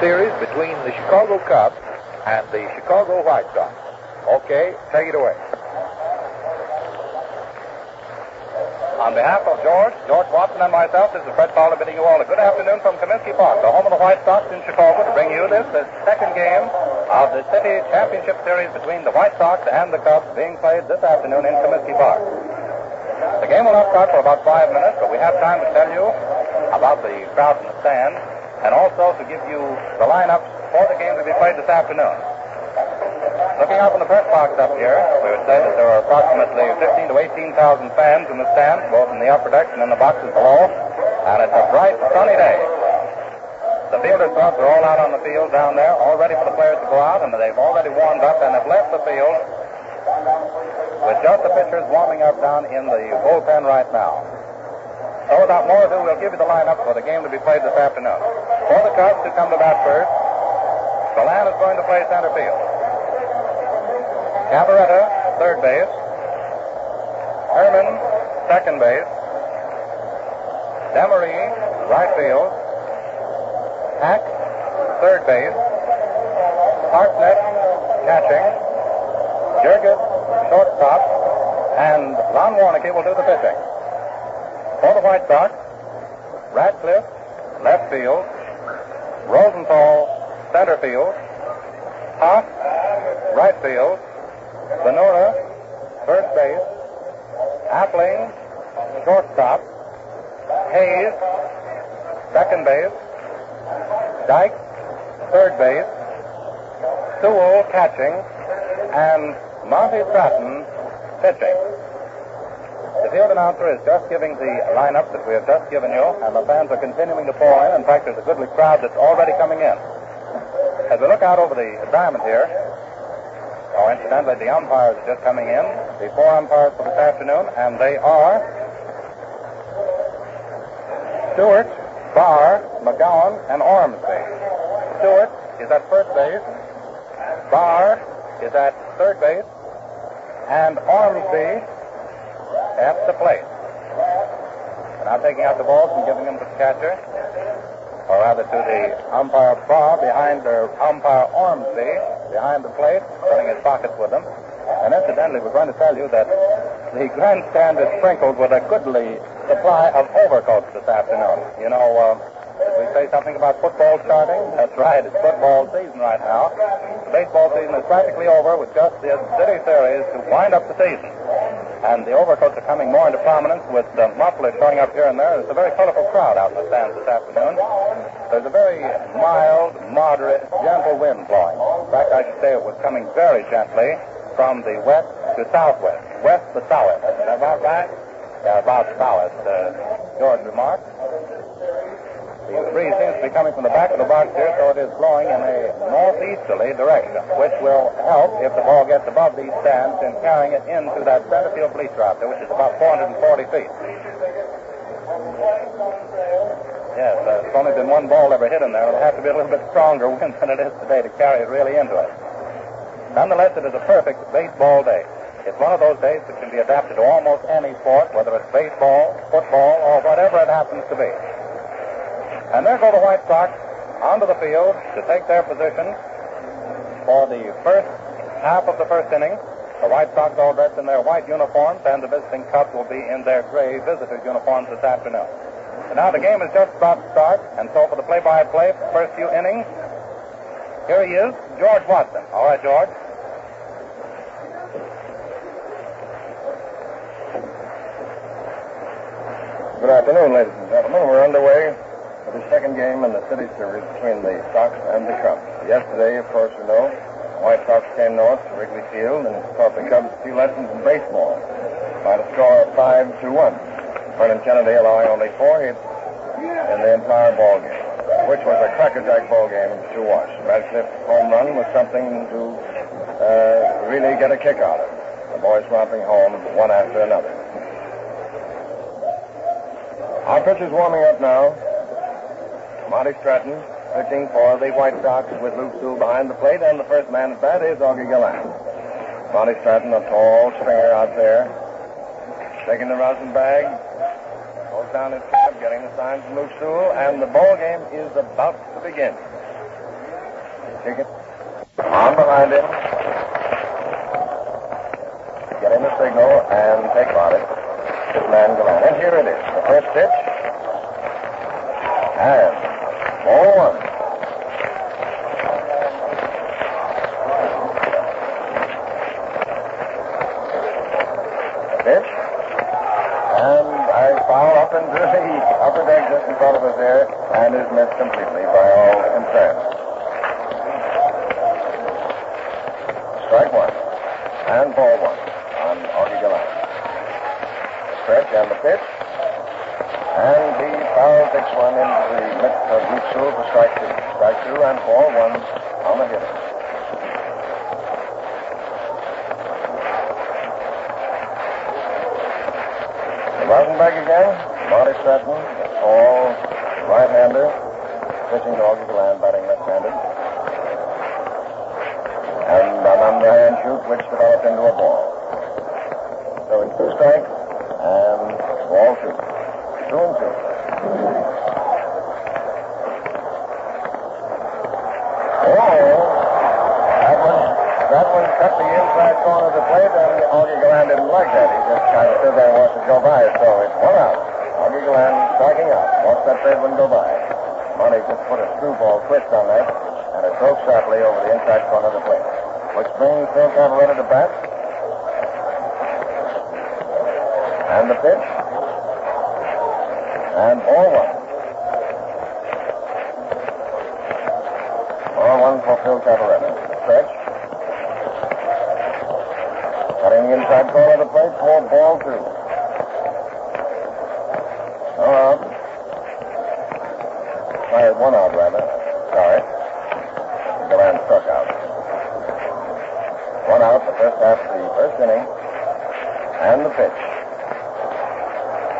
series between the Chicago Cubs and the Chicago White Sox. Okay, take it away. On behalf of George Watson, and myself, this is Fred Fowler bidding you all a good afternoon from Comiskey Park, the home of the White Sox in Chicago, to bring you the second game of the City Championship Series between the White Sox and the Cubs being played this afternoon in Comiskey Park. The game will not start for about 5 minutes, but we have time to tell you about the crowd in the stand and also to give you the lineups for the game to be played this afternoon. Looking out from the press box up here, we would say that there are approximately 15,000 to 18,000 fans in the stands, both in the upper decks and in the boxes below, and it's a bright, sunny day. The fielder clubs are all out on the field down there, all ready for the players to go out, and they've already warmed up and have left the field with just the pitchers warming up down in the bullpen right now. So without more ado, we'll give you the lineup for the game to be played this afternoon. For the Cubs to come to bat first, Galan is going to play center field. Ciavarella, third base. Herman, second base. Demery, right field. Hack, third base. Hartnett, catching. Jurgis, shortstop. And Warneke will do the pitching. For the White Sox, Radcliffe, left field. Rosenthal, center field. Haas, right field. Venura, first base. Appling, shortstop. Hayes, second base. Dyke, third base. Sewell, catching. And Monty Stratton, pitching. The field announcer is just giving the lineup that we have just given you, and the fans are continuing to pour in. In fact, there's a goodly crowd that's already coming in. As we look out over the diamond here, incidentally, the umpires are just coming in, the 4 umpires for this afternoon, and they are Stewart, Barr, McGowan, and Ormsby. Stewart is at first base, Barr is at third base, and Ormsby at the plate. And now taking out the balls and giving them to the catcher, or rather to the umpire Barr behind, or umpire Ormsby behind the plate, filling his pockets with them. And incidentally, we're going to tell you that the grandstand is sprinkled with a goodly supply of overcoats this afternoon. You know, did we say something about football starting? That's right, it's football season right now. The baseball season is practically over with just the City Series to wind up the season. And the overcoats are coming more into prominence with mufflers showing up here and there. There's a very colorful crowd out in the stands this afternoon. There's a very mild, moderate, gentle wind blowing. In fact, I should say it was coming very gently from the west to southwest, west to southwest. Is that about right? Yeah, about southwest, George remarked. The breeze seems to be coming from the back of the box here, so it is blowing in a northeasterly direction, which will help if the ball gets above these stands in carrying it into that center field bleacher out there, which is about 440 feet. Yes, there's only been one ball ever hit in there. It'll have to be a little bit stronger wind than it is today to carry it really into it. Nonetheless, it is a perfect baseball day. It's one of those days that can be adapted to almost any sport, whether it's baseball, football, or whatever it happens to be. And there go the White Sox onto the field to take their position for the first half of the first inning. The White Sox all dressed in their white uniforms, and the visiting Cubs will be in their gray visitors' uniforms this afternoon. And now the game is just about to start, and so for the play-by-play for the first few innings, here he is, George Watson. All right, George. Good afternoon, ladies and gentlemen. We're underway for the second game in the City Series between the Sox and the Cubs. Yesterday, of course, you know, the White Sox came north to Wrigley Field and taught the Cubs a few lessons in baseball by the score of 5-1. Vernon Kennedy allowing only 4 hits in the entire ball game, which was a crackerjack ball game to watch. Radcliffe's home run was something to really get a kick out of. The boys romping home one after another. Our pitcher's warming up now. Monty Stratton pitching for the White Sox with Luke Sewell behind the plate, and the first man at bat is Augie Gallant. Monty Stratton, a tall stringer out there, taking the rosin bag, goes down his cab, getting the sign from Luke Sewell, and the ball game is about to begin. Kick it. On behind him. Getting the signal and take on it. This man Galan. And here it is. The first pitch. And ball one. Pitch. And I foul up into the upper deck just in front of us there and is missed completely by all concerned. Strike one. And ball one on Augie Galan. Stretch and the pitch. And he foul picks one into the midst of deep stool for strike two. Strike two and ball one on the hitter. Rosenthal again. Marnik Stratton, a tall right-hander, pitching to Augie Galan, batting left-handed. And an underhand shoot which developed into a ball. So it's two strikes and ball two. 2-2. That one cut the inside corner of the plate, and Augie Galan didn't like that. He just kind of stood there and watched it go by. So it's one out. Augie Galan striking out. Watched that third one go by. Marnik just put a screwball twist on that, and it broke sharply over the inside corner of the plate. Which brings Phil Ciavarella to bat. And the pitch. And ball one. Ball one for Phil Ciavarella. Stretch. Cutting the inside corner of the plate for ball two. One out, rather. Sorry. Galan struck out. One out the first half of the first inning. And the pitch.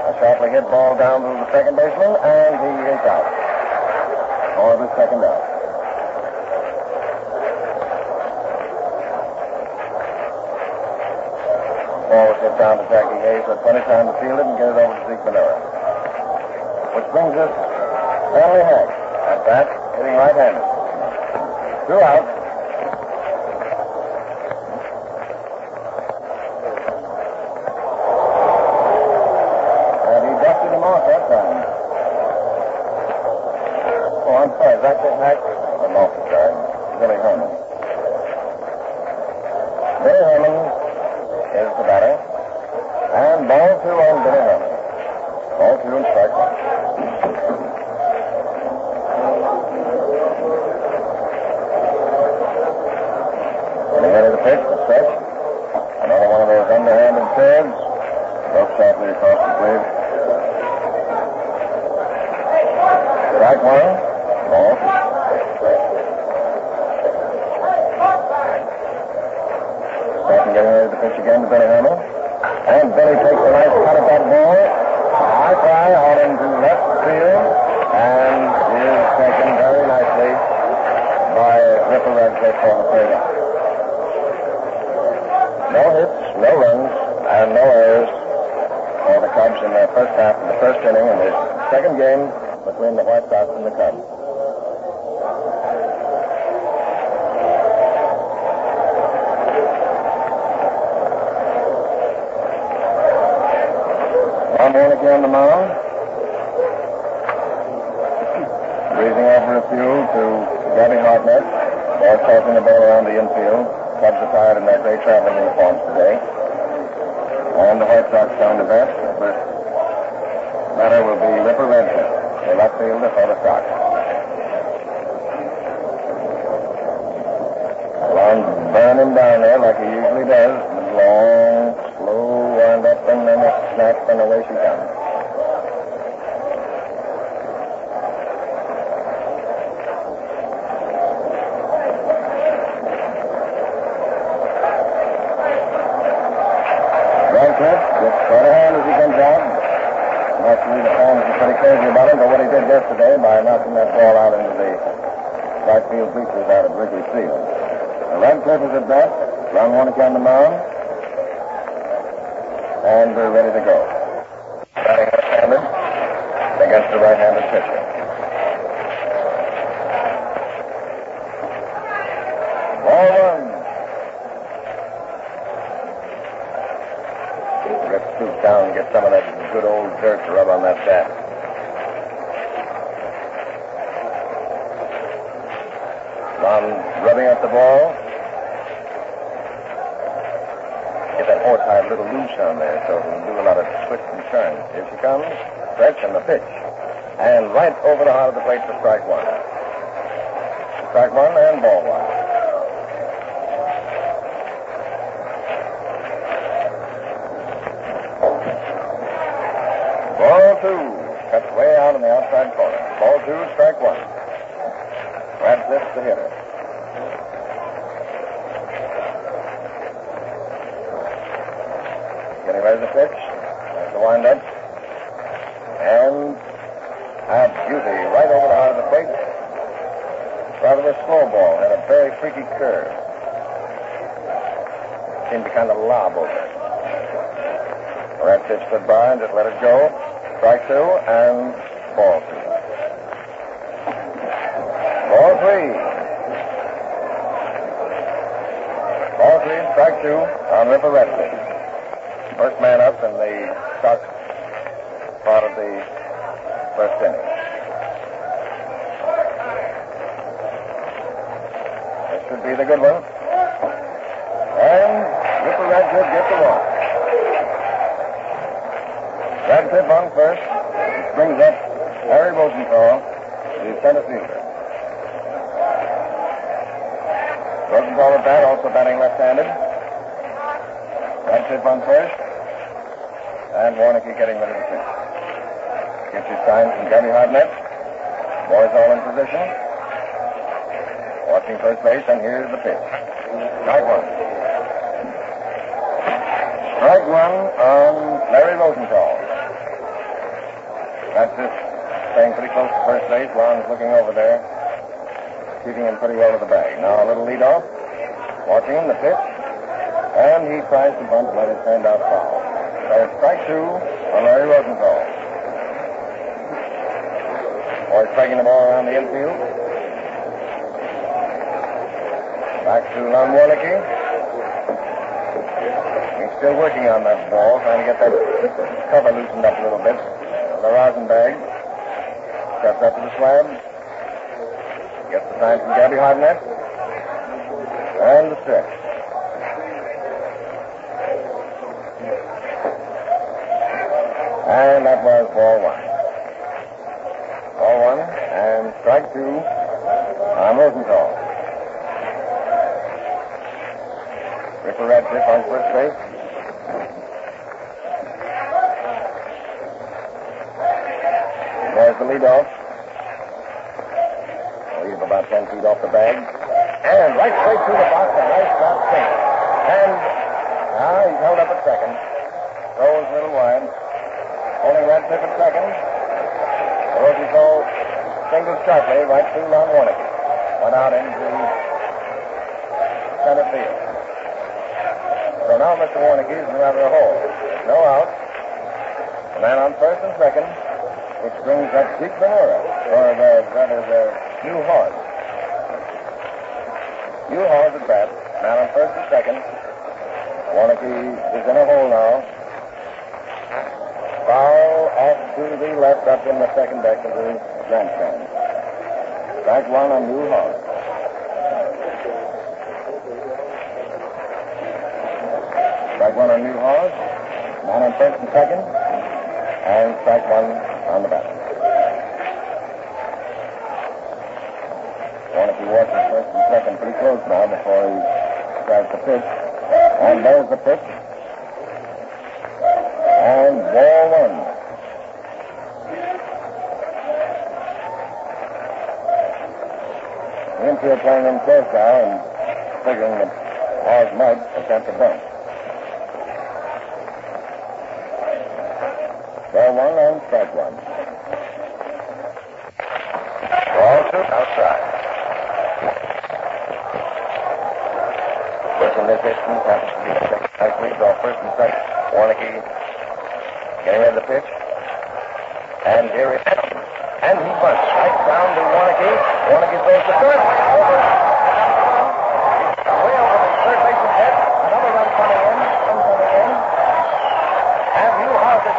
A sharply hit ball down to the second baseman, and he is out. Or the second out. Ball was hit down to Jackie Hayes, but plenty of time to field it and get it over to Zeke Mueller. Which brings us Stanley Hack at bat, hitting right-handed. 2 out. And he dusted him off that time. Oh, I'm sorry. Is that the Hack? I'm off the guard. Billy Herman. Billy Herman is the batter. And ball two on Billy Herman. Ball two and strike one. Getting ready to pitch, the stretch. Another one of those underhanded curves. Broke sharply across the plate. Strike one. Ball two. Stratton getting ready to pitch again to Billy Herman. And Billy takes a nice cut at that ball. High fly out into left field. And is taken very nicely by Ripper Redcliffe for the third out. No hits, no runs, and no errors for the Cubs in their first half of the first inning in this second game between the White Sox and the Cubs. Warneke on the mound. Breezing over a few to Gabby Hartnett. Ball tossing the ball around the infield. Cubs attired in their gray traveling uniforms today. And the White Sox down to bat. The batter will be Ripper Redcliffe, the left fielder for the Sox. Alon burn him down there like he usually does. Long, slow wind up, and then a snap, and away she comes. Redcliffe gets quite a hand as he comes out. Naturally, the fans are pretty crazy about him, but what he did yesterday by knocking that ball out into the right field bleachers out at Wrigley Field. Redcliffe is at bat. Ron Warneke on the mound. And we're ready to go. Batting left-handed against the right-handed pitcher. some of that good old dirt to rub on that bat. Ron rubbing up the ball. Get that horsehide a little loose on there so it'll do a lot of twists and turns. Here she comes. Stretch and the pitch. And right over the heart of the plate for strike one. Strike one and ball one. Ball two. Cuts way out in the outside corner. Ball two, strike one. Radcliffe's the hitter. Getting ready to pitch. There's the windup. And a beauty right over the heart of the plate. Rather a slow ball. Had a very freaky curve. Seemed to kind of lob over it. Radcliffe stood by and just let it go. Strike two and ball two. Ball three. Ball three, strike two on Ripper Radcliffe. First man up in the Sox part of the first inning. This should be the good one. And Ripper Radcliffe gets the walk. Radcliffe on first. Which brings up Harry Rosenthal, the center fielder. Rosenthal at bat, also batting left-handed. Radcliffe on first. And Warneke getting ready to pitch. Gets his sign from Gabby Hardnett. Boys all in position. Watching first base, and here's the pitch. Strike one. Strike one on Larry Rosenthal. That's just staying pretty close to first base. Ron's looking over there, keeping him pretty well to the bag. Now a little leadoff. Watching him, the pitch. And he tries to bunt, but it turned out foul. So it's strike two on Larry Rosenthal. Boy striking the ball around the infield. Back to Warneke. He's still working on that ball, trying to get that cover loosened up a little bit. The rosin bag. Steps up to the slab. Gets the sign from Gabby Hardnett. And the stretch. And that was ball one. Ball one and strike two on Rosenthal. Ripper Radcliffe on first base. There's the leadoff. Leave about 10 feet off the bag. And right straight through the box, a nice shot single. And now he's held up at second. Throws a little wide. Holding Radcliffe at second. Rosenthal singled sharply right through Warneke. Went out into center field. So now Mr. Warneke is in rather a hole. No out. The man on first and second, which brings up Zeke Ventura, or the New Haas. New Haas at bat. Man on first and second. Warneke is in a hole now. Foul off to the left up in the second deck of the grandstand. Strike one on New Haas. Strike one on New Haas. Man on first and second. And strike one on the batter. Warneke watches first and second pretty close now before he tries to pitch. And there's the pitch. And ball one. The infield playing in close now and figuring that Haas might attempt a bunt. Ball one and strike one. Ball two outside. Pushing this distance happens to be the second nice lead off first and second. Warneke getting ready to pitch. And here it is. And he bunts right down to Warneke. Warneke throws to third. Over. Way over the third baseman head. Another run coming in. And New Haas is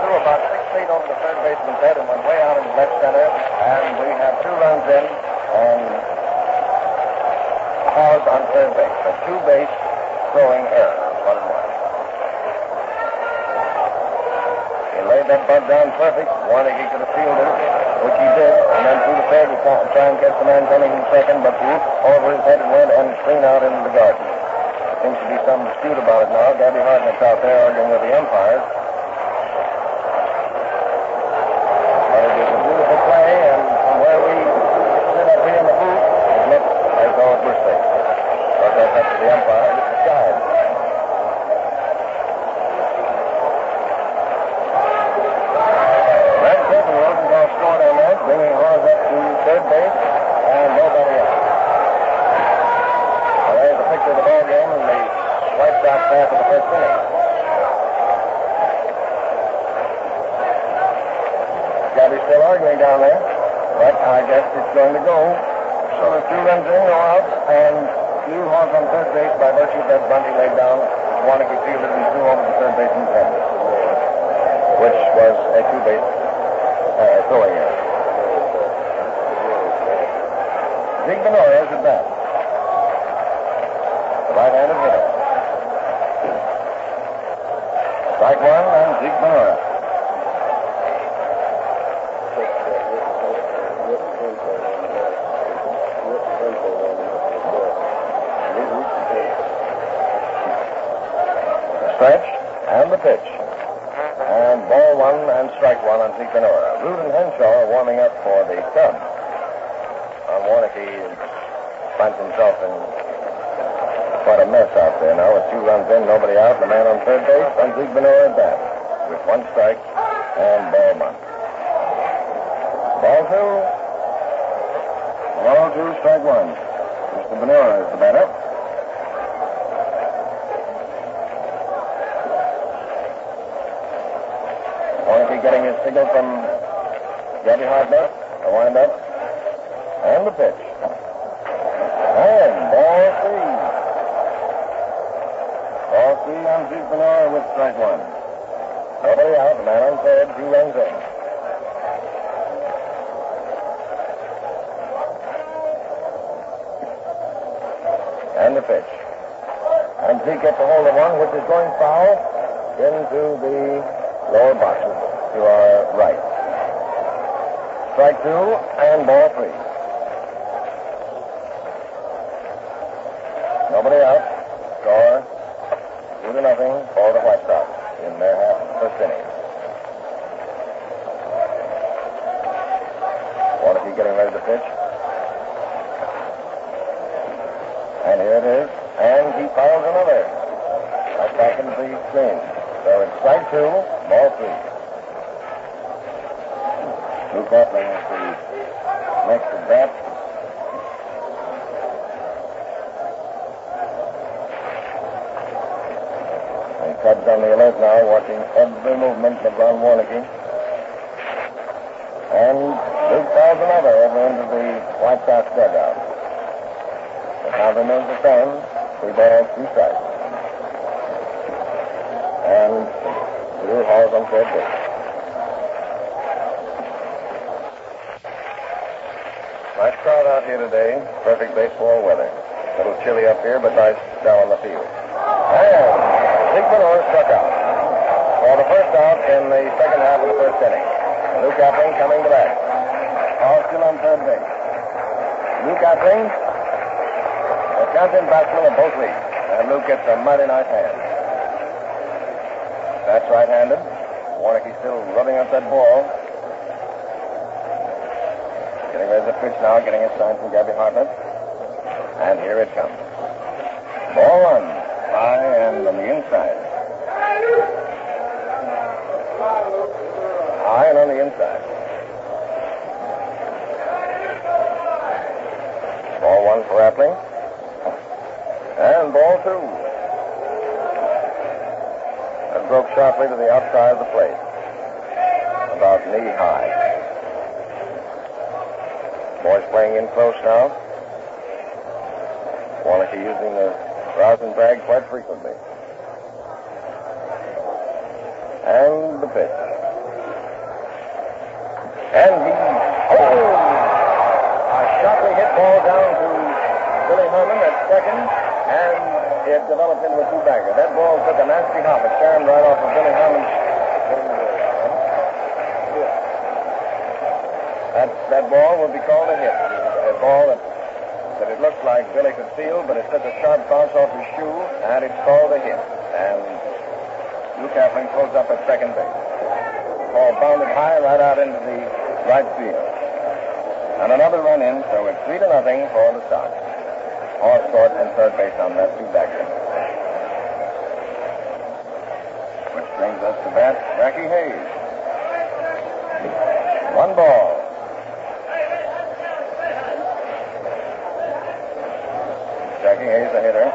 threw about 6 feet over the third baseman's head and went way out into left center. And we have 2 runs in and Haas on third base. A 2-base throwing error. 1-1. He laid that bunt down perfect. Warneke could have fielded, which he did, and then threw the third to try and catch the man coming in second, but whoop, over his head it went and clean out into the garden. There seems to be some dispute about it now. Gabby Hartnett's out there arguing with the umpires. But it was a beautiful play, and from where we sit up here in the booth, it looks as though it was safe. But that's up to the umpire to decide. Rosenthal scored on that, bringing Haas up to third base, and nobody out. Well, there's a picture of the ball game in the White Sox half of the first inning. Gabby's still arguing down there, but I guess it's going to go. So there's 2 runs in, no outs, and Hugh Haas on third base by virtue of that bunt he laid down. Warneke fielded and threw over the third baseman's head, which was a 2-base throwing error. Ciavarella is at bat. The right-handed hitter. Strike 1 and Ciavarella. The stretch and the pitch. And ball 1 and strike 1 on Ciavarella. Root and Henshaw are warming up for the Cubs. Warneke finds himself in quite a mess out there now with 2 runs in, nobody out, and the man on third base, and Ciavarella at bat with 1 strike and ball 1. Ball 2. Ball 2, strike 1. Mr. Benora is the batter. Warneke getting his signal from Gabby Hartnett. A wind-up. And the pitch. And ball 3. Ball 3 on Ciavarella with strike 1. Nobody out. The man on third. 2 runs in. And the pitch. And Zeke gets a hold of one, which is going foul into the lower boxes to our right. Strike 2 and ball 3. Nobody out. Score 2-0 for the White Sox in their half of the first inning. Warneke getting ready to pitch. And here it is. And he fouls another. Right back into the screen. So it's strike 2, ball 3. Luke Atling is the next at bat. The Cubs on the alert now, watching every movement of Ron Warneke. And Luke fouls another over into the White Sox dugout. The count remains the same. 3 balls, 2 strikes. And Drew Hall's on third base. Nice crowd out here today. Perfect baseball weather. A little chilly up here, but nice down on the field. And Ciavarella struck out for the first out in the second half of the first inning. Luke Atling coming to bat. Hall still on third base. Luke Atling, the captain batsman of both leagues. And Luke gets a mighty nice hand. That's right-handed. Warneke still rubbing up that ball. Getting ready to pitch now, getting a sign from Gabby Hartnett. And here it comes. Ball 1. High and on the inside. High and on the inside. Ball 1 for Atling. And ball 2. That broke sharply to the outside of the plate. About knee high. Boys playing in close now. Warneke using the rosin bag quite frequently. And the pitch. And he, a sharply hit ball down to Billy Herman at second, and it developed into a two-bagger. That ball took a nasty hop. It turned right off of Billy Herman's. That ball would be called a hit. A ball that it looked like Billy could field, but it took a sharp bounce off his shoe, and it's called a hit. And Luke Appling pulls up at second base. The ball bounded high right out into the right field. And another run in, so it's 3-0 for the Sox. Haas scored from third base on that two-bagger. Which brings us to bat Jackie Hayes. 1 ball. Jackie Hayes, the hitter.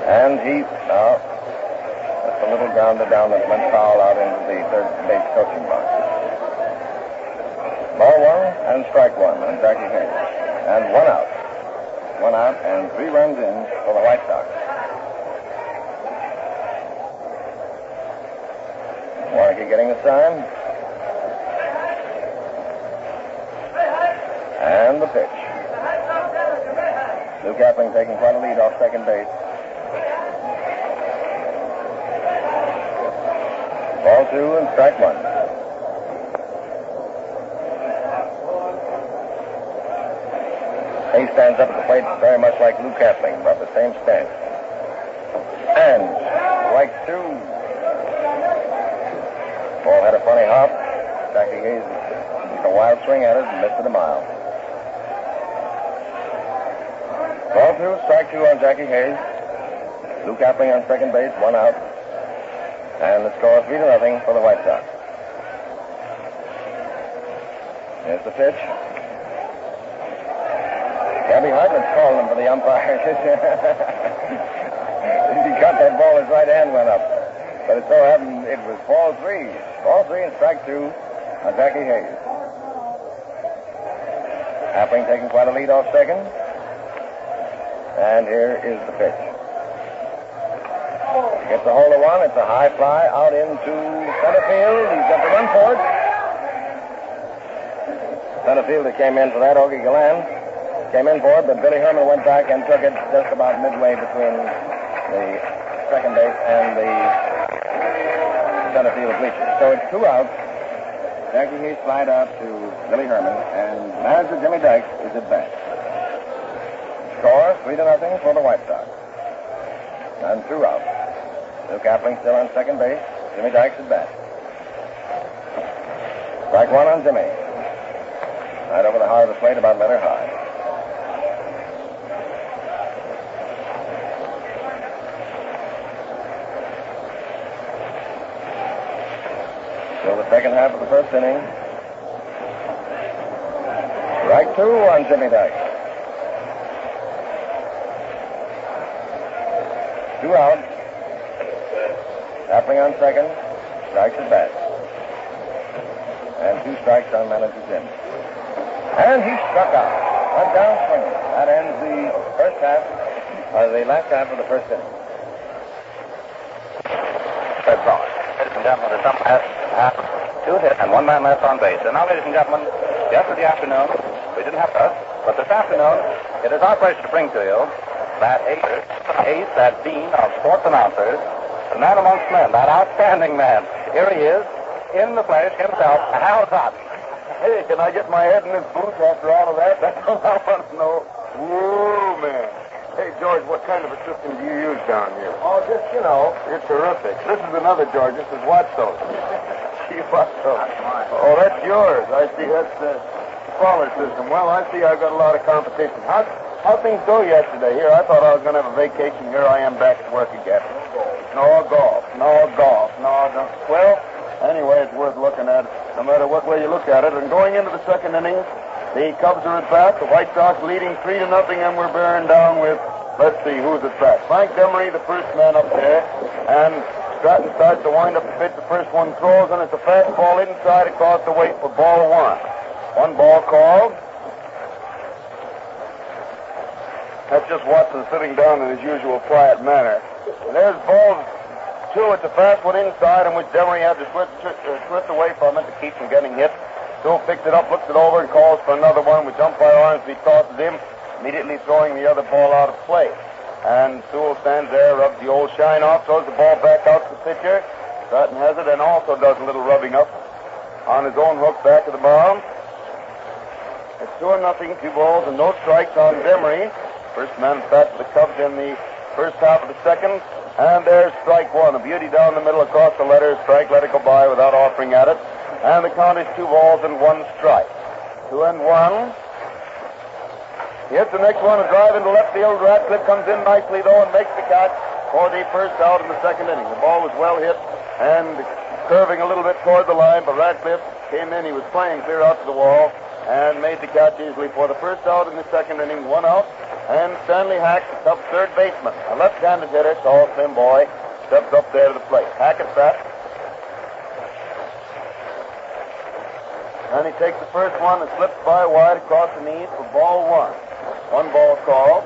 And he, now, that's a little grounder down that went foul out into the third base coaching box. Ball 1 and strike 1 on Jackie Hayes. And 1 out. 1 out and 3 runs in for the White Sox. Warneke getting the sign. And the pitch. Luke Appling taking quite a lead off second base. Ball 2 and strike 1. He stands up at the plate very much like Luke Appling, about the same stance. And strike 2. Ball had a funny hop. Jackie Hayes took a wild swing at it and missed it a mile. Ball 2, strike 2 on Jackie Hayes. Luke Appling on second base, 1 out. And the score 3-0 for the White Sox. Here's the pitch. Gabby Hartman's calling him for the umpire. He got that ball, his right hand went up. But it so happened it was ball 3. Ball 3 and strike 2 on Jackie Hayes. Appling taking quite a lead off second. And here is the pitch. Gets a hold of one. It's a high fly out into center field. He's got to run for it. Center fielder came in for that, Ogie Galland. Came in for it, but Billy Herman went back and took it just about midway between the second base and the center field bleachers. So it's 2 outs. Jackie Hayes flied out to Billy Herman, and manager Jimmy Dykes is at bat. Score 3-0 for the White Sox. And 2 outs. Luke Appling still on second base. Jimmy Dykes at bat. Strike 1 on Jimmy. Right over the heart of the plate, about letter high. Still the second half of the first inning. Strike 2 on Jimmy Dykes. 2 out. Appling on second. Strikes at bat. And 2 strikes on manager Jim. And he struck out. Went down swinging. That ends the first half, or the last half of the first inning. Ladies and gentlemen, the sum has 2 hits and 1 man left on base. And now, ladies and gentlemen, yesterday afternoon, we didn't have us, but this afternoon, it is our pleasure to bring to you that ace, that dean of sports announcers, the man amongst men, that outstanding man. Here he is, in the flesh himself, HalTott. Hey, can I get my head in this booth after all of that? That's all I want to know. Whoa, man. Hey, George, what kind of a system do you use down here? Oh, just, you know. You're terrific. This is another, George. This is Watso. Gee, Watso. Oh, that's yours. I see that's the smaller system. Well, I see I've got a lot of competition. How things go yesterday? Here, I thought I was going to have a vacation. Here I am back at work again. No golf. No. Well, anyway, it's worth looking at, no matter what way you look at it. And going into the second inning, the Cubs are at bat. The White Sox leading 3-0, and we're bearing down with, let's see, who's at bat. Frank Demery, the first man up there, and Strata starts to wind up the pitch. The first one throws, and it's a fastball inside across the weight for ball 1. 1 ball called. That's just Watson sitting down in his usual quiet manner. And there's balls 2. It's a fast one inside in which Demery had to twist away from it to keep from getting hit. Sewell picks it up, looks it over, and calls for another one, which umpire Ormsby tosses him, immediately throwing the other ball out of play. And Sewell stands there, rubs the old shine off, throws the ball back out to the pitcher. Stratton has it and also does a little rubbing up on his own hook back of the mound. It's 2-0, 2 balls and no strikes on Demery. First man bat for the Cubs in the first half of the second. And there's strike 1, a beauty down the middle across the letter. Strike, let it go by without offering at it. And the count is 2 balls and 1 strike. 2-1. He hits the next one, a drive into left field. Radcliffe comes in nicely, though, and makes the catch for the first out in the second inning. The ball was well hit and curving a little bit toward the line, but Radcliffe came in. He was playing clear out to the wall and made the catch easily for the first out in the second inning. 1 out, and Stanley Hack, the Cubs' third baseman, a left-handed hitter, tall, slim boy, steps up there to the plate. Hackett's bat. And he takes the first one and slips by wide across the knees for ball 1. 1 ball call.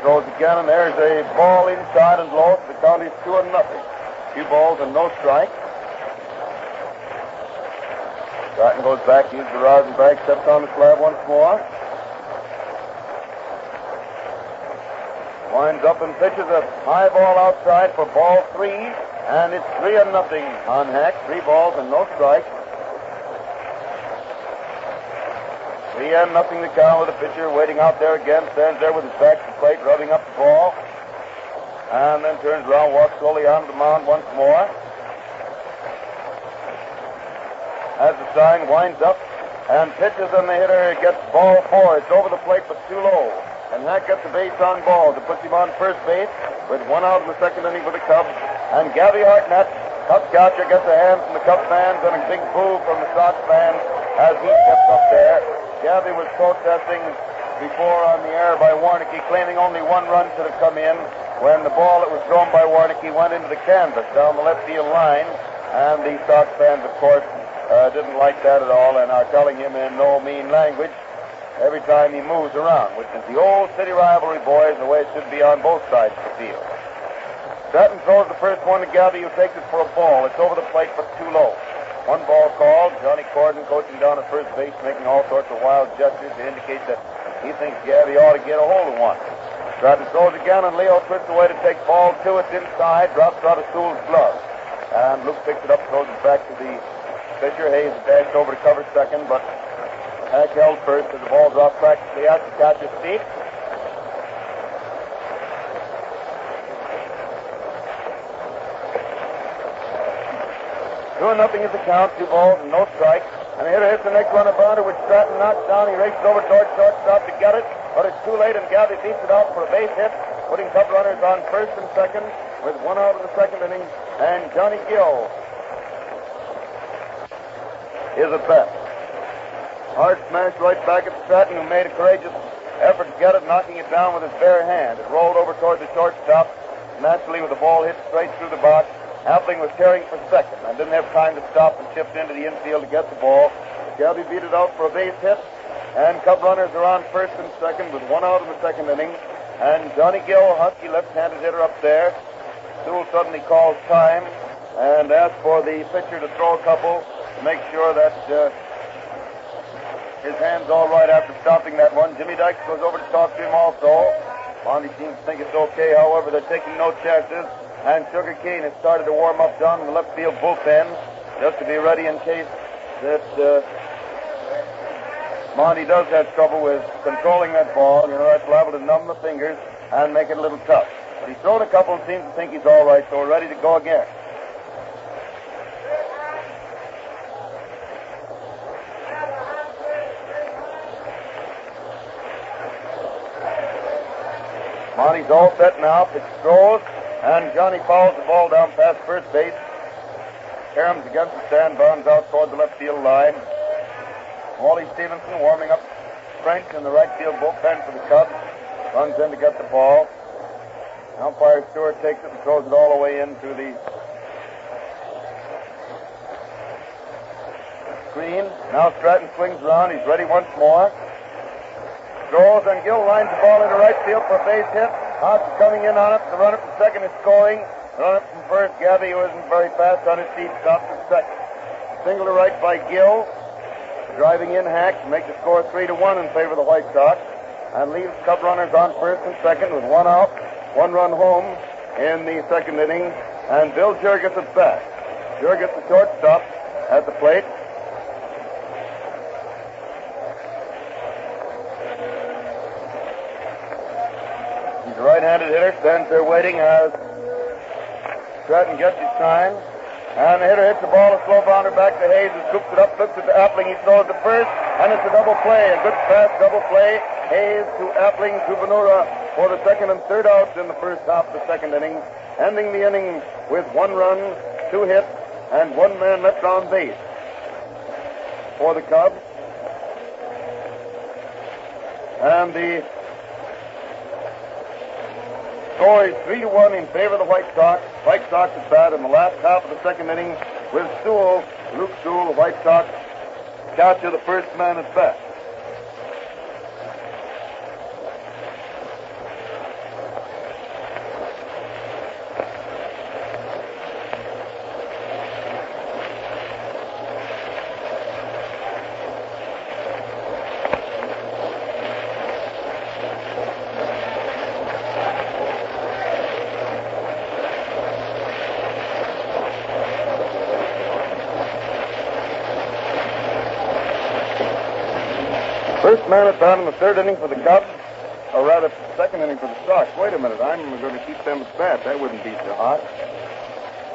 Throws again, and there's a ball inside and low. So the count is 2-0. 2 balls and no strike. Stratton goes back, uses the rosin bag, steps on the slab once more. Winds up and pitches a high ball outside for ball 3. And it's 3-0 on Hack. 3 balls and no strike. 3-0 the count with the pitcher waiting out there again. Stands there with his back to the plate, rubbing up the ball. And then turns around, walks slowly onto the mound once more. Has the sign, winds up, and pitches, and the hitter gets ball 4. It's over the plate, but too low. And Hack gets a base on ball that puts him on first base with 1 out in the second inning for the Cubs. And Gabby Hartnett, Cubs catcher, gets a hand from the Cubs fans and a big boo from the Sox fans as he steps up there. Gabby was protesting before on the air by Warneke, claiming only 1 run should have come in when the ball that was thrown by Warneke went into the canvas down the left field line. And the Sox fans, of course, didn't like that at all and are telling him in no mean language every time he moves around, which is the old city rivalry, boys, the way it should be on both sides of the field. Stratton throws the first one to Gabby, who takes it for a ball. It's over the plate, but too low. 1 ball called. Johnny Cordon coaching down at first base, making all sorts of wild gestures to indicate that he thinks Gabby ought to get a hold of one. Stratton throws again, and Leo twists away to take ball 2. It's inside, drops out of Sewell's glove. And Luke picks it up, throws it back to the pitcher. Hayes dashed over to cover second, but Hack held first as the ball dropped practically out to catch his feet. Nothing is the count. 2 balls and no strike. And the hitter hits the next one, a bounder, which Stratton knocks down. He races over towards shortstop to get it, but it's too late, and Gabby beats it out for a base hit, putting Cub runners on first and second with 1 out in the second inning. And Johnny Gill is at bat. Hard smash right back at Stratton, who made a courageous effort to get it, knocking it down with his bare hand. It rolled over toward the shortstop. Naturally, with the ball hit straight through the box, Appling was carrying for second and didn't have time to stop and shift into the infield to get the ball. Gabby beat it out for a base hit, and Cub runners are on first and second with 1 out in the second inning. And Johnny Gill, husky left-handed hitter up there. Sewell suddenly calls time and asks for the pitcher to throw a couple to make sure that his hand's all right after stopping that one. Jimmy Dykes goes over to talk to him also. Monty seems to think it's okay, however, they're taking no chances. And Sugar Kane has started to warm up down in the left field bullpen just to be ready in case that Monty does have trouble with controlling that ball. You know, that's liable to numb the fingers and make it a little tough. But he's thrown a couple and seems to think he's all right, so we're ready to go again. Monty's all set now. Pitch throws. And Johnny fouls the ball down past first base. Carom's against the stand, bounds out toward the left field line. Wally Stevenson warming up strength in the right field bullpen for the Cubs. Runs in to get the ball. Umpire Stewart takes it and throws it all the way into the screen. Now Stratton swings around. He's ready once more. Throws, and Gill lines the ball into right field for a base hit. Haas is coming in on it. The runner from second is scoring. The runner from first, Gabby, who isn't very fast on his feet, stops at second. Single to right by Gill. Driving in Hack to make the score 3-1 in favor of the White Sox. And leaves Cub runners on first and second with one out, one run home in the second inning. And Bill Jurgis at bat. Jurgis, the shortstop, at the plate. He's a right-handed hitter, stands there waiting as Stratton gets his sign. And the hitter hits the ball, a slow bounder back to Hayes, who scoops it up, flips it to Appling. He throws to first, and it's a double play, a good fast double play. Hayes to Appling to Ventura for the second and third outs in the first half of the second inning, ending the inning with 1 run, 2 hits, and 1 man left on base for the Cubs. And the score is 3-1 in favor of the White Sox. White Sox at bat in the last half of the second inning with Luke Sewell, the White Sox catcher, the first man at bat. First man at bat in the third inning for the Cubs, or rather second inning for the Sox. Wait a minute, I'm going to keep them at bat. That wouldn't be so hot.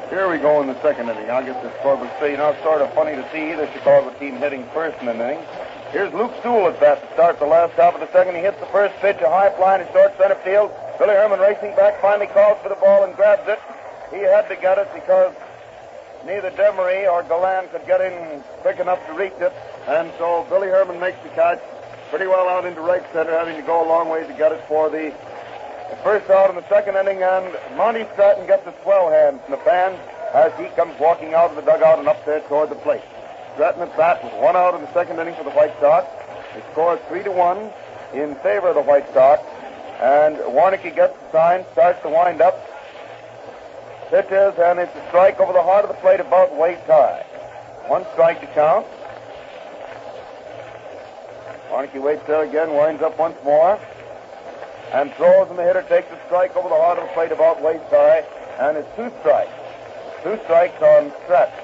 Here we go in the second inning. I guess this score would say, it's sort of funny to see either Chicago team hitting first in an inning. Here's Luke Sewell at bat to start the last half of the second. He hits the first pitch, a high fly in short center field. Billy Herman racing back, finally calls for the ball and grabs it. He had to get it because neither Demery or Galan could get in quick enough to reach it. And so Billy Herman makes the catch pretty well out into right center, having to go a long way to get it for the first out in the second inning. And Monty Stratton gets a swell hand from the fans as he comes walking out of the dugout and up there toward the plate. Stratton at bat with 1 out in the second inning for the White Sox. The score is 3-1 in favor of the White Sox. And Warneke gets the sign, starts to wind up. Pitches, and it's a strike over the heart of the plate about waist high. 1 strike to count. Warneke waits there again, winds up once more, and throws, and the hitter takes a strike over the heart of the plate about waist high, and it's 2 strikes. 2 strikes on Stratton.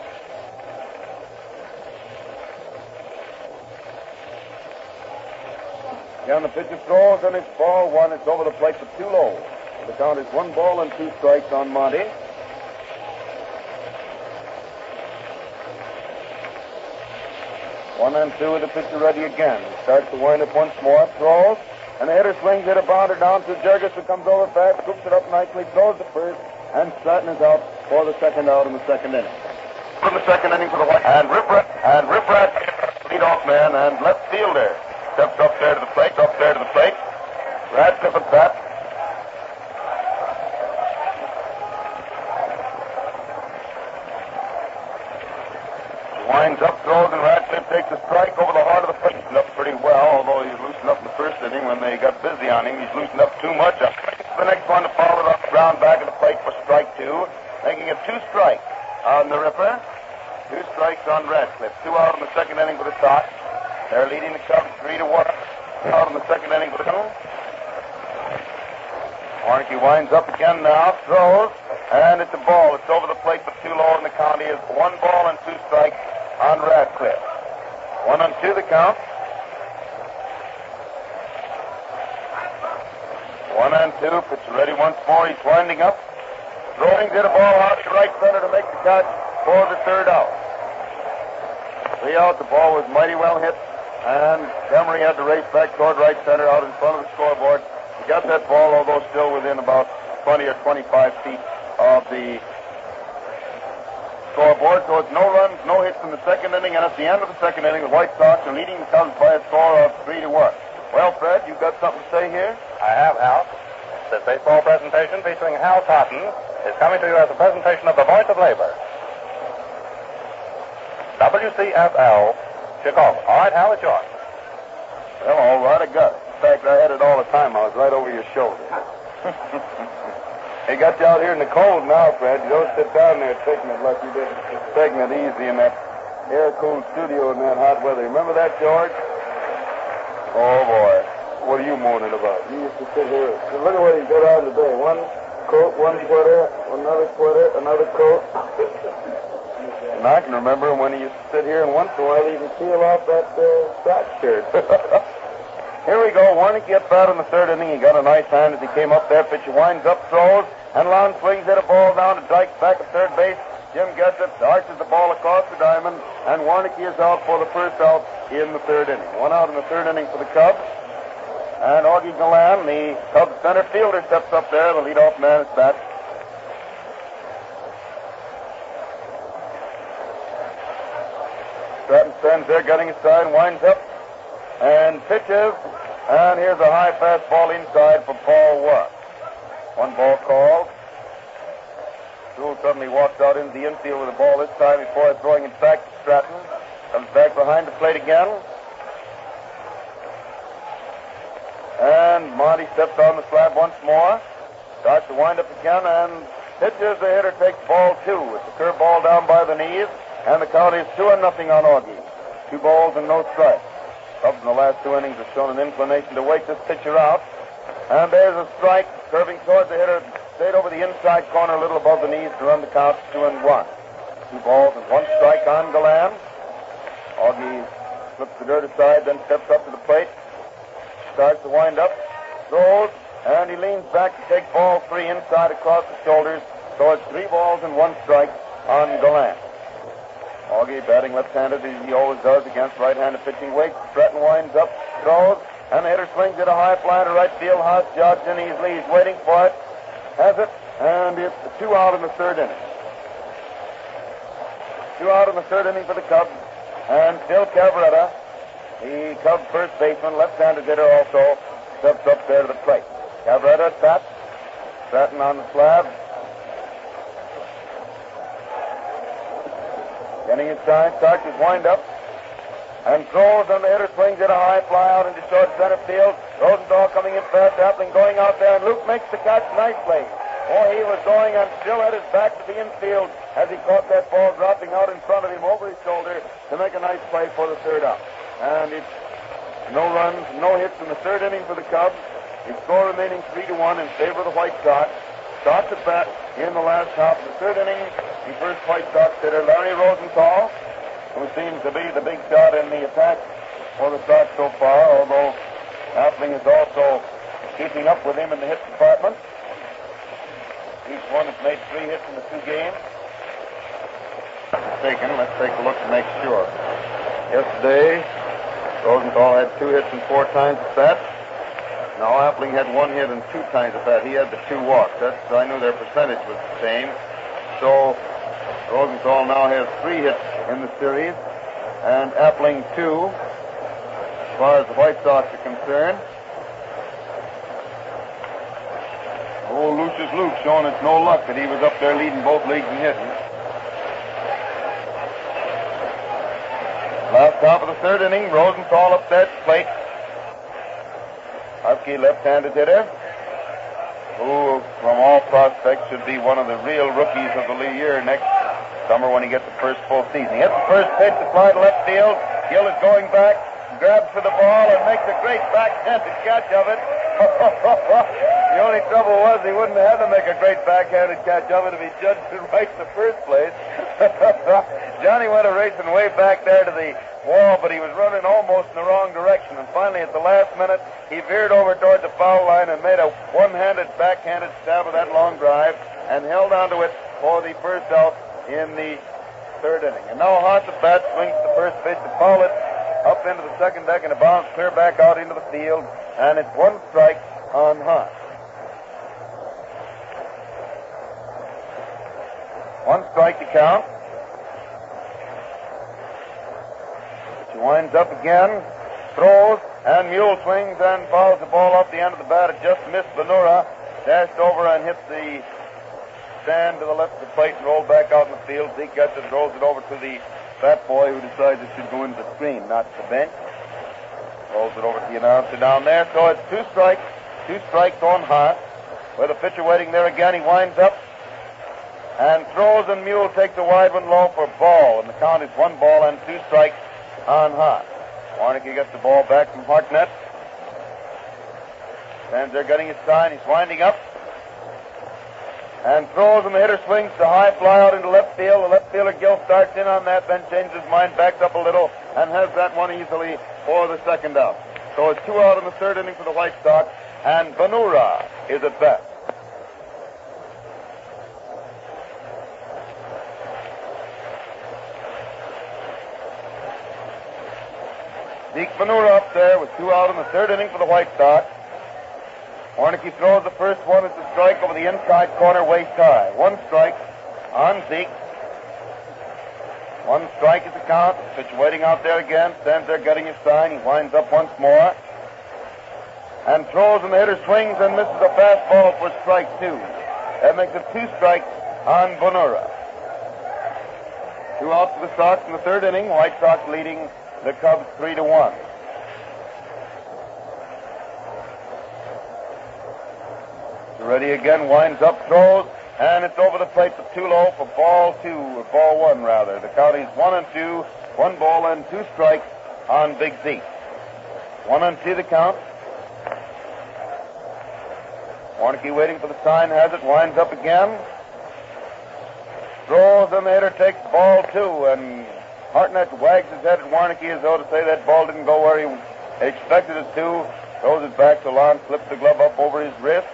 Again, the pitcher throws, and it's ball 1. It's over the plate for 2 low. The count is 1 ball and 2 strikes on Monty. 1 and 2 with the pitcher ready again. He starts to wind up once more, throws, and the hitter swings it a bounder down to Jurgis, who comes over fast, scoops it up nicely, throws the first, and Stratton is out for the second out in the second inning. From the second inning for the White, and Ripprat, lead-off man and left fielder, steps up there to the plate, Radcliffe at bat. Winds up, throws, and Radcliffe takes a strike over the heart of the plate. Loosened up pretty well, although he loosened up in the first inning when they got busy on him. He's loosened up too much. The next one to follow it on the ground back of the plate for strike 2, making it 2 strikes on the Ripper. 2 strikes on Radcliffe. 2 out in the second inning for the Sox. They're leading the Cubs 3-1. Out in the second inning for the Cubs. Warneke winds up again now, throws, and it's a ball. It's over the plate for 2 low, and the count is 1 ball and 2 strikes on Radcliffe. 1 and 2 the count. 1 and 2. Pitcher ready once more. He's winding up. Throwing, hit a ball out to right center to make the catch for the third out. 3 out. The ball was mighty well hit, and Demery had to race back toward right center out in front of the scoreboard. He got that ball, although still within about 20 or 25 feet of the scoreboard. So it's no runs, no hits in the second inning, and at the end of the second inning, the White Sox are leading the Cubs by a score of 3-1. Well, Fred, you've got something to say here? I have, Hal. This baseball presentation featuring Hal Totten is coming to you as a presentation of the Voice of Labor. WCFL, Chicago. All right, Hal, it's yours. Well, all right, I got it. fact, I had it all the time. I was right over your shoulder. They got you out here in the cold now, Fred. You don't sit down there taking it like you did. Just taking it easy in that air-cooled studio in that hot weather. Remember that, George? Oh, boy. What are you moaning about? You used to sit here. Look at what he's got on today. One coat, one sweater, another coat. And I can remember when he used to sit here and once in a while even peel off that sock shirt. Here we go. Warneke gets out in the third inning. He got a nice hand as he came up there. Pitcher winds up, throws, and Lon swings, hit a ball down to Dykes back at third base. Jim gets it, arches the ball across the diamond, and Warneke is out for the first out in the third inning. One out in the third inning for the Cubs. And Augie Gallan, the Cubs center fielder, steps up there. The leadoff man is bat. Stratton stands there, getting his side, winds up, and pitches. And here's a high fastball inside for Paul Watt. One ball called. Sewell suddenly walks out into the infield with the ball this time before throwing it back to Stratton. Comes back behind the plate again. And Monty steps on the slab once more. Starts to wind up again and pitches. The hitter takes ball two. It's a curveball down by the knees. And the count is 2-0 on Augie. 2 balls and no strikes. Cubs in the last 2 innings have shown an inclination to wake this pitcher out. And there's a strike curving towards the hitter. Stayed over the inside corner a little above the knees to run the count 2-1. 2 balls and 1 strike on Gallan. Augie flips the dirt aside, then steps up to the plate. Starts to wind up, throws, and he leans back to take ball 3 inside across the shoulders. So it's 3 balls and 1 strike on Gallan. Augie batting left-handed as he always does against right-handed pitching. Waits. Stratton winds up, throws, and the hitter swings it a high fly to right field. Haas jogs in easily. He's waiting for it. Has it, and it's 2 out in the third inning. 2 out in the third inning for the Cubs. And still Ciavarella, the Cubs first baseman, left-handed hitter also, steps up there to the plate. Ciavarella at bat. Stratton on the slab. Getting his side, starts his wind-up, and throws, and the hitter swings it a high fly out into short center field. Rosenthal coming in fast, Appling going out there, and Luke makes the catch nicely. Oh, he was going and still had his back to the infield as he caught that ball dropping out in front of him over his shoulder to make a nice play for the third out. And it's no runs, no hits in the third inning for the Cubs. The score remaining 3-1 in favor of the White Sox. Sox at bat in the last half of the third inning. The first White Sox hitter, Larry Rosenthal, who seems to be the big shot in the attack for the Sox so far, although Appling is also keeping up with him in the hit department. Each one has made 3 hits in the 2 games. Let's take a look to make sure. Yesterday, Rosenthal had 2 hits and 4 times at bat. Now Appling had 1 hit and 2 times at bat. He had the 2 walks. I knew their percentage was the same. So Rosenthal now has 3 hits in the series, and Appling 2, as far as the White Sox are concerned. Oh, Lucius Luke showing it's no luck that he was up there leading both leagues in hitting. Last top of the third inning, Rosenthal up there at the plate. Husky left-handed hitter, who, from all prospects, should be one of the real rookies of the year next summer when he gets the first full season. He hits the first pitch to fly to left field. Gill is going back, grabs for the ball, and makes a great backhanded catch of it. The only trouble was he wouldn't have had to make a great backhanded catch of it if he judged it right in the first place. Johnny went racing way back there to the wall, but he was running almost in the wrong direction. And finally, at the last minute, he veered over toward the foul line and made a one-handed backhanded stab of that long drive and held onto it for the first out in the third inning. And now Haas at bat swings the first pitch to foul it up into the second deck and a bounce clear back out into the field. And it's 1 strike on Haas. 1 strike to count. He winds up again, throws, and Mule swings and fouls the ball off the end of the bat. It just missed Venura, dashed over and hit the stand to the left of the plate and rolled back out in the field. Zeke gets it, throws it over to the Batboy, who decides it should go into the screen, not the bench. Rolls it over to the announcer down there. So it's 2 strikes on Haas. With the pitcher waiting there again, he winds up and throws, and Mueller takes a wide one low for ball. And the count is 1 ball and 2 strikes on Haas. Warneke gets the ball back from Hartnett. Stands there getting his sign. He's winding up and throws, and the hitter swings the high fly out into left field. The left fielder Gill starts in on that, then changes his mind, backs up a little, and has that one easily for the second out. So it's 2 out in the 3rd inning for the White Sox, and Banura is at bat. Zeke Banura up there with 2 out in the 3rd inning for the White Sox. Warneke throws the first one. It's a strike over the inside corner, waist high. 1 strike on Zeke. 1 strike is the count. Pitch waiting out there again. Stands there getting his sign. He winds up once more and throws, and the hitter swings and misses a fastball for strike 2. That makes it 2 strikes on Banura. 2 outs for the Sox in the 3rd inning. White Sox leading the Cubs 3-1. Ready again, winds up, throws, and it's over the plate for 2 low for ball 2, or ball 1 rather. The count is 1-2, 1 ball and 2 strikes on Big Zeke. 1-2 the count. Warneke waiting for the sign, has it, winds up again. Throws, and the hitter takes ball 2, and Hartnett wags his head at Warneke as though to say that ball didn't go where he expected it to. Throws it back to Lon, flips the glove up over his wrist,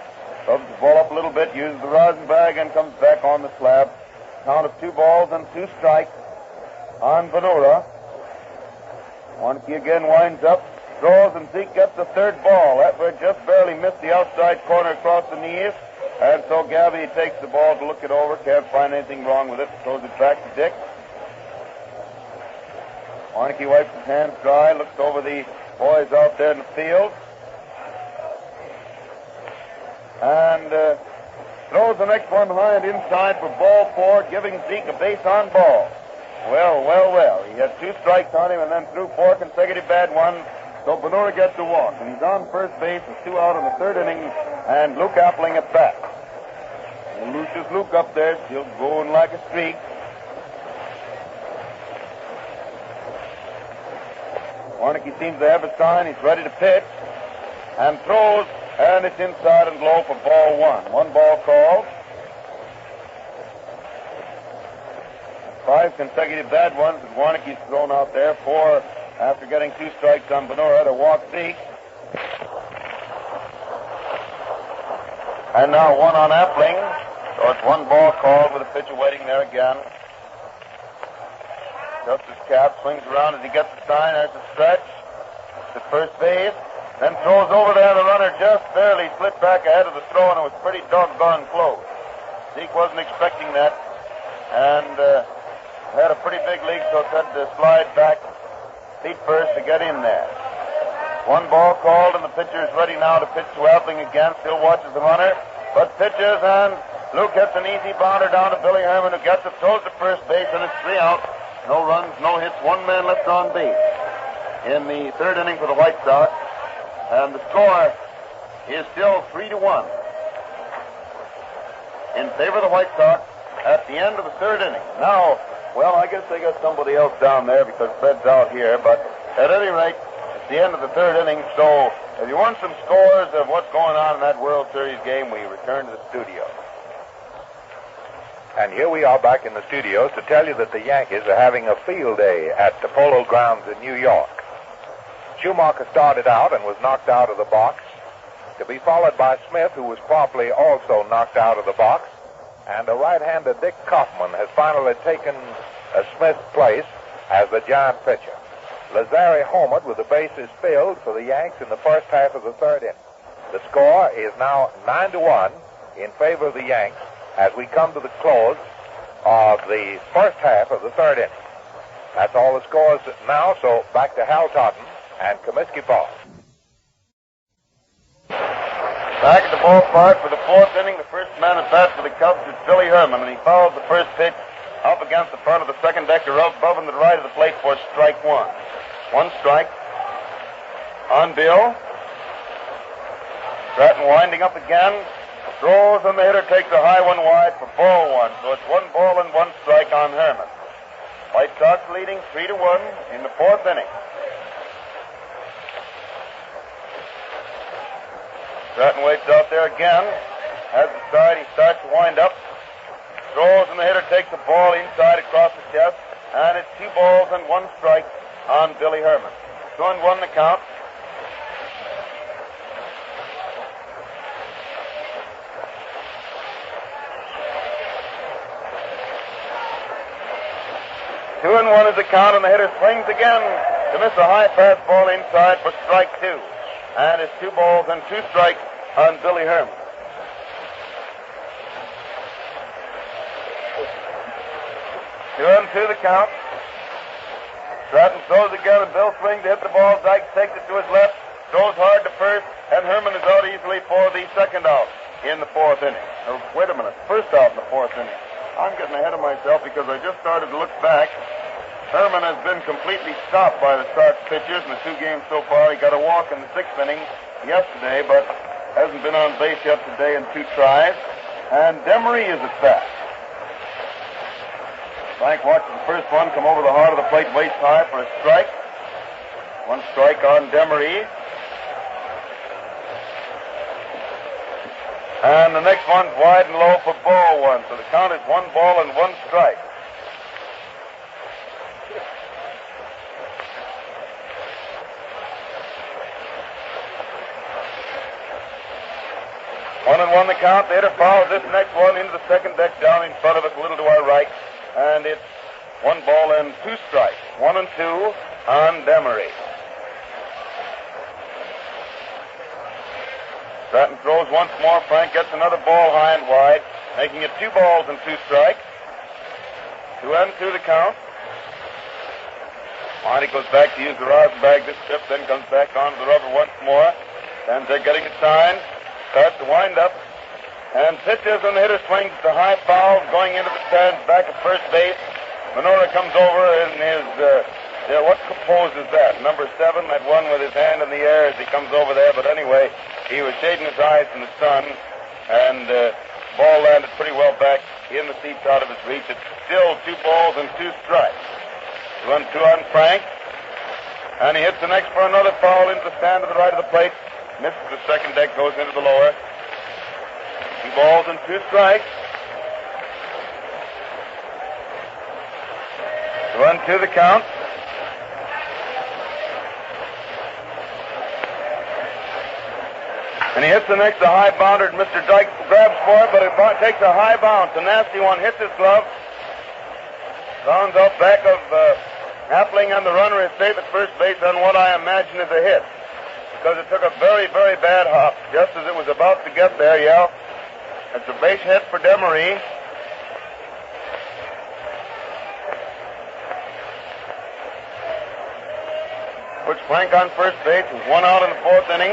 rubs the ball up a little bit, uses the rosin bag, and comes back on the slab. Count of 2 balls and 2 strikes on Banura. Warneke again winds up, throws, and Zeke gets the 3rd ball. That one just barely missed the outside corner across the knees, and so Gabby takes the ball to look it over, can't find anything wrong with it, throws it back to Dick. Warneke wipes his hands dry, looks over the boys out there in the field, and throws the next one high and inside for ball 4, giving Zeke a base on ball. Well. He had 2 strikes on him and then threw 4 consecutive bad ones, so Banura gets a walk, and he's on first base with 2 out in the 3rd inning, and Luke Appling at bat. And Lucius Luke up there, still going like a streak. Warneke seems to have a sign. He's ready to pitch and throws, and it's inside and low for ball 1. 1 ball called. 5 consecutive bad ones that Warneke's thrown out there. 4 after getting 2 strikes on Banura to walk Zeke. And now 1 on Appling. So it's 1 ball called with a pitcher waiting there again. Adjusts his cap, swings around as he gets the sign. There's a stretch to first base. Then throws over there. The runner just barely slid back ahead of the throw, and it was pretty doggone close. Zeke wasn't expecting that, and had a pretty big lead, so had to slide back feet first to get in there. 1 ball called, and the pitcher is ready now to pitch to Appling again. Still watches the runner, but pitches, and Luke hits an easy bounder down to Billy Herman, who gets it, throws to first base, and it's 3 out. No runs, no hits, 1 man left on base in the 3rd inning for the White Sox. And the score is still 3-1 in favor of the White Sox at the end of the 3rd inning. Now, well, I guess they got somebody else down there because Fred's out here, but at any rate, it's the end of the 3rd inning, so if you want some scores of what's going on in that World Series game, we return to the studio. And here we are back in the studios to tell you that the Yankees are having a field day at the Polo Grounds in New York. Schumacher started out and was knocked out of the box, to be followed by Smith, who was promptly also knocked out of the box, and a right-hander, Dick Kaufman, has finally taken Smith's place as the Giant pitcher. Lazari homered with the bases filled for the Yanks in the first half of the 3rd inning. The score is now 9-1 in favor of the Yanks as we come to the close of the first half of the 3rd inning. That's all the scores now, so back to Hal Totten and Comiskey Ball. Back at the ballpark for the 4th inning, the first man at bat for the Cubs is Billy Herman, and he fouls the first pitch up against the front of the second decker, above and to the right of the plate for strike 1. 1 strike. on Bill. Stratton winding up again. Throws, and the hitter takes a high one wide for ball one. So it's 1 ball and 1 strike on Herman. White Sox leading 3-1 in the 4th inning. Stratton waits out there again. Has the side. He starts to wind up. Throws, and the hitter takes the ball inside across the chest. And it's 2 balls and 1 strike on Billy Herman. 2-1 the count. Two and 1 is the count, and the hitter swings again to miss a high fastball inside for strike 2. And it's 2 balls and 2 strikes on Billy Herman. 2-2 the count. Stratton throws again, and Bill swings to hit the ball. Dykes takes it to his left, throws hard to first, and Herman is out easily for the second out in the 4th inning. Oh, wait a minute, first out in the 4th inning. I'm getting ahead of myself because I just started to look back. Herman has been completely stopped by the Sox pitchers in the 2 games so far. He got a walk in the 6th inning yesterday, but hasn't been on base yet today in 2 tries. And Demery is at bat. Frank watches the first one come over the heart of the plate, waist high for a strike. 1 strike on Demery. And the next one's wide and low for ball 1. So the count is 1 ball and 1 strike. One and 1 the count. The hitter fouls this next one into the second deck down in front of us, a little to our right. And it's 1 ball and 2 strikes. 1 and 2 on Demery. Stratton throws once more. Frank gets another ball high and wide, making it 2 balls and 2 strikes. 2-2 the count. Marnik goes back to use the rosin bag this trip, then comes back onto the rubber once more. And they're getting it signed. Starts to wind up. And pitches, and the hitter swings the high foul going into the stands back at first base. Mueller comes over in his, what pose is that? Number 7, that one with his hand in the air as he comes over there. But anyway, he was shading his eyes from the sun, and ball landed pretty well back in the seats out of his reach. It's still 2 balls and 2 strikes. 2-2 on Frank. And he hits the next for another foul into the stand to the right of the plate. Misses the second deck, goes into the lower. 2 balls and 2 strikes. 2-2 the count. And he hits the next, a high bounder. Mr. Dykes grabs for it, but it takes a high bounce. A nasty one hits his glove. Rounds out back of Appling, and the runner is safe at first base on what I imagine is a hit. Because it took a very, very bad hop just as it was about to get there, yeah. It's a base hit for Demery. Puts Frank on first base with 1 out in the 4th inning.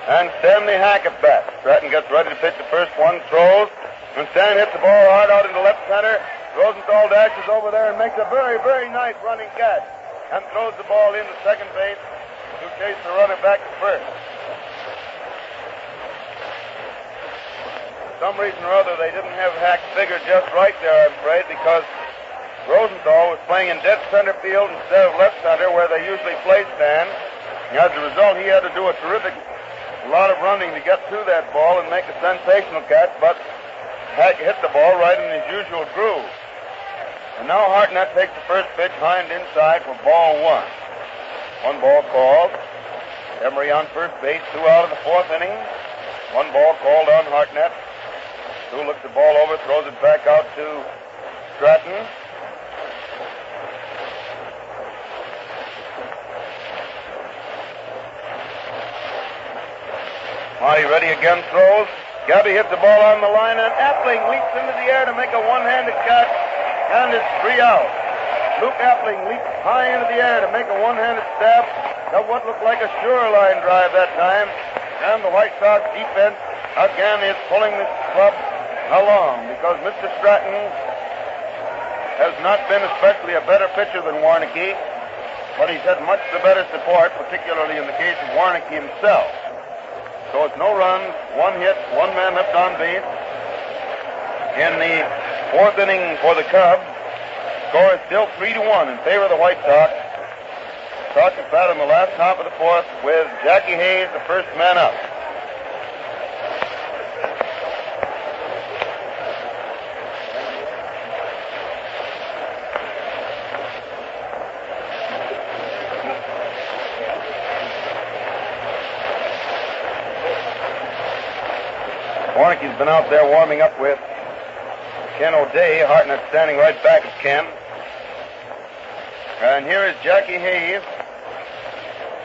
And Stanley Hack at bat. Stratton gets ready to pitch the first one, throws, and Stan hits the ball hard out into left center. Rosenthal dashes over there and makes a very, very nice running catch and throws the ball into second base to chase the runner back to first. For some reason or other, they didn't have Hack figured just right there, I'm afraid, because Rosenthal was playing in dead center field instead of left center where they usually play Stan. As a result, he had to do a lot of running to get to that ball and make a sensational catch, but Hack hit the ball right in his usual groove. And now Hartnett takes the first pitch high and inside for ball 1. 1 ball called. Emery on first base, 2 out in the 4th inning. 1 ball called on Hartnett. Who looks the ball over, throws it back out to Stratton. Marty ready again, throws. Gabby hits the ball on the line, and Appling leaps into the air to make a one-handed catch, and it's 3 out. Luke Appling leaps high into the air to make a one-handed stab of what looked like a sure line drive that time, and the White Sox defense again is pulling this club along because Mr. Stratton has not been especially a better pitcher than Warneke. but he's had much the better support, particularly in the case of Warneke himself. So it's no runs, 1 hit, 1 man left on base. In the 4th inning for the Cubs, score is still 3-1 in favor of the White Sox. Sox is bat in the last half of the 4th with Jackie Hayes, the first man up. Warneke's been out there warming up with Ken O'Day. Hartnett standing right back of Ken. And here is Jackie Hayes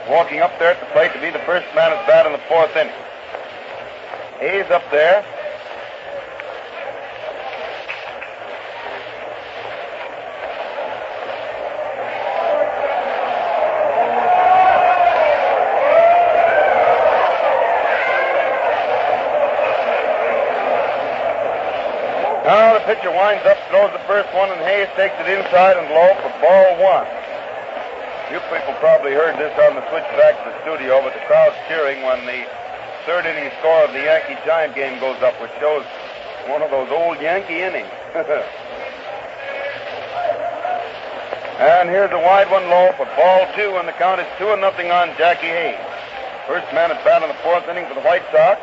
walking up there at the plate to be the first man at bat in the 4th inning. Hayes up there. Now the pitcher winds up, throws the first one, and Hayes takes it inside and low for ball 1. You people probably heard this on the switch back to the studio, but the crowd's cheering when the 3rd inning score of the Yankee-Giant game goes up, which shows one of those old Yankee innings. And here's a wide one low for ball 2, and the count is 2-0 on Jackie Hayes. First man at bat in the 4th inning for the White Sox.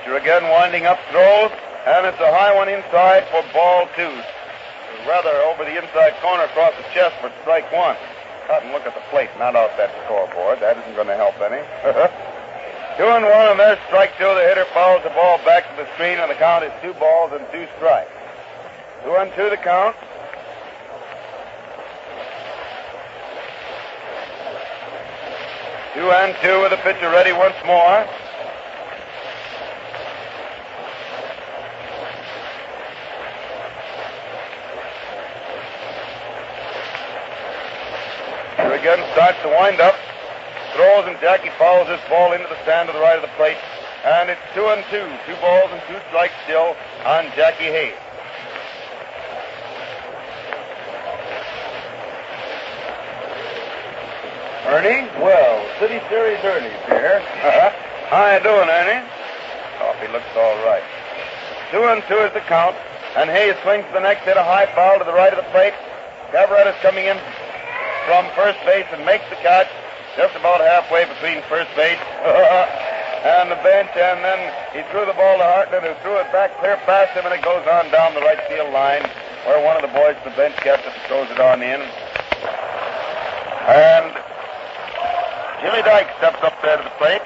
Again winding up, throws, and it's a high one inside for ball 2. Rather over the inside corner across the chest for strike 1. Stop and look at the plate, not out that scoreboard. That isn't going to help any. 2-1, and there's strike 2. The hitter fouls the ball back to the screen, and the count is 2 balls and 2 strikes. 2-2 the count. Two and two with the pitcher ready once more. Again starts to wind up, throws, and Jackie fouls this ball into the stand to the right of the plate, and it's 2-2, 2 balls and 2 strikes still on Jackie Hayes. Ernie? Well, City Series Ernie's here. How you doing, Ernie? Coffee looks all right. 2-2 is the count, and Hayes swings to the next, hit a high foul to the right of the plate. Ciavarella coming in from first base and makes the catch just about halfway between first base and the bench, and then he threw the ball to Hartnett, who threw it back clear past him, and it goes on down the right field line where one of the boys from the bench gets it and throws it on in. And Jimmy Dyke steps up there to the plate.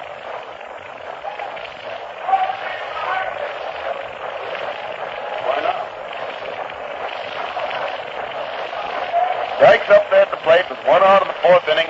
Dyke's up there at the plate with 1 out of the 4th inning.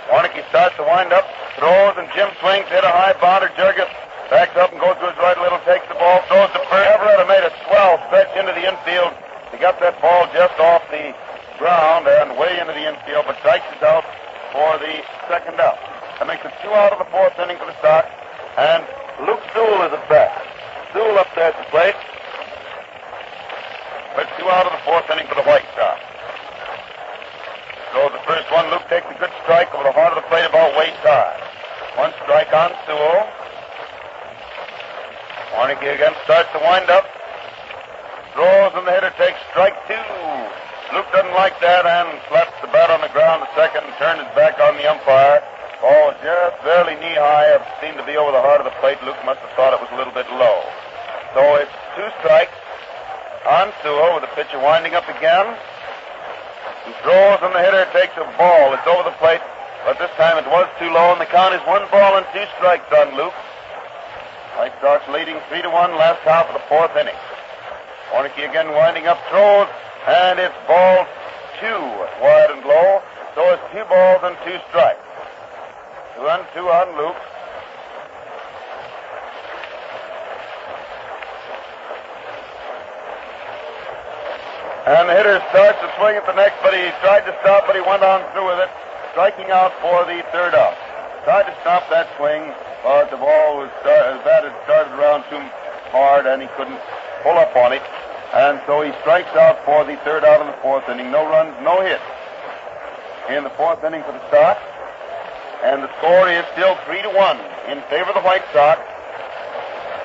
Warneke starts to wind up, throws, and Jim swings, hit a high bounder. Jurgis backs up and goes to his right a little, takes the ball, throws to first. Ciavarella made a swell stretch into the infield. He got that ball just off the ground and way into the infield, but Dykes is out for the second out. That makes it 2 out of the 4th inning for the Sox, and Luke Sewell is at bat. Sewell up there at the plate. But 2 out of the 4th inning for the White Sox. So the first one, Luke takes a good strike over the heart of the plate about waist high. 1 strike on Sewell. Warneke again starts to wind up. Throws, and the hitter takes strike 2. Luke doesn't like that and slaps the bat on the ground a second and turns his back on the umpire. Ball was just barely knee-high. It seemed to be over the heart of the plate. Luke must have thought it was a little bit low. So it's 2 strikes on Sewell with the pitcher winding up again. He throws, and the hitter takes a ball. It's over the plate, but this time it was too low, and the count is 1 ball and 2 strikes on Luke. White Sox leading 3-1 last half of the 4th inning. Warneke again winding up, throws, and it's ball 2, wide and low, so it's 2 balls and 2 strikes. 2-2 on Luke. And the hitter starts to swing at the next, but he tried to stop, but he went on through with it, striking out for the 3rd out. Tried to stop that swing, but the ball was bat had started around too hard, and he couldn't pull up on it. And so he strikes out for the third out in the fourth inning. No runs, no hits in the fourth inning for the Sox. And the score is still 3-1 in favor of the White Sox.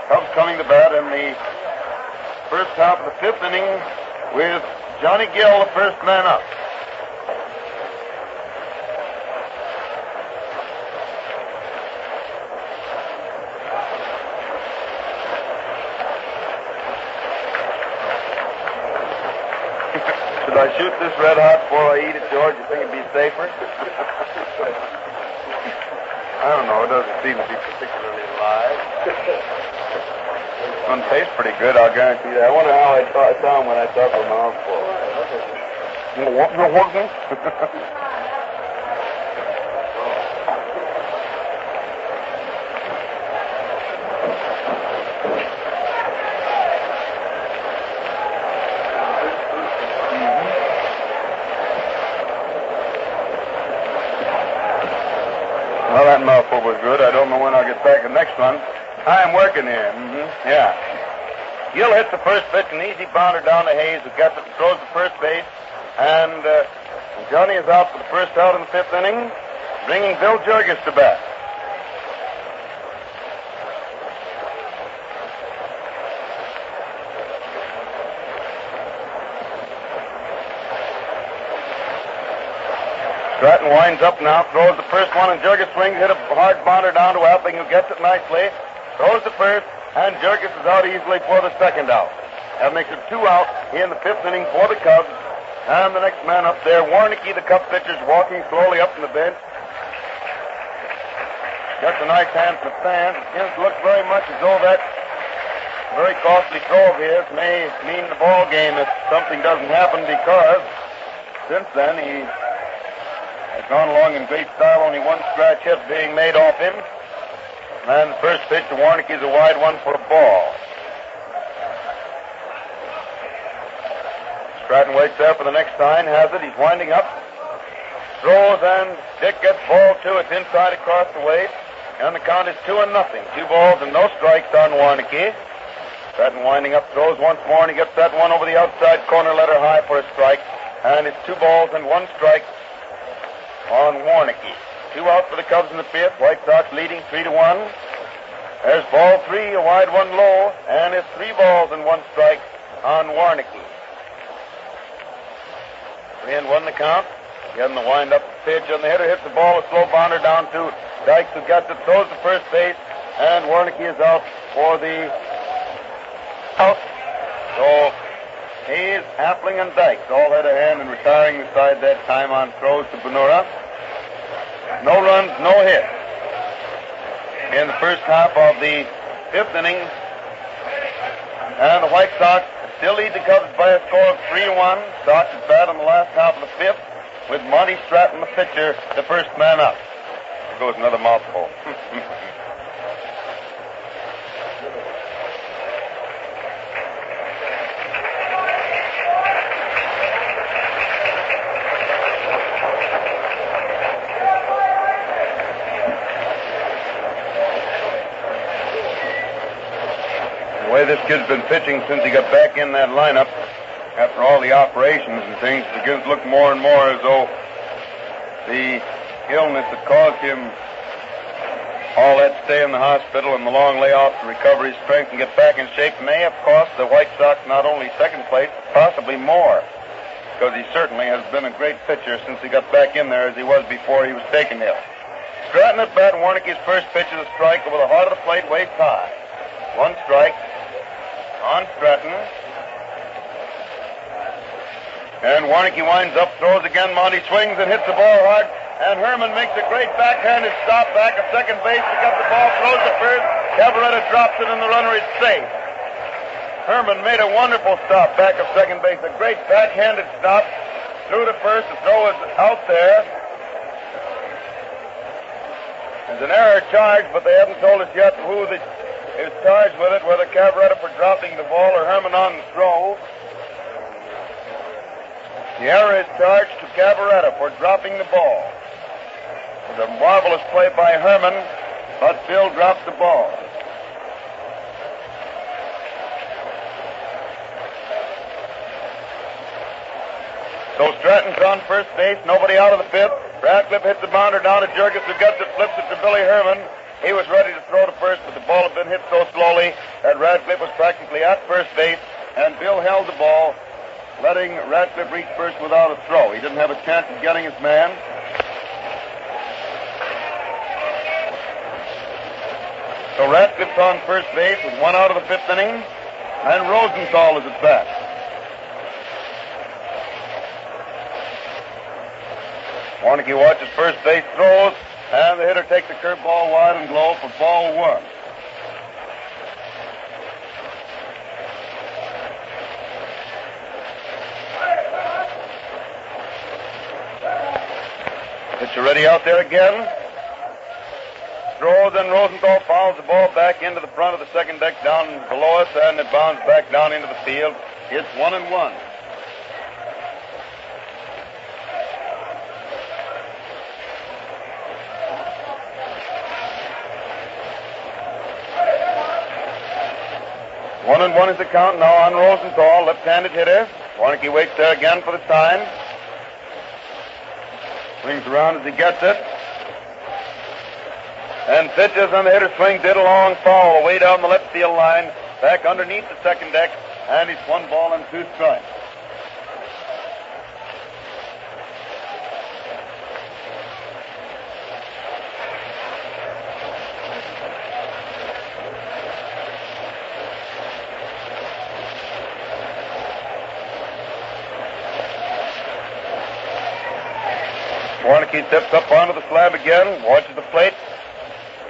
Cubs coming to bat in the first half of the fifth inning with Johnny Gill, the first man up. Should I shoot this red hot before I eat it, George? You think it'd be safer? I don't know. It doesn't seem to be particularly live. It's going to taste pretty good, I'll guarantee that. I wonder how I sound when I talk a mouthful. Well, that mouthful was good. I don't know when I'll get back the next one. I'm working here. Yeah. Gill hits the first pitch, an easy bounder down to Hayes, who gets it and throws to first base. And Johnny is out for the first out in the fifth inning, bringing Bill Jurgis to bat. Stratton winds up now, throws the first one, and Jurgis swings, hit a hard bounder down to Appling, who gets it nicely, throws the first, and Jurgis is out easily for the second out. That makes it 2 out in the fifth inning for the Cubs. And the next man up there, Warneke, the Cub pitcher, is walking slowly up from the bench. Gets a nice hand from the stand. It begins to look very much as though that very costly throw of his may mean the ball game if something doesn't happen, because since then he has gone along in great style, only one scratch hit being made off him. And the first pitch to Warneke is a wide one for a ball. Stratton waits there for the next sign, has it, he's winding up, throws, and Dick gets ball 2, it's inside across the waist, and the count is 2-0. 2 balls and no strikes on Warneke. Stratton winding up, throws once more, and he gets that one over the outside corner letter high for a strike, and it's 2 balls and 1 strike on Warneke. 2 out for the Cubs in the fifth, White Sox leading 3-1. There's ball 3, a wide one low, and it's 3 balls and 1 strike on Warneke. 3-1 the count. Getting the wind-up pitch, and the hitter hits the ball, a slow bounder down to Dykes, who gets it, throws to first base, and Warneke is out for the out. So Hayes, Appling, and Dykes all had a hand in retiring the side that time on throws to Benura. No runs, no hits in the first half of the fifth inning, and the White Sox still lead the Cubs by a score of 3-1. Sox is bat in the last half of the fifth, with Monty Stratton, the pitcher, the first man up. There goes another mouthful. The way this kid's been pitching since he got back in that lineup, after all the operations and things, begins to look more and more as though the illness that caused him all that stay in the hospital and the long layoff to recover his strength and get back in shape may have cost the White Sox not only second place, but possibly more, because he certainly has been a great pitcher since he got back in there as he was before he was taken ill. Stratton at bat, Warneke's first pitch is a strike over the heart of the plate, waist high. 1 strike on Stratton. And Warneke winds up, throws again. Monty swings and hits the ball hard. And Herman makes a great backhanded stop back at second base to get the ball, throws to first. Cavaretta drops it, and the runner is safe. Herman made a wonderful stop back at second base. A great backhanded stop through to first. The throw is out there. There's an error charged, but they haven't told us yet who is charged with it, whether Cavaretta for dropping the ball or Herman on the throw. The error is charged to Cavaretta for dropping the ball. It was a marvelous play by Herman, but Bill dropped the ball. So Stratton's on first base, nobody out of the fifth. Radcliffe hits the bounder down to Jurgis, who gets it, flips it to Billy Herman. He was ready to throw to first, but the ball had been hit so slowly that Radcliffe was practically at first base, and Bill held the ball, letting Radcliffe reach first without a throw. He didn't have a chance of getting his man. So Radcliffe's on first base with one out of the fifth inning, and Rosenthal is at bat. Warneke watches first base, throws, and the hitter takes the curveball wide and low for ball one. Pitcher ready out there again. Throws, and Rosenthal fouls the ball back into the front of the second deck down below us, and it bounds back down into the field. It's 1-1. One and one is the count now on Rosenthal, left-handed hitter. Warneke waits there again for the sign. Swings around as he gets it. And pitches, and the hitter swings it a long foul away down the left field line, back underneath the second deck, and it's 1 ball and 2 strikes. Warneke steps up onto the slab again, watches the plate,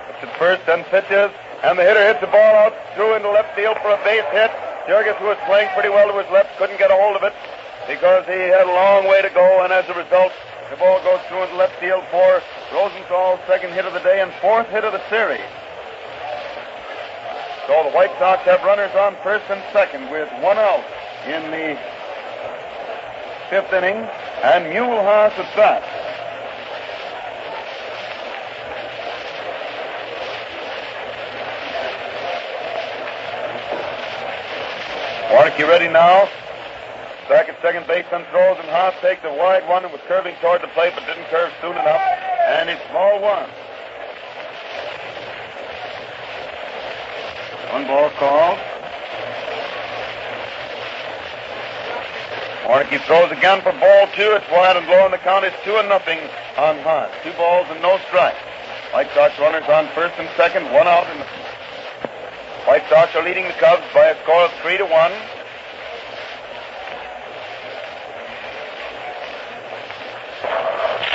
looks at first and pitches, and the hitter hits the ball out through into left field for a base hit. Jurgis, who was playing pretty well to his left, couldn't get a hold of it because he had a long way to go, and as a result, the ball goes through into left field for Rosenthal's second hit of the day and 4th hit of the series. So the White Sox have runners on first and second with 1 out in the 5th inning, and Mueller Haas at bat. Warneke ready now. Back at second base and throws, and Haas takes a wide one and was curving toward the plate, but didn't curve soon enough. And it's ball 1. 1 ball called. Warneke throws again for ball 2. It's wide and low, and the count is 2-0 on Haas. 2 balls and no strikes. White Sox runners on first and second, 1 out in the White Sox are leading the Cubs by a score of 3-1.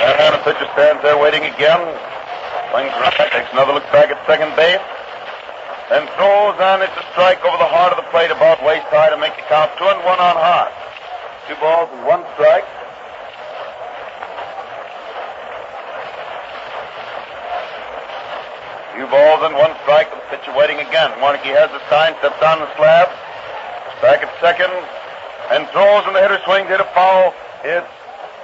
And the pitcher stands there waiting again. Swings right, takes another look back at second base. Then throws, and it's a strike over the heart of the plate about waist high to make the count 2-1 on Haas. 2 balls and 1 strike. 2 balls and 1 strike. The pitcher waiting again. Warneke has the sign, steps on the slab. Back at second, and throws, and the hitter swings, hit a foul. It's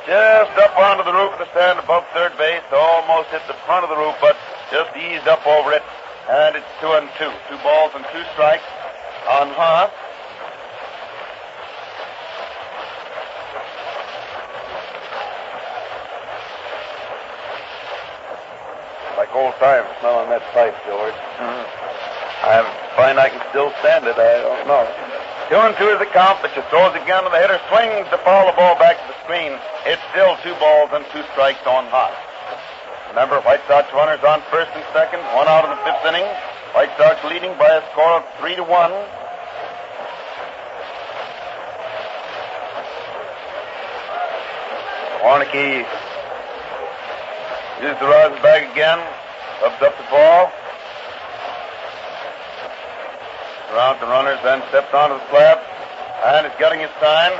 just up onto the roof of the stand above third base. Almost hit the front of the roof, but just eased up over it. And it's 2-2. 2 balls and 2 strikes on Haas. Like old times smelling that pipe, George. I find I can still stand it. I don't know. 2-2 is the count, but you throws again, and the hitter swings to foul the ball back to the screen. It's still 2 balls and 2 strikes on Haas. Remember, White Sox runners on first and second, 1 out of the 5th inning. White Sox leading by a score of 3-1. Warneke uses the rosin bag again, ups up the ball. Around the runners, then steps onto the slab, and is getting his sign.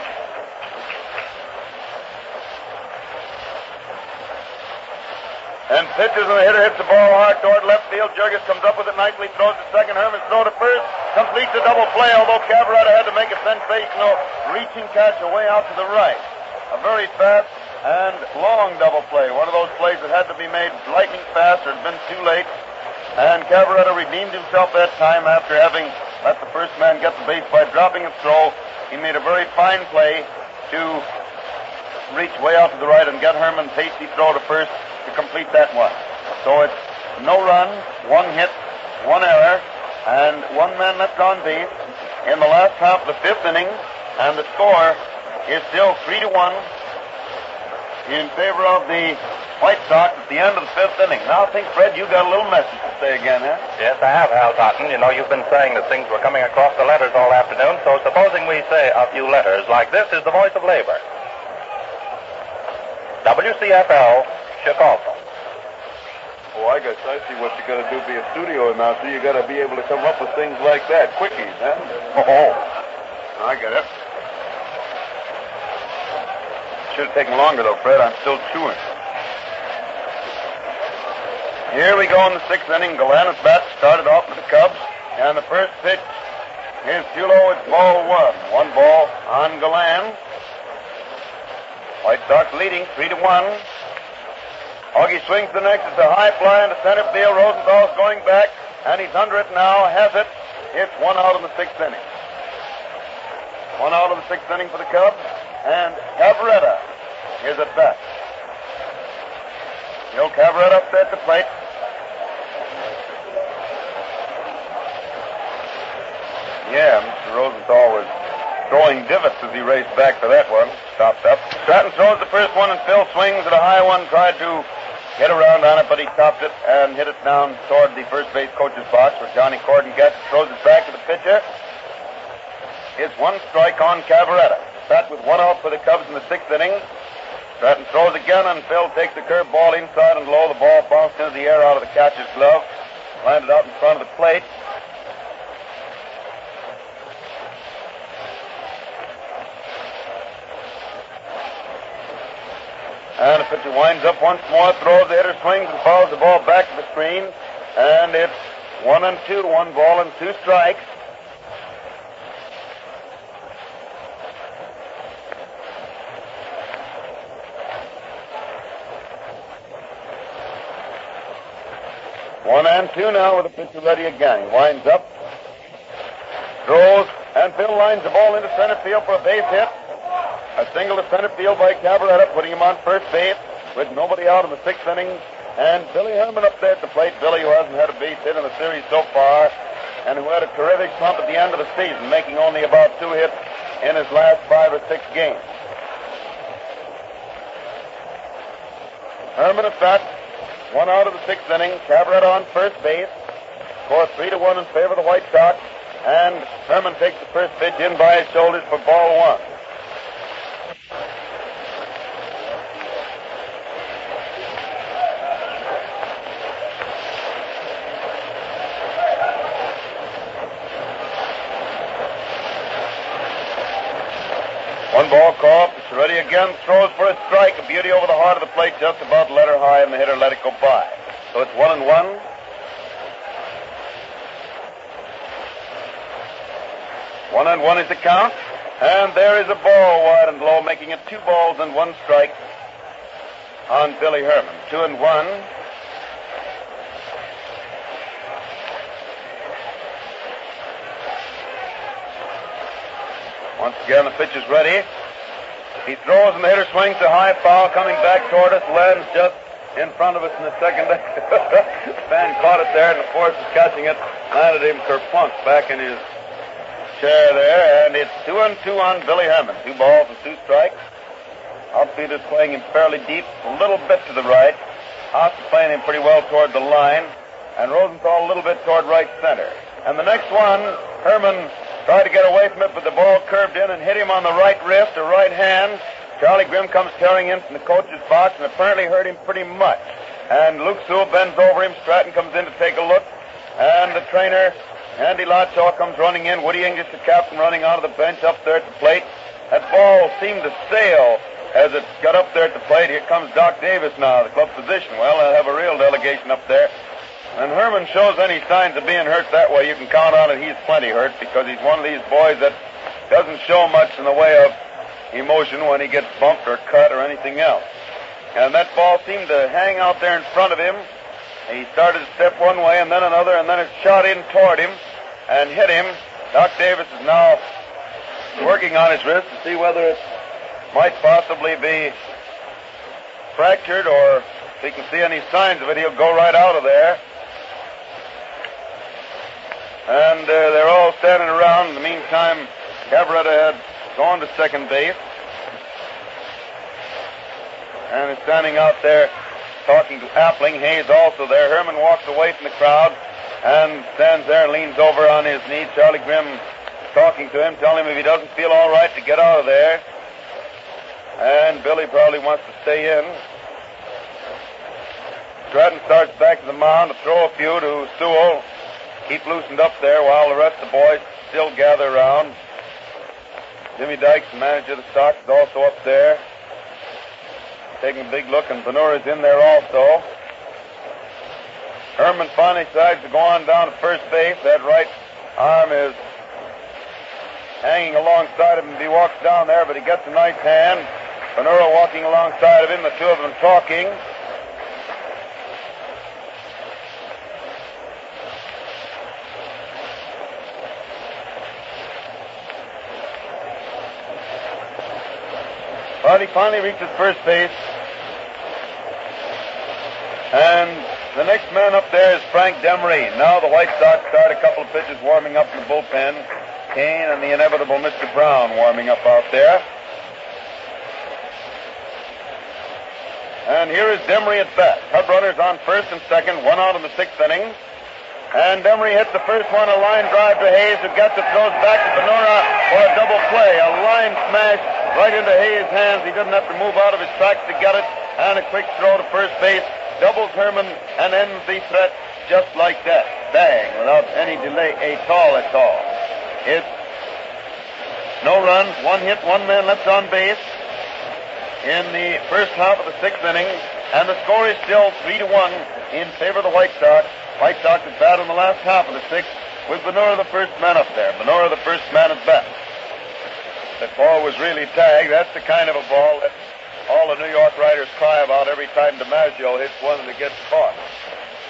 And pitches, and the hitter hits the ball hard toward left field. Jurgis comes up with it nicely, throws to second. Herman's throw to first, completes a double play, although Ciavarella had to make a sensational reaching catch away out to the right. A very fast and long double play. One of those plays that had to be made lightning fast or had been too late. And Ciavarella redeemed himself that time after having let the first man get the base by dropping a throw. He made a very fine play to reach way out to the right and get Herman's hasty throw to first to complete that one. So it's no run, one hit, one error, and one man left on base in the last half of the fifth inning, and the score is still 3-1 in favor of the White Sox at the end of the fifth inning. Now I think, Fred, you got a little message to say again, huh? Yes, I have, Hal Totten. You know, you've been saying that things were coming across the letters all afternoon, so supposing we say a few letters like this is the voice of labor. WCFL, Chicago. Oh, I guess I see what you got to do. Be a studio announcer. You got to be able to come up with things like that. Quickies, huh? Oh. I get it. Should have taken longer, though, Fred. I'm still chewing. Here we go in the sixth inning. Galan at bat started off with the Cubs. And the first pitch is too low. It's ball one. One ball on Galan. White Sox leading 3-1. Augie swings the next. It's a high fly into center field. Rosenthal's going back, and he's under it now. Has it. It's one out in the sixth inning. One out of the sixth inning for the Cubs. And Ciavarella is at bat. Bill Ciavarella up there at the plate. Yeah, Mr. Rosenthal was throwing divots as he raced back for that one. Stopped up. Stratton throws the first one, and Phil swings at a high one. Tried to get around on it, but he topped it and hit it down toward the first base coach's box, where Johnny Cordon gets it, throws it back to the pitcher. It's one strike on Ciavarella. That with one out for the Cubs in the sixth inning. Stratton throws again, and Phil takes the curveball inside and low. The ball bounced into the air out of the catcher's glove, landed out in front of the plate. And the pitcher winds up once more, throws, the hitter swings and fouls the ball back to the screen. And it's 1-2, 1 ball and 2 strikes. One and two now with the pitcher ready again. He winds up, throws, and Phil lines the ball into center field for a base hit. A single to center field by Ciavarella, putting him on first base with nobody out in the sixth inning. And Billy Herman up there at the plate. Billy, who hasn't had a base hit in the series so far, and who had a terrific slump at the end of the season, making only about 2 hits in his last 5 or 6 games. Herman at bat, 1 out of the sixth inning. Ciavarella on first base. Score 3-1 in favor of the White Sox. And Herman takes the first pitch in by his shoulders for ball 1. One ball called. It's ready again. Throws for a strike. A beauty over the heart of the plate, just about let her high, and the hitter let it go by. So it's 1-1. One and one is the count. And there is a ball wide and low, making it 2 balls and 1 strike on Billy Herman. 2-1. Once again, the pitch is ready. He throws and the hitter swings a high foul coming back toward us, lands just in front of us in the second. Fan caught it there, and the force is catching it. Landed him kerplunk back in his chair there, and it's 2-2 on Billy Herman. 2 balls and 2 strikes. Outfielder's playing him fairly deep, a little bit to the right. Haas is playing him pretty well toward the line, and Rosenthal a little bit toward right center. And the next one, Herman tried to get away from it, but the ball curved in and hit him on the right wrist or right hand. Charlie Grimm comes tearing in from the coach's box and apparently hurt him pretty much. And Luke Sewell bends over him. Stratton comes in to take a look. And the trainer, Andy Lotshaw, comes running in. Woody English, the captain, running out of the bench up there at the plate. That ball seemed to sail as it got up there at the plate. Here comes Doc Davis now, the club physician. Well, they'll have a real delegation up there. And Herman shows any signs of being hurt that way, you can count on it. He's plenty hurt because he's one of these boys that doesn't show much in the way of emotion when he gets bumped or cut or anything else. And that ball seemed to hang out there in front of him. He started to step one way and then another, and then it shot in toward him and hit him. Doc Davis is now working on his wrist to see whether it's might possibly be fractured, or if he can see any signs of it, he'll go right out of there. And they're all standing around. In the meantime, Ciavarella had gone to second base and is standing out there talking to Appling. Hayes also there. Herman walks away from the crowd and stands there and leans over on his knee. Charlie Grimm talking to him, telling him if he doesn't feel all right to get out of there. And Billy probably wants to stay in. Stratton starts back to the mound to throw a few to Sewell. Keep loosened up there while the rest of the boys still gather around. Jimmy Dykes, the manager of the Sox, is also up there, taking a big look, and Benura's in there also. Herman finally decides to go on down to first base. That right arm is hanging alongside of him. He walks down there, but he gets a nice hand. Benura walking alongside of him, the two of them talking. Well, he finally reaches first base. And the next man up there is Frank Demery. Now the White Sox start a couple of pitchers warming up in the bullpen. Kane and the inevitable Mr. Brown warming up out there. And here is Demery at bat. Cub runners on first and second, one out in the sixth inning. And Demery hits the first one, a line drive to Hayes, who gets it, throws back to Benura for a double play. A line smash right into Hayes' hands. He didn't have to move out of his tracks to get it. And a quick throw to first base. Doubles Herman and ends the threat just like that. Bang, without any delay at all. It's no runs, one hit, one man left on base in the first half of the sixth inning. And the score is still 3-1 in favor of the White Sox. White Sox at bat in the last half of the sixth with Benura the first man up there. Benura the first man at bat. That ball was really tagged. That's the kind of a ball that all the New York writers cry about every time DiMaggio hits one that gets caught.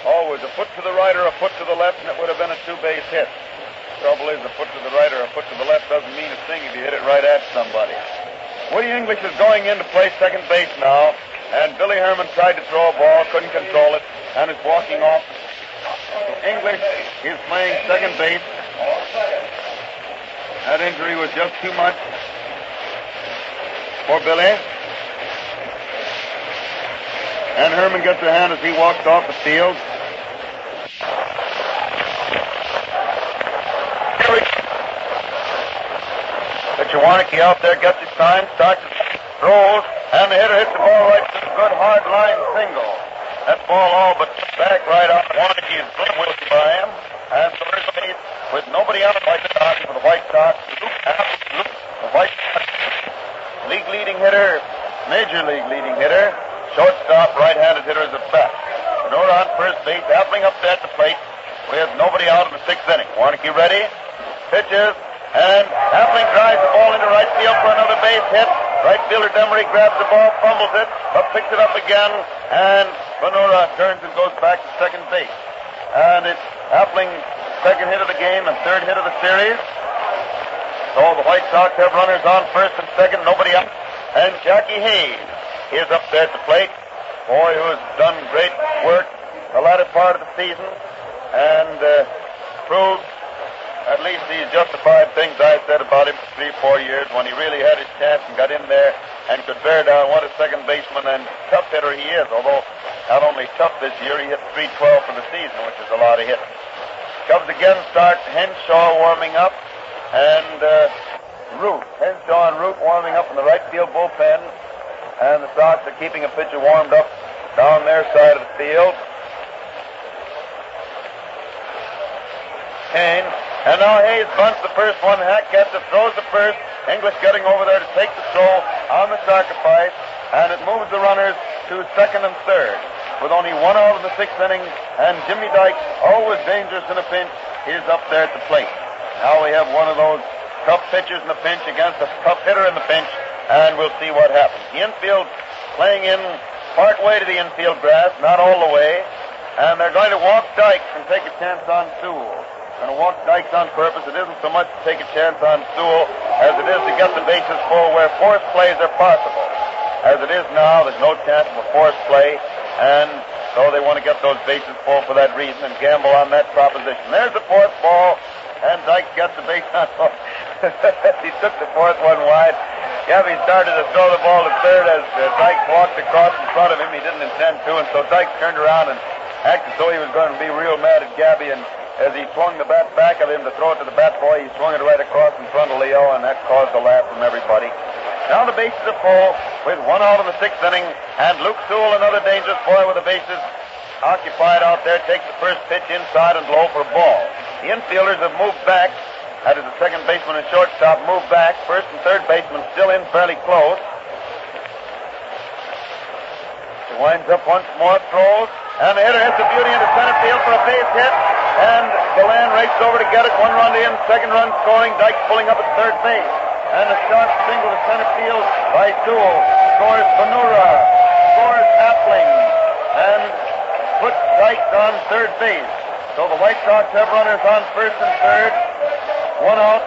Always a foot to the right or a foot to the left, and it would have been a two-base hit. The trouble is, a foot to the right or a foot to the left doesn't mean a thing if you hit it right at somebody. Woody English is going in to play second base now, and Billy Herman tried to throw a ball, couldn't control it, and is walking off. English is playing second base. That injury was just too much for Billy. And Herman gets a hand as he walks off the field. Pitcher Warneke out there gets his time, starts, throws, and the hitter hits the ball right to the good hard line single. That ball all but back right out. Warneke is good with by him. And first base with nobody on the White Sox for the White Sox. The White Sox league leading hitter, major league leading hitter. Shortstop, right-handed hitter is at bat. Benura on first base, Appling up there at the plate with nobody out in the sixth inning. Warneke ready, pitches, and Appling drives the ball into right field for another base hit. Right fielder Demery grabs the ball, fumbles it, but picks it up again, and Benura turns and goes back to second base. And it's Appling's second hit of the game and third hit of the series. So the White Sox have runners on first and second, nobody up. And Jackie Hayes is up there at the plate. Boy who has done great work the latter part of the season and proved at least he's justified things I said about him for 3-4 years when he really had his chance and got in there and could bear down what a second baseman and tough hitter he is. Although not only tough this year, he hit .312 for the season, which is a lot of hits. Cubs again start Henshaw warming up and Root. Henshaw and Root warming up in the right field bullpen. And the Sox are keeping a pitcher warmed up down their side of the field. Kane. And now Hayes bunts the first one. Hack gets it, throws the first. English getting over there to take the throw on the sacrifice. And it moves the runners to second and third. With only one out in the sixth inning. And Jimmy Dykes, always dangerous in a pinch, is up there at the plate. Now we have one of those tough pitchers in the pinch against a tough hitter in the pinch. And we'll see what happens. The infield playing in part way to the infield grass, not all the way. And they're going to walk Dykes and take a chance on Sewell. Going to walk Dykes on purpose. It isn't so much to take a chance on Sewell as it is to get the bases full where forced plays are possible. As it is now, there's no chance of a forced play, and so they want to get those bases full for that reason and gamble on that proposition. There's the fourth ball, and Dyke gets the base on. He took the fourth one wide. Gabby started to throw the ball to third as Dyke walked across in front of him. He didn't intend to, and so Dyke turned around and acted as though he was going to be real mad at Gabby, and as he swung the bat back at him to throw it to the Batboy, he swung it right across in front of Leo, and that caused a laugh from everybody. Now the bases are full with 1 out in the 6th inning, and Luke Sewell, another dangerous boy with the bases occupied out there, takes the first pitch inside and low for a ball. The infielders have moved back. That is the second baseman and shortstop moved back. First and third baseman still in fairly close. He winds up once more, throws, and the hitter hits a beauty into center field for a base hit, and Deland races over to get it. 1 run in, 2nd run scoring. Dyke pulling up at third base. And a sharp single to center field by Sewell. Scores Panura. Scores Appling. And puts Dyke on third base. So the White Sox have runners on first and third. 1 out.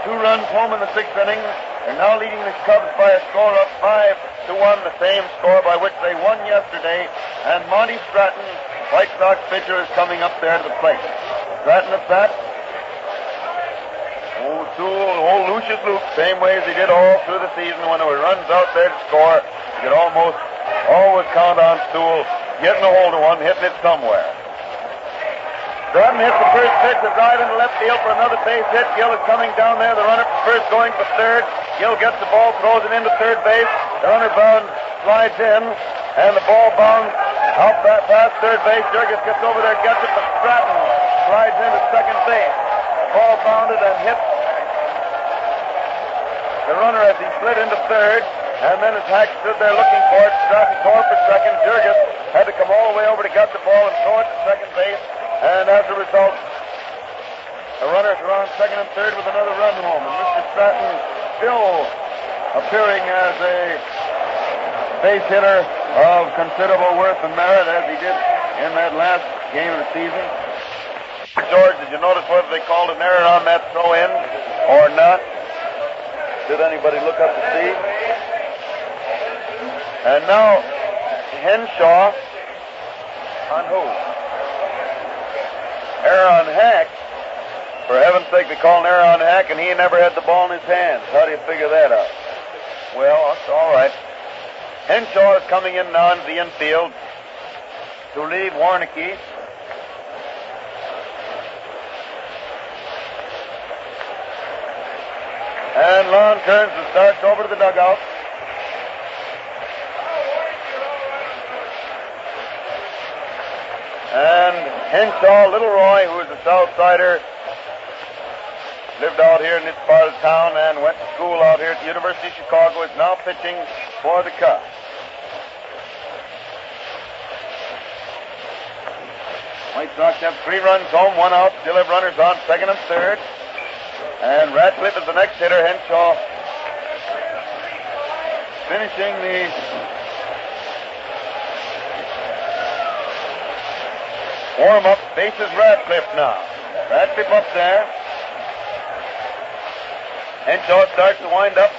2 runs home in the 6th inning. They're now leading the Cubs by a score of 5-1, the same score by which they won yesterday. And Monty Stratton, White Sox pitcher, is coming up there to the plate. Stratton at bat. Old Lucius Luke, same way as he did all through the season when there were runs out there to score. You could almost always count on Sewell getting a hold of one, hitting it somewhere. Stratton hits the first pitch, a drive into left field for another base hit. Gill is coming down there. The runner first going for third. Gill gets the ball, throws it into third base. The runner bound slides in, and the ball bounds out past third base. Jurgis gets over there, gets it, but Stratton slides into second base. Ball bounded and hit the runner as he slid into third, and then as Hack stood there looking for it, Stratton tore for second. Jurgis had to come all the way over to get the ball and throw it to second base, and as a result, the runners are on second and third with another run home, and Mr. Stratton still appearing as a base hitter of considerable worth and merit as he did in that last game of the season. George, did you notice whether they called an error on that throw-in or not? Did anybody look up to see? And now, Henshaw on who? Error on Hack. For heaven's sake, they called an error on Hack, and he never had the ball in his hands. How do you figure that out? Well, that's all right. Henshaw is coming in now into the infield to relieve Warneke. And Lon turns and starts over to the dugout. And Henshaw, Little Roy, who is a Southsider, lived out here in this part of town and went to school out here at the University of Chicago, is now pitching for the Cubs. White Sox have 3 runs home, 1 out, still have runners on second and third. And Ratcliffe is the next hitter. Henshaw finishing the warm-up. Bases Ratcliffe now. Ratcliffe up there. Henshaw starts to wind up.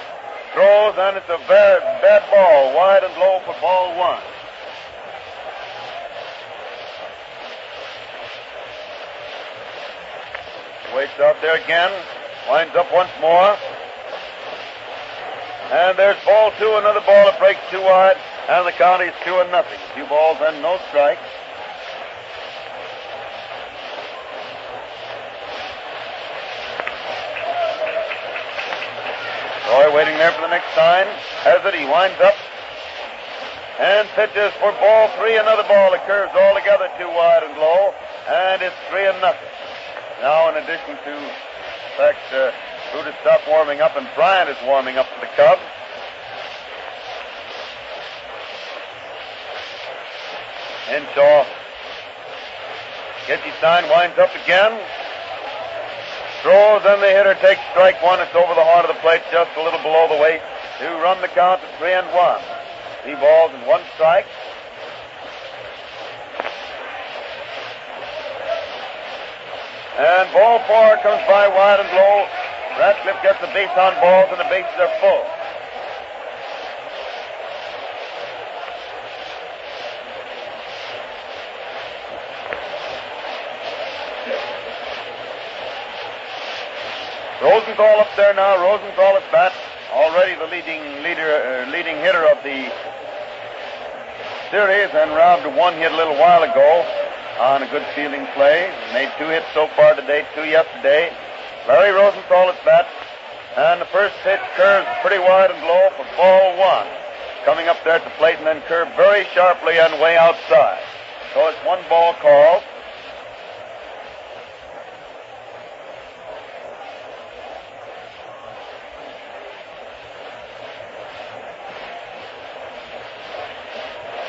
Throws, and it's a bad ball. Wide and low for ball 1. Waits out there again. Winds up once more. And there's ball 2, another ball that breaks 2 wide, and the count is 2-0. 2 balls and no strikes. Roy waiting there for the next sign. Has it, he winds up and pitches for ball 3, another ball that curves altogether 2 wide and low, and it's 3-0. Now, in addition to the fact Brutus stopped warming up and Bryant is warming up for the Cubs. Henshaw gets his sign, winds up again. Throws, and the hitter takes strike 1. It's over the heart of the plate, just a little below the waist, to run the count to 3-1. 3 balls and 1 strike. And ball 4 comes by wide and low. Ratcliffe gets the base on balls, and the bases are full. Rosenthal up there now. Rosenthal at bat. Already the leading hitter of the series, and robbed one hit a little while ago on a good fielding play. Made 2 hits so far today, 2 yesterday. Larry Rosenthal at bat, and the first pitch curves pretty wide and low for ball 1. Coming up there at the plate and then curved very sharply and way outside. So it's 1 ball called.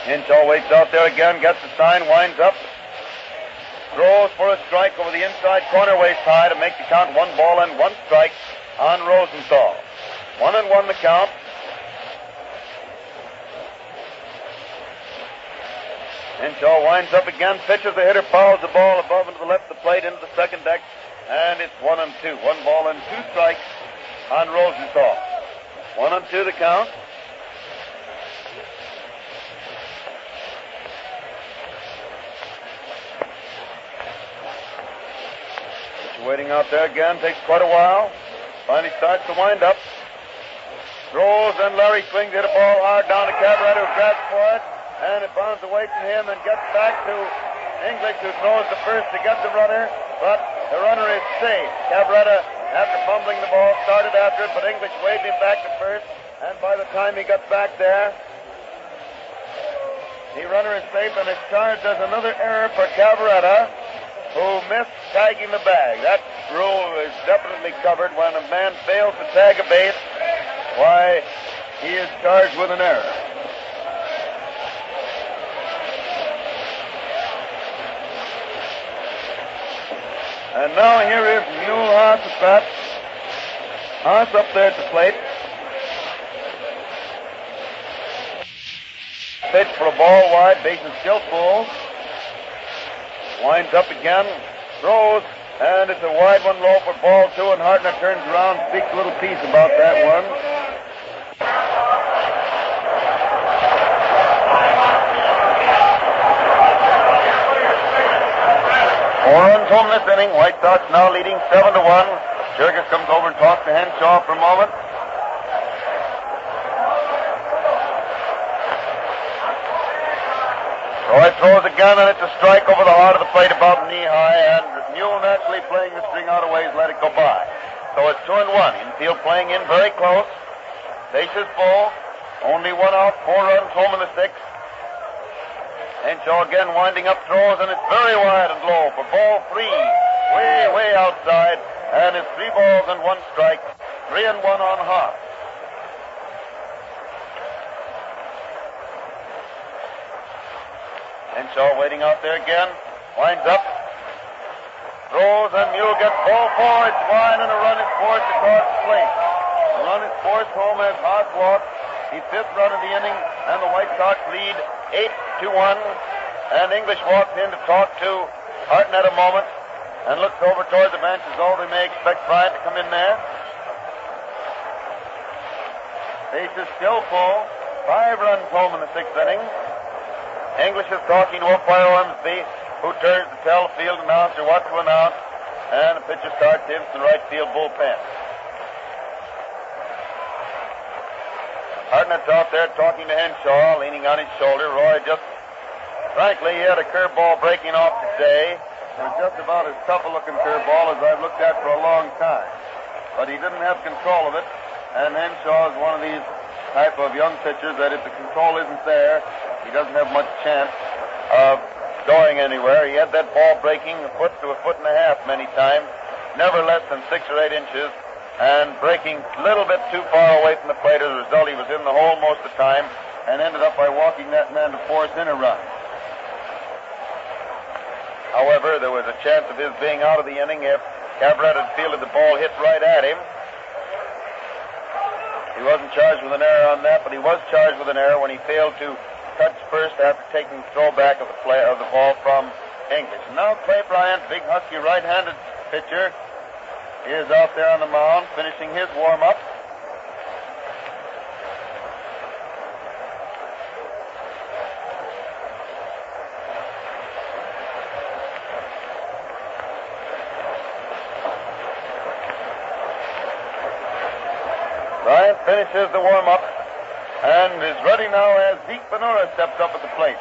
Henshaw waits out there again, gets the sign, winds up, throws for a strike over the inside corner waist high to make the count 1 ball and 1 strike on Rosenthal. 1-1 the count. Henshaw winds up again, pitches the hitter, fouls the ball above and to the left of the plate into the second deck, and it's 1-2. 1 ball and 2 strikes on Rosenthal. 1-2 the count. Waiting out there again, takes quite a while. Finally starts to wind up. Throws, and Larry swings, hit a ball hard down to Ciavarella, who grabs for it, and it bounds away from him and gets back to English, who throws the first to get the runner, but the runner is safe. Ciavarella, after fumbling the ball, started after it, but English waved him back to first, and by the time he got back there, the runner is safe, and is charged as another error for Ciavarella, who missed tagging the bag. That rule is definitely covered. When a man fails to tag a base, why, he is charged with an error. And now here is Mule Haas at bat. Haas up there at the plate. Pitch for a ball wide, base is still full. Winds up again, throws, and it's a wide one low for ball 2, and Hartnett turns around, speaks a little piece about that one. Oran's home this inning. White Sox now leading 7-1. Jurgis comes over and talks to Henshaw for a moment. Roy throws again, and it's a strike over the heart of the plate about knee-high, and Mule naturally playing the string out of ways, let it go by. So it's 2-1. Infield playing in very close. Bases full. Only 1 out, 4 runs, home in the 6th. Henshaw again winding up, throws, and it's very wide and low for ball 3. Way outside, and it's 3 balls and 1 strike. 3-1 on Haas. Henshaw waiting out there again. Winds up. Throws, and Mule gets ball 4. It's wide, and a run is forced across the plate. The run is forced home as Haas walks. The 5th run of the inning, and the White Sox lead 8-1. And English walks in to talk to Hartnett a moment and looks over toward the bench as though they may expect Bryant to come in there. Base is still full. 5 runs home in the 6th inning. English is talking to umpire Ormsby, who turns to tell the field announcer what to announce, and the pitcher starts in from the right field bullpen. Hartnett's out there talking to Henshaw, leaning on his shoulder. Roy frankly, he had a curveball breaking off today. It was just about as tough a looking curveball as I've looked at for a long time. But he didn't have control of it, and Henshaw is one of these type of young pitchers that if the control isn't there, he doesn't have much chance of going anywhere. He had that ball breaking a foot to a foot and a half many times, never less than 6 or 8 inches, and breaking a little bit too far away from the plate. As a result, he was in the hole most of the time and ended up by walking that man to force in a run. However, there was a chance of his being out of the inning if Cabret had fielded the ball hit right at him. He wasn't charged with an error on that, but he was charged with an error when he failed to touch first after taking the throwback of the ball from English. Now Clay Bryant, big husky right-handed pitcher, is out there on the mound, finishing his warm-up. Bryant finishes the warm-up and is ready now as Zeke Benora steps up at the plate.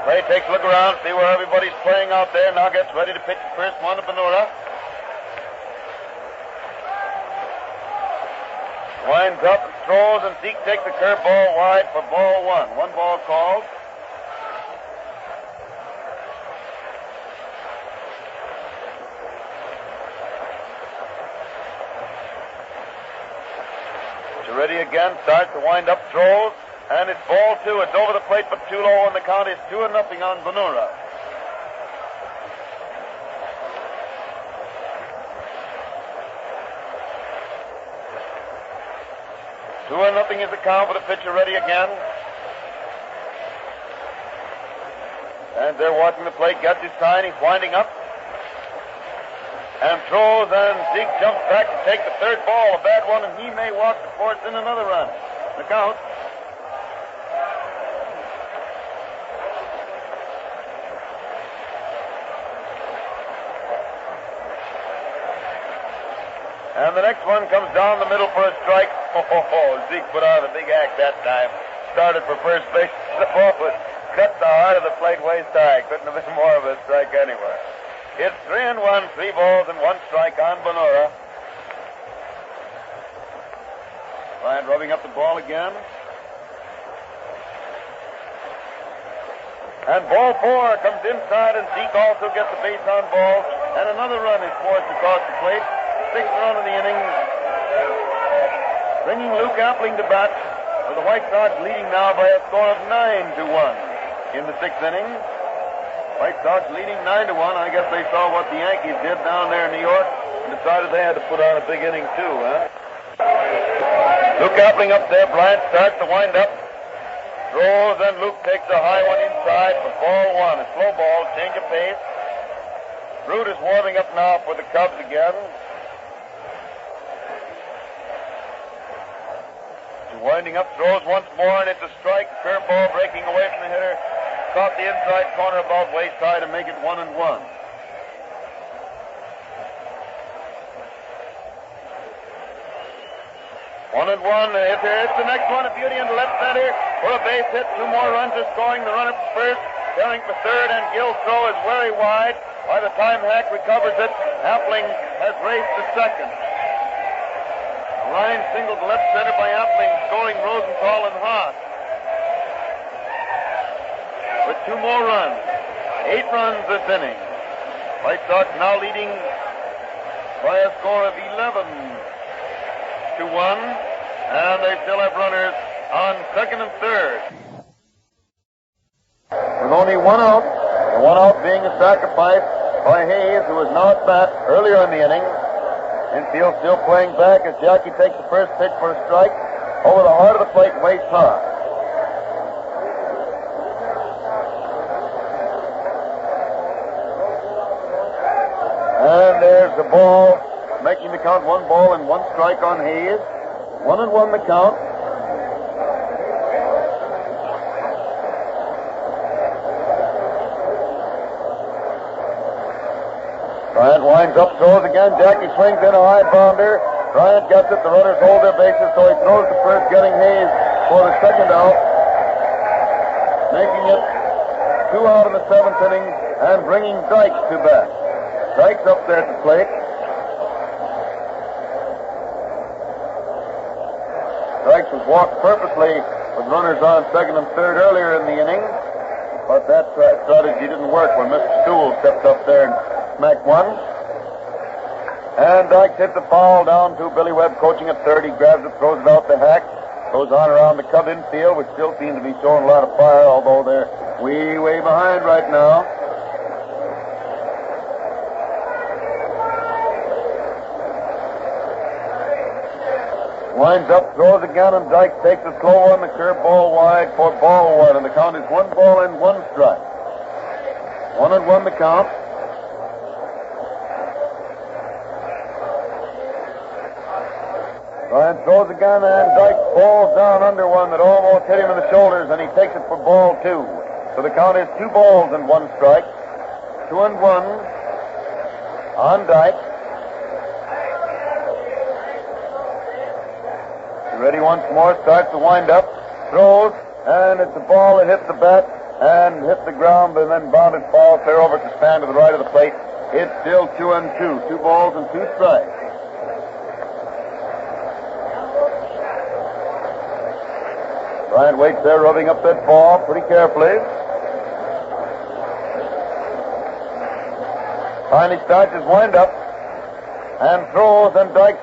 Play takes a look around, see where everybody's playing out there. Now gets ready to pitch the first one to Benora. Winds up and throws, and Zeke takes the curveball wide for ball one. One ball called. Ready again, starts to wind up, throws, and it's ball two. It's over the plate, but too low, and the count is 2-0 on Benora. Two and nothing is the count, but the pitcher ready again. And they're watching the plate, gets his sign, he's winding up. And throws, and Zeke jumps back to take the third ball, a bad one, and he may walk the fourth in another run. Look out. And the next one comes down the middle for a strike. Zeke put on a big act that time. Started for first base. The ball was cut the heart of the plate waist high. Couldn't have been more of a strike anywhere. It's 3-1, 3 balls and 1 strike on Benora. Bryant rubbing up the ball again. And ball 4 comes inside, and Zeke also gets a base on ball. And another run is forced across the plate. 6th run of the inning. Bringing Luke Appling to bat, with the White Sox leading now by a score of 9-1 in the 6th inning. White Sox leading 9-1. I guess they saw what the Yankees did down there in New York and decided they had to put on a big inning too, huh? Luke Appling up there. Bryant starts to wind up. Throws, and Luke takes a high one inside for ball 1. A slow ball, change of pace. Root is warming up now for the Cubs again. Winding up, throws once more, and it's a strike. Curveball breaking away from the hitter. Caught the inside corner about waist high to make it 1-1. 1-1. If it's the next one, a beauty into left center for a base hit. 2 more runs are scoring. The runner for first, carrying for third, and Gill's throw is very wide. By the time Hack recovers it, Appling has raced to second. A line single to left center by Appling, scoring Rosenthal and Haas. With 2 more runs. 8 runs this inning. White Sox now leading by a score of 11-1. And they still have runners on second and third. With only 1 out. The 1 out being a sacrifice by Hayes, who was now at bat earlier in the inning. Infield still playing back as Jackie takes the first pitch for a strike over the heart of the plate, waist high. And there's the ball, making the count 1 ball and 1 strike on Hayes. 1-1 the count. Bryant winds up, throws again. Jackie swings in a high bounder. Bryant gets it. The runners hold their bases, so he throws to first, getting Hayes for the second out. Making it 2 out in the 7th inning and bringing Dykes to bat. Dykes up there at the plate. Dykes was walked purposely with runners on second and third earlier in the inning, but that strategy didn't work when Mr. Stool stepped up there and smacked one. And Dykes hits a foul down to Billy Webb, coaching at third. He grabs it, throws it out to Hack. Goes on around the Cub infield, which still seems to be showing a lot of fire, although they're way behind right now. Winds up, throws again, and Dykes takes a slow one, the curveball wide for ball one, and the count is 1 ball and 1 strike. 1-1 the count. Bryant throws again, and Dykes falls down under one that almost hit him in the shoulders, and he takes it for ball 2. So the count is 2 balls and 1 strike. 2-1 on Dykes. Ready once more, starts to wind up, throws, and it's a ball that hits the bat and hits the ground, and then bounded foul clear over to stand to the right of the plate. It's still 2-2. 2 balls and 2 strikes. Bryant waits there, rubbing up that ball pretty carefully. Finally starts his wind-up and throws, and Dykes...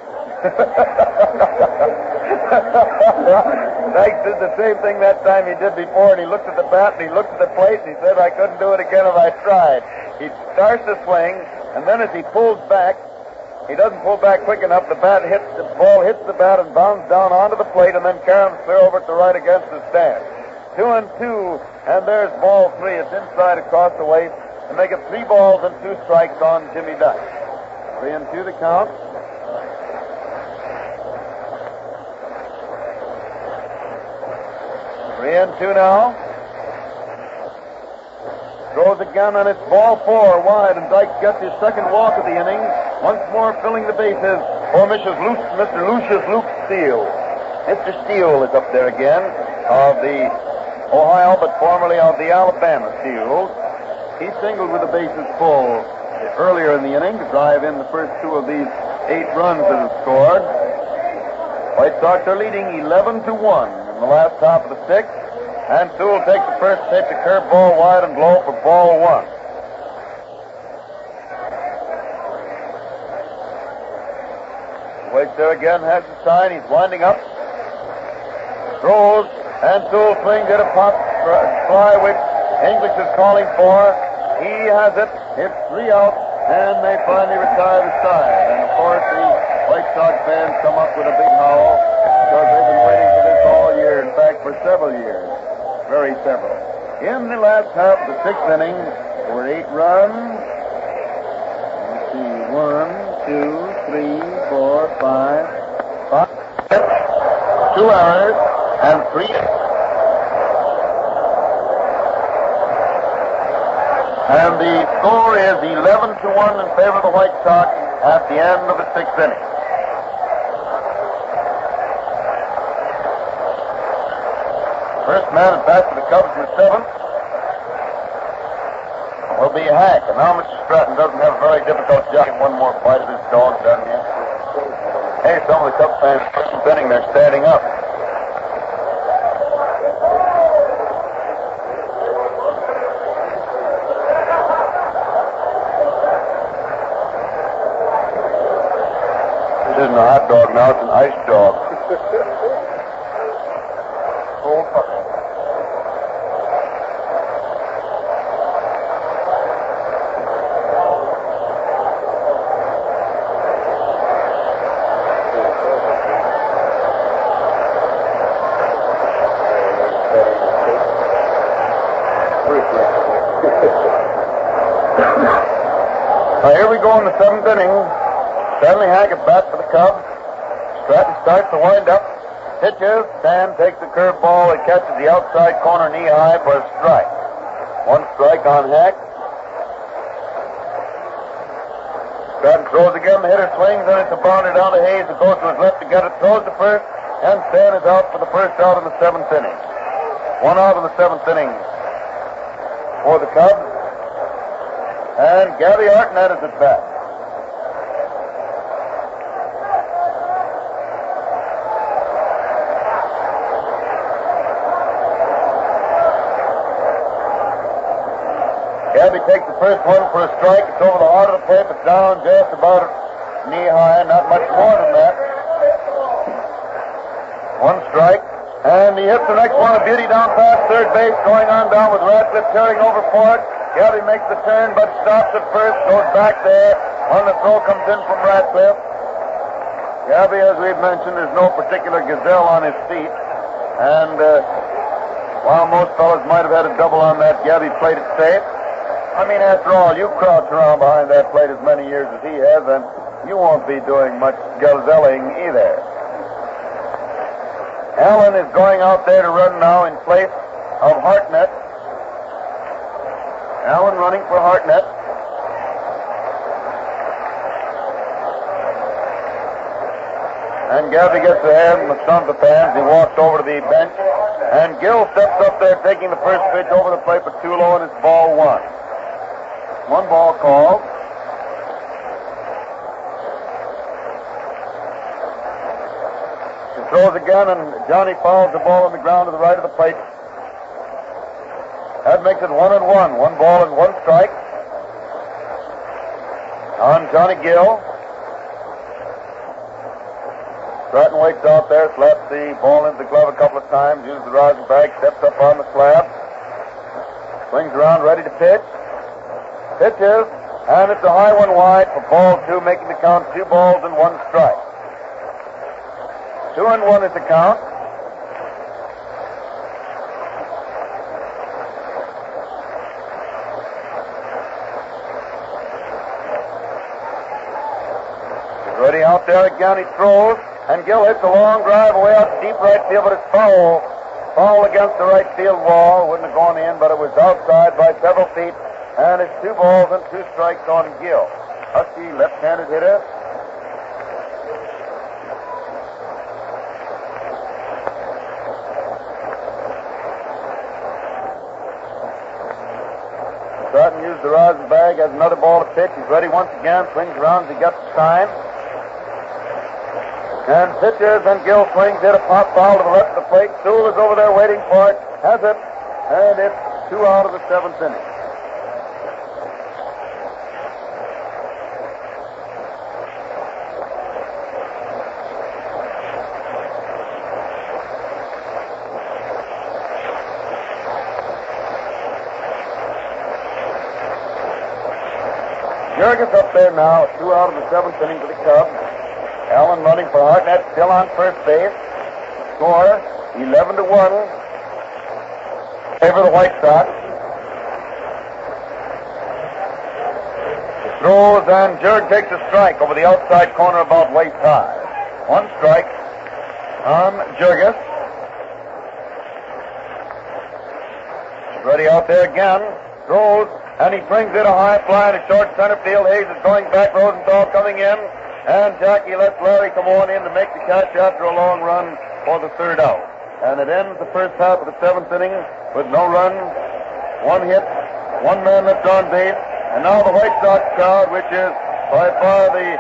Dykes did the same thing that time he did before, and he looked at the bat, and he looked at the plate, and he said, I couldn't do it again if I tried. He starts to swing, and then as he pulls back, he doesn't pull back quick enough, the ball hits the bat and bounds down onto the plate, and then Carom's clear over to the right against the stand. 2-2, and there's ball 3. It's inside across the way to make it 3 balls and 2 strikes on Jimmy Dykes. 3-2 the count. 3-2 now. Throws again, and it's ball 4 wide, and Dykes gets his second walk of the inning. Once more filling the bases for Mr. Lucius Luke Steele. Mr. Steele is up there again, of the Ohio, but formerly of the Alabama Steele. He singled with the bases full earlier in the inning to drive in the first 2 of these 8 runs that have scored. White Sox are leading 11-1 in the last half of the 6th, and Sewell takes the first pitch, a curveball wide and low for ball 1. Waits there again, has the sign, he's winding up, throws, and Sewell swings at a pop fly, which English is calling for. He has it, it's 3 out, and they finally retire the side. And of course, the White Sox fans come up with a big howl because they've been waiting for this all year. In fact, for several years. Very several. In the last half of the 6th inning, there were 8 runs. Let's see, 1, 2, 3, 4, 5, 2 errors, and 3. And the score is 11-1 in favor of the White Sox at the end of the 6th inning. First man at bat for the Cubs in the 7th will be Hack. And now Mr. Stratton doesn't have a very difficult job. One more bite of his dog, doesn't he? Hey, some of the Cubs fans are spinning. They're standing up. This isn't a hot dog now, it's an ice dog. Cold fucker. Now here we go in the 7th inning. Stanley Hack at bat for the Cubs. Stratton starts to wind up. Pitches. Stan takes the curveball and catches the outside corner knee high for a strike. 1 strike on Hack. Stratton throws again. The hitter swings, and it's a bounder down to Hayes, who goes to his left to get it. Throws to first, and Stan is out for the first out in the 7th inning. 1 out in the 7th inning for the Cubs. And Gabby Artnett is at bat. Gabby takes the first one for a strike. It's over the heart of the plate, but down just about knee high, not much more than that. 1 strike. And he hits the next one, a beauty down past third base, going on down with Radcliffe tearing over for it. Gabby makes the turn, but stops at first, goes back there. On the throw comes in from Radcliffe. Gabby, as we've mentioned, is no particular gazelle on his feet. And while most fellas might have had a double on that, Gabby played it safe. I mean, after all, you crouch around behind that plate as many years as he has, and you won't be doing much gazelling either. Allen is going out there to run now in place of Hartnett. Allen running for Hartnett. And Gabby gets ahead in the front of the fans. He walks over to the bench. And Gill steps up there taking the first pitch over the plate, but too low, and it's ball one. One ball called. He throws again, and Johnny fouls the ball on the ground to the right of the plate. That makes it 1-1. 1 ball and 1 strike on Johnny Gill. Stratton waits out there, slaps the ball into the glove a couple of times, uses the rosin bag, steps up on the slab, swings around, ready to pitch. Pitches, and it's a high one wide for ball 2, making the count 2 balls and 1 strike. 2-1 is the count. He's ready out there again. He throws. And Gill hits a long drive away out to deep right field, but it's foul. Foul against the right field wall. Wouldn't have gone in, but it was outside by several feet. And it's 2 balls and 2 strikes on Gill. Husky, left-handed hitter. Stratton used the rosin bag, has another ball to pitch. He's ready once again, swings around as he gets the time. And pitches, and Gill swings, hit a pop foul to the left of the plate. Sewell is over there waiting for it, has it, and it's 2 out of the 7th inning. Jurgens up there now, 2 out of the 7th inning for the Cubs. Allen running for Hartnett, still on first base. Score 11-1. Favor the White Sox. The throws, and Jurg takes a strike over the outside corner about waist high. 1 strike on Jurgens. Ready out there again. Throws, and he brings it a high fly to short center field. Hayes is going back. Rosenthal coming in. And Jackie lets Larry come on in to make the catch after a long run for the 3rd out. And it ends the first half of the 7th inning with no run, 1 hit, 1 man left on base. And now the White Sox crowd, which is by far the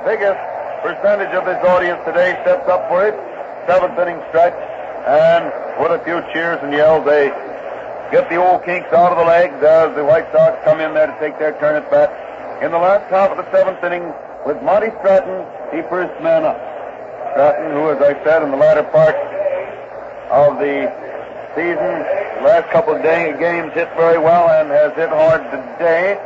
biggest percentage of this audience today, steps up for its 7th inning stretch. And with a few cheers and yells, they get the old kinks out of the legs as the White Sox come in there to take their turn at bat. In the last half of the 7th inning, with Monty Stratton, the first man up. Stratton, who, as I said, in the latter part of the season, last couple of games hit very well and has hit hard today.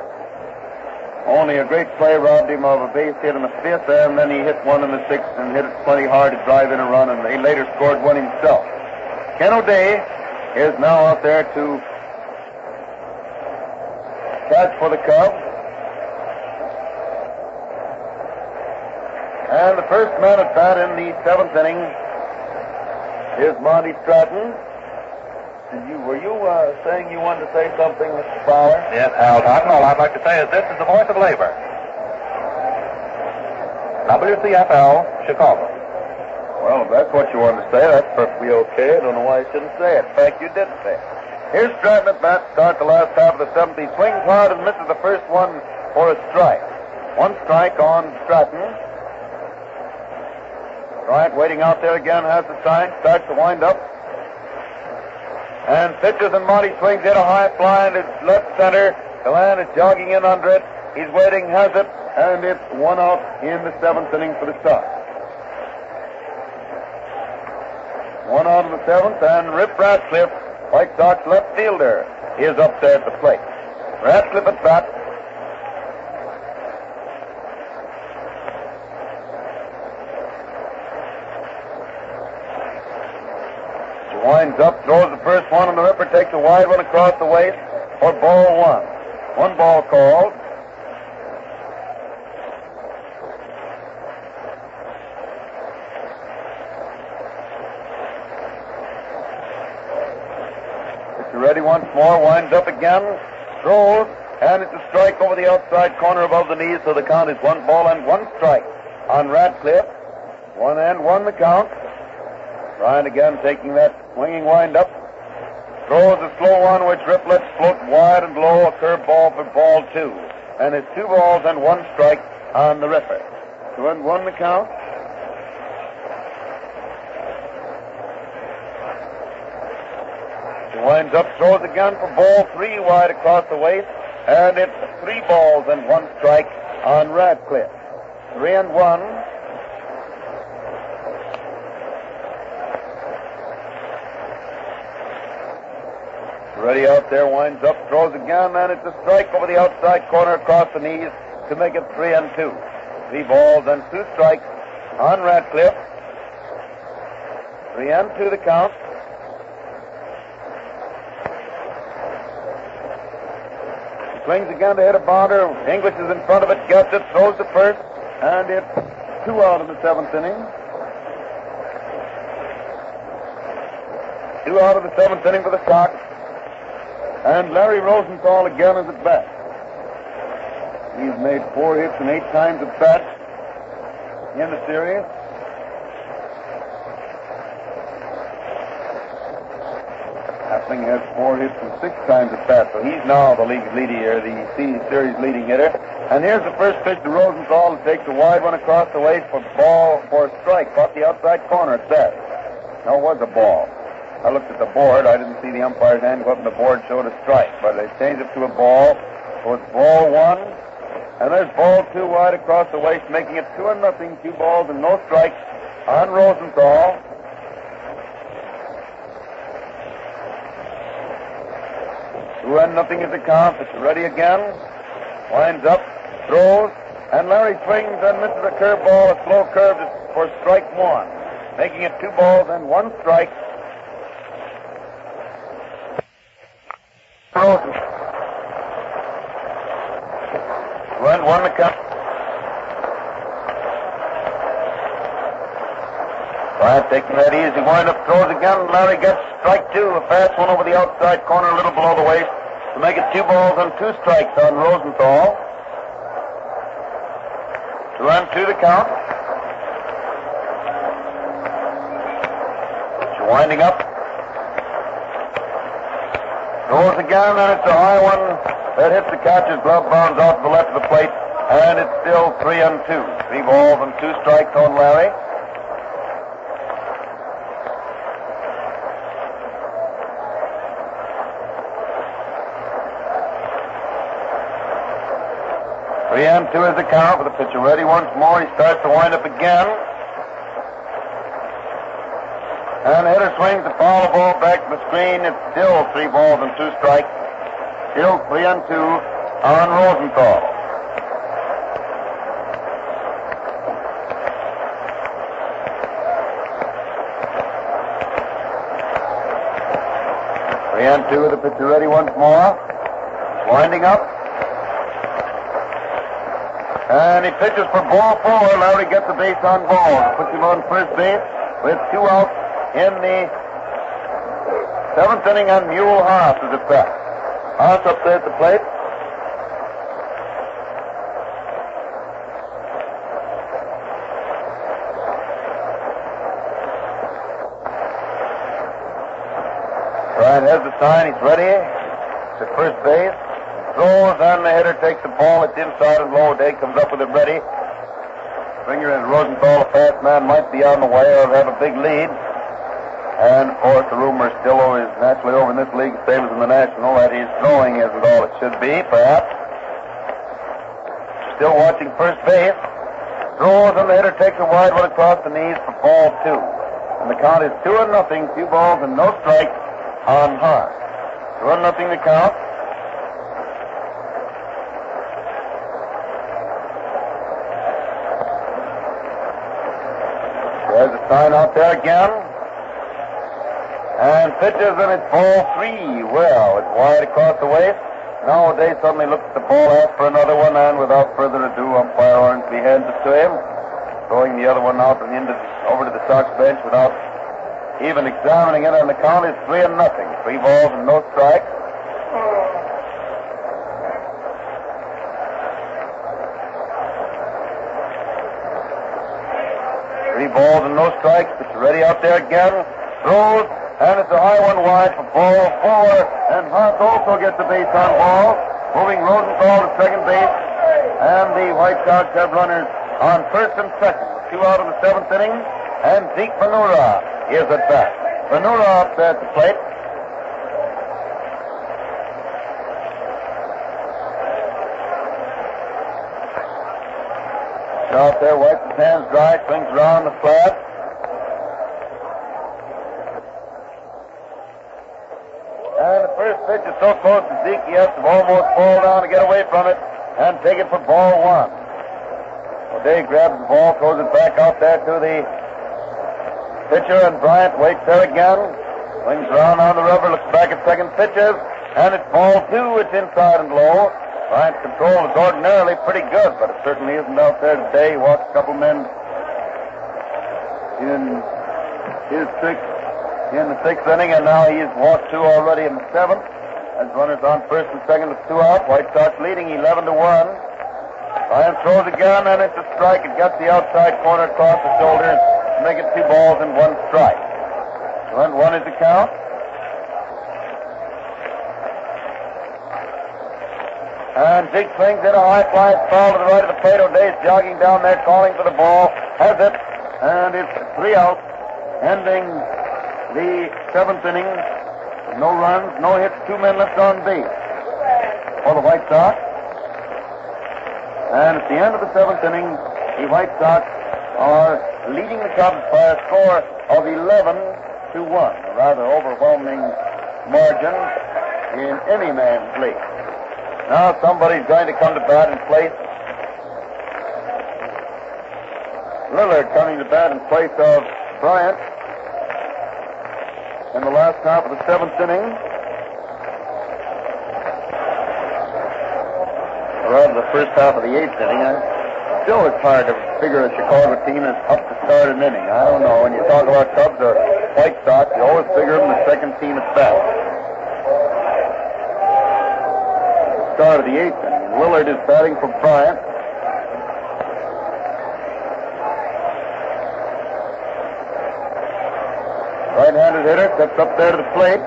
Only a great play robbed him of a base hit in the 5th, and then he hit one in the 6th and hit it plenty hard to drive in a run, and he later scored one himself. Ken O'Day is now out there to catch for the Cubs. And the first man at bat in the 7th inning is Monty Stratton. Were you saying you wanted to say something, Mr. Fowler? Yes, Al Totten. All I'd like to say is this is the voice of labor. WCFL, Chicago. Well, if that's what you wanted to say, that's perfectly okay. I don't know why I shouldn't say it. In fact, you did say it. Here's Stratton at bat, start the last half of the 7th. He swings hard and misses the first one for a strike. 1 strike on Stratton. Bryant waiting out there again, has the sign, starts to wind up. And pitches, and Monty swings, hit a high fly, and it's left center. Deland is jogging in under it. He's waiting, has it, and it's 1 out in the 7th inning for the Sox. 1 out in the 7th, and Rip Ratcliffe, White Sox left fielder, is up there at the plate. Ratcliffe at bat. Winds up, throws the first one, and the Ripper takes a wide one across the waist for ball one. One ball called. Pitcher ready once more, winds up again, throws, and it's a strike over the outside corner above the knees, so the count is 1 ball and 1 strike on Radcliffe. 1-1 the count. Bryant again taking that swinging wind-up. Throws a slow one, which Riplett's float wide and low, a curveball for ball 2. And it's 2 balls and 1 strike on the Ripper. 2-1 the count. He winds up, throws again for ball 3 wide across the waist. And it's 3 balls and 1 strike on Radcliffe. 3-1. Ready out there, winds up, throws again, and it's a strike over the outside corner across the knees to make it 3-2. 3 balls and 2 strikes on Radcliffe. 3-2 the count. He swings again to hit a bounder. English is in front of it, gets it, throws the first, and it's 2 out of the 7th inning. 2 out of the 7th inning for the Sox. And Larry Rosenthal again is at bat. He's made 4 hits and 8 times at bat in the series. Appling has 4 hits and 6 times at bat, so he's now the league leader, the series leading hitter. And here's the first pitch to Rosenthal. It takes a wide one across the waist for strike, off the outside corner at bat. No, it was a ball. I looked at the board. I didn't see the umpire's hand go up, and the board showed a strike. But they changed it to a ball. So it's ball 1. And there's ball 2 wide across the waist, making it 2-0, 2 balls and no strikes on Rosenthal. Two and nothing is the count. It's ready again. Winds up, throws, and Larry swings and misses a curveball, a slow curve for strike 1, making it 2 balls and 1 strike. 2-1 the count. Bryant taking that easy wind up, throws again. Larry gets strike 2, a fast one over the outside corner, a little below the waist, to make it 2 balls and 2 strikes on Rosenthal. 2-2 the count. She's winding up. Throws again, and it's a high one that hits the catcher's glove, bounds out to the left of the plate, and it's still 3-2. 3 balls and 2 strikes on Larry. Three and 2 is the count with the pitcher ready once more. He starts to wind up again. And the hitter swings the foul ball back to the screen. It's still 3 balls and 2 strikes. Still 3-2 on Rosenthal. Three and 2 with the pitcher ready once more. Winding up. And he pitches for ball 4. Larry gets the base on ball. Puts him on first base with 2 outs in the 7th inning, and Mueller Haas is at bat. Haas up there at the plate. Bryant has the sign. He's ready. It's at first base. Throws, and the hitter takes the ball. It's inside and low. Day comes up with it ready. Springer and Rosenthal, a fast man, might be on the way or have a big lead. And, of course, the rumor still is naturally over in this league, same as in the National, that his throwing isn't all it should be, perhaps. Still watching first base. Throws, and the hitter takes a wide one across the knees for ball 2. And the count is 2-0, 2 balls and no strikes on Haas. 2-0 the count. There's a sign out there again. And pitches, and it's ball 3. Well, it's wide across the waist. Now Day suddenly looks at the ball, asks for another one, and without further ado, umpire Orangeby hands it to him, throwing the other one out and over to the Sox bench without even examining it, and the count is 3-0. 3 balls and no strikes. Three balls and no strikes. It's ready out there again. Throws, and it's a high one wide for ball 4. And Haas also gets a base on ball, moving Rosenthal to second base. And the White Sox have runners on first and second. 2 out in the 7th inning. And Zeke Ventura is at bat. Ventura up there at the plate. Out there, wipes his hands dry, swings around the flat. And the first pitch is so close to Zeke, he has to almost fall down to get away from it and take it for ball 1. O'Day grabs the ball, throws it back out there to the pitcher, and Bryant waits there again. Swings around on the rubber, looks back at second, pitches, and it's ball 2. It's inside and low. Bryant's control is ordinarily pretty good, but it certainly isn't out there today. He walked a couple men in his in the 6th inning, and now he's walked 2 already in the 7th. As runners on first and second with 2 out. White Sox leading 11-1. Bryant throws again, and it's a strike. It gets the outside corner across the shoulders to make it 2 balls and 1 strike. 1 is the count. And Zeke swings in a high fly foul to the right of the plate. O'Day's jogging down there, calling for the ball. Has it, and it's 3 out, ending the 7th inning. No runs, no hits, 2 men left on base for the White Sox. And at the end of the 7th inning, the White Sox are leading the Cubs by a score of 11-1, a rather overwhelming margin in any man's league. Now somebody's going to come to bat in place. Lillard coming to bat in place of Bryant in the last half of the 7th inning. Or rather, the first half of the 8th inning. Still, it's hard to figure a Chicago team is up to start an inning. I don't know. When you talk about Cubs or White Sox, you always figure them the second team at bat. Start of the 8th inning. Lillard is batting for Bryant. Right-handed hitter steps up there to the plate.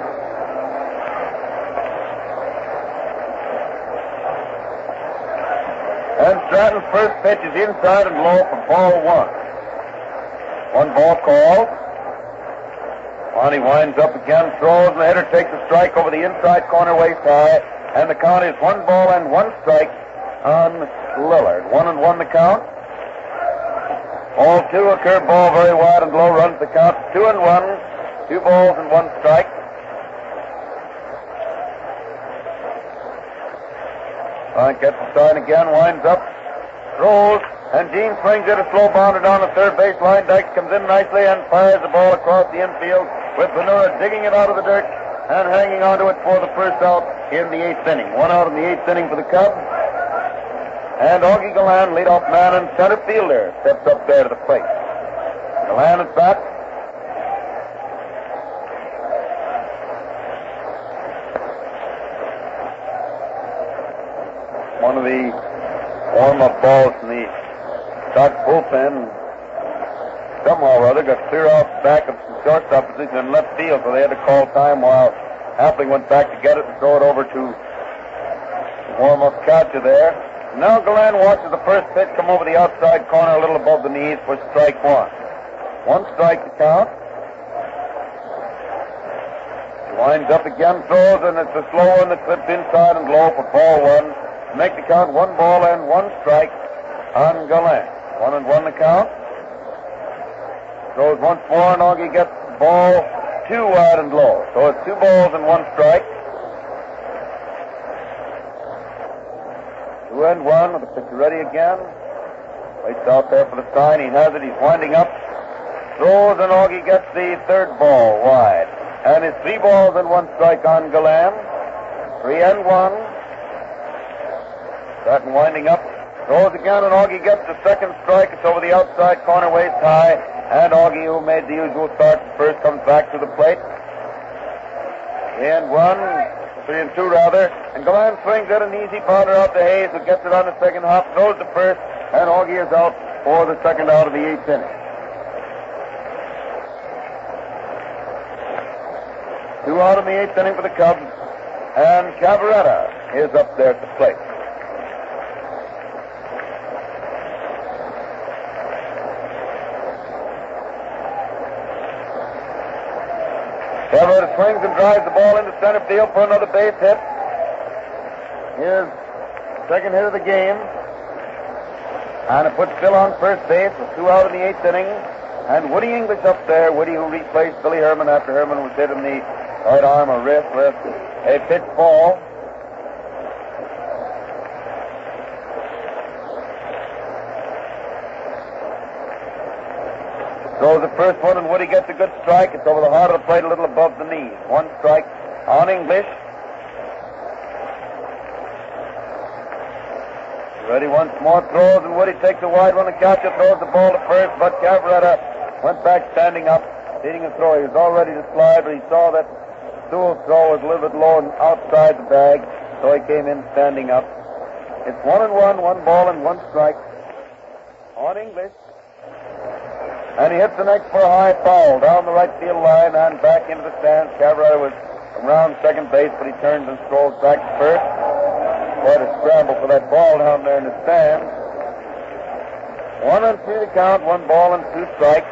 And Stratton's first pitch is inside and low for ball 1. 1 ball called. He winds up again, throws, and the hitter takes a strike over the inside corner waist high. And the count is 1 ball and 1 strike on Lillard. 1-1 the count. Ball 2, a curveball very wide and low, runs the count 2-1. 2 balls and 1 strike. Bryant gets the sign again, winds up, throws, and Gene swings it a slow bounder down the third baseline. Dykes comes in nicely and fires the ball across the infield with Ventura digging it out of the dirt and hanging onto it for the first out in the 8th inning. 1 out in the 8th inning for the Cubs. And Augie Galland, leadoff man and center fielder, steps up there to the plate. Galland is back. One of the warm-up balls in the Sox bullpen somehow or other got clear off the back of the shortstop position in left field, so they had to call time while Appling went back to get it and throw it over to the warm-up catcher there. Now Galland watches the first pitch come over the outside corner a little above the knees for strike 1. 1 strike to count. He winds up again, throws, and it's a slow one that slips inside and low for ball 1. Make the count 1 ball and 1 strike on Galland. 1-1 the count. Throws once more, and Augie gets the ball 2 wide and low. So it's 2 balls and 1 strike. 2-1 with the pitcher ready again. Waits out there for the sign. He has it. He's winding up. Throws, and Augie gets the 3rd ball wide. And it's 3 balls and 1 strike on Galan. 3-1. Stratton winding up. Throws again, and Augie gets the second strike. It's over the outside corner, waist high. And Augie, who made the usual start at first, comes back to the plate. 3-1. 3-2 rather. And Galan swings at an easy bounder out to Hayes, who gets it on the second hop, throws the first, and Augie is out for the second out of the 8th inning. 2 out in the 8th inning for the Cubs, and Ciavarella is up there at the plate. Ciavarella swings and drives the ball into center field for another base hit. His second hit of the game. And it puts Bill on first base with 2 out in the 8th inning. And Woody English up there. Woody, who replaced Billy Herman after Herman was hit in the right arm or wrist with a pitch ball. Throws the first one, and Woody gets a good strike. It's over the heart of the plate, a little above the knees. 1 strike on English. Ready once more, throws, and Woody takes a wide one. The catcher throws the ball to first, but Ciavarella went back standing up, leading a throw. He was all ready to slide, but he saw that Sewell's throw was a little bit low and outside the bag, so he came in standing up. It's 1-1, 1 ball and 1 strike on English. And he hits the next for a high foul down the right field line and back into the stands. Ciavarella was around second base, but he turns and strolls back to first. Quite a scramble for that ball down there in the stands. 1-2 to count, 1 ball and 2 strikes.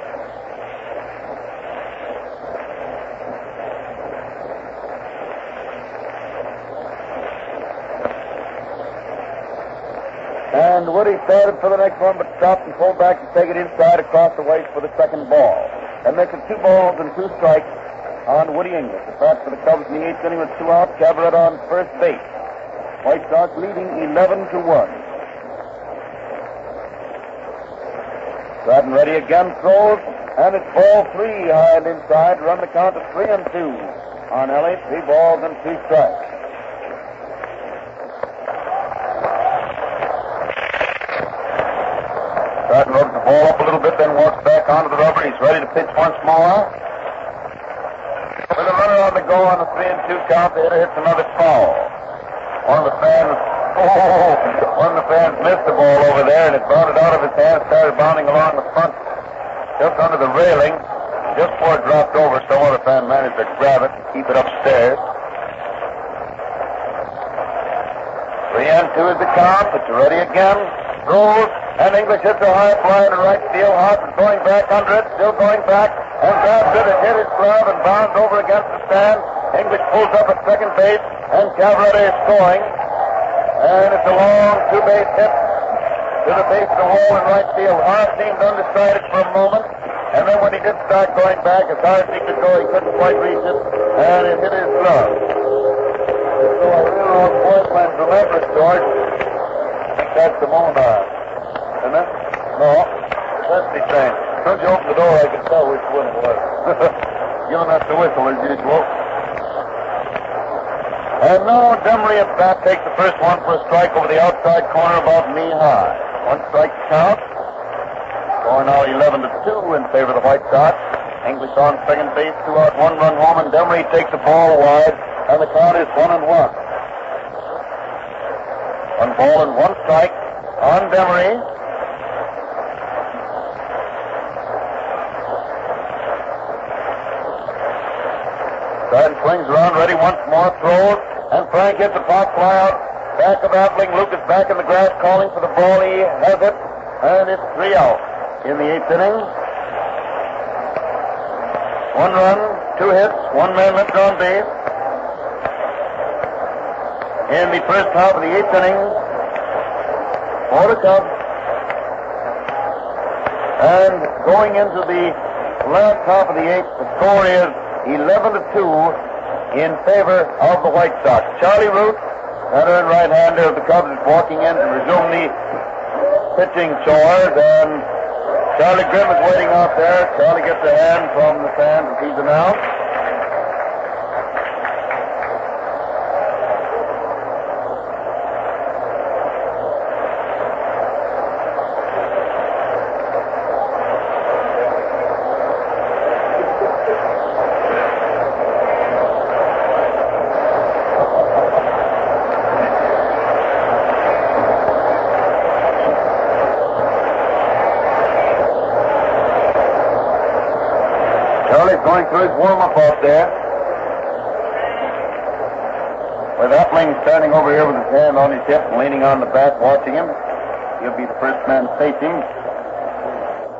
And Woody started for the next one, but stopped and pulled back to take it inside across the waist for the second ball. That makes it 2 balls and 2 strikes on Woody English. The start for the Cubs in the 8th inning with 2 outs. Ciavarella on first base. White Sox leading 11-1. Stratton ready again, throws, and it's ball 3 high and inside. Run the count to 3-2 on Ellie. 3 balls and 2 strikes. Stratton rubs the ball up a little bit, then walks back onto the rubber. He's ready to pitch once more. With a runner on the go on the 3-2 count, the hitter hits another foul. One of the fans missed the ball over there, and it bounded out of his hand, started bounding along the front, just under the railing. Just before it dropped over, some other fan managed to grab it and keep it upstairs. 3-2 is the count. It's ready again. Throws, and English hits a high fly to right field. Haas is going back under it, still going back, and grabs it and hit his glove and bounds over against the stand. English pulls up at second base, and Ciavarella is scoring. And it's a long 2-base hit to the base of the wall in right field. Haas seemed undecided for a moment, and then when he did start going back, as hard as he could go, he couldn't quite reach it, and it hit his glove. So I really want Boyfriend to remember it, George. I think that's the Monar. Isn't it? No. That's the train. As soon as you open the door, I can tell which one it was. Giving us the whistle as usual. And now Demery at bat takes the first one for a strike over the outside corner about knee high. 1 strike to count. Score now 11-2 in favor of the White Sox. English on second base, 2 out, 1 run home, and Demery takes the ball wide, and the count is 1-1. 1 ball and 1 strike on Demery. Stratton swings around, ready once more, throws, and Frank hits a pop fly out. Back of Appling. Luke is back in the grass calling for the ball. He has it, and it's 3 out in the 8th inning. 1 run, 2 hits, 1 man left on base. In the first half of the 8th inning for the Cubs. And going into the last half of the 8th, the score is 11-2 in favor of the White Sox. Charlie Root, center and right-hander of the Cubs, is walking in to resume the pitching chores, and Charlie Grimm is waiting out there. Charlie gets a hand from the fans as he's announced. Charlie's going through his warm-up out there. With Appling standing over here with his hand on his hip and leaning on the bat, watching him. He'll be the first man to face him.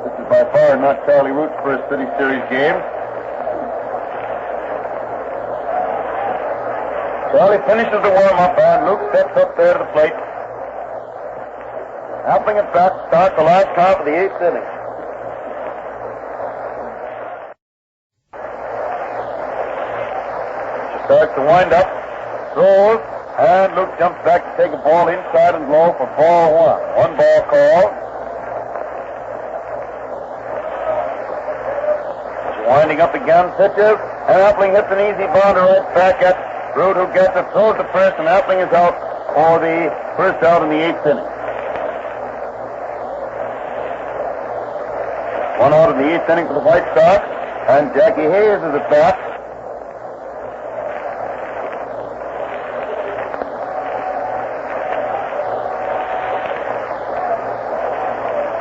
This is by far not Charlie Root's first City Series game. Charlie finishes the warm-up, and Luke steps up there to the plate. Appling at bat starts the last half of the 8th inning. She starts to wind up, throws, and Luke jumps back to take a ball inside and low for ball 1. 1 ball call. She's winding up again, pitches, and Appling hits an easy bounder right back at Root, who gets it, throws the first, and Appling is out for the first out in the 8th inning. 1 out in the 8th inning for the White Sox, and Jackie Hayes is at bat.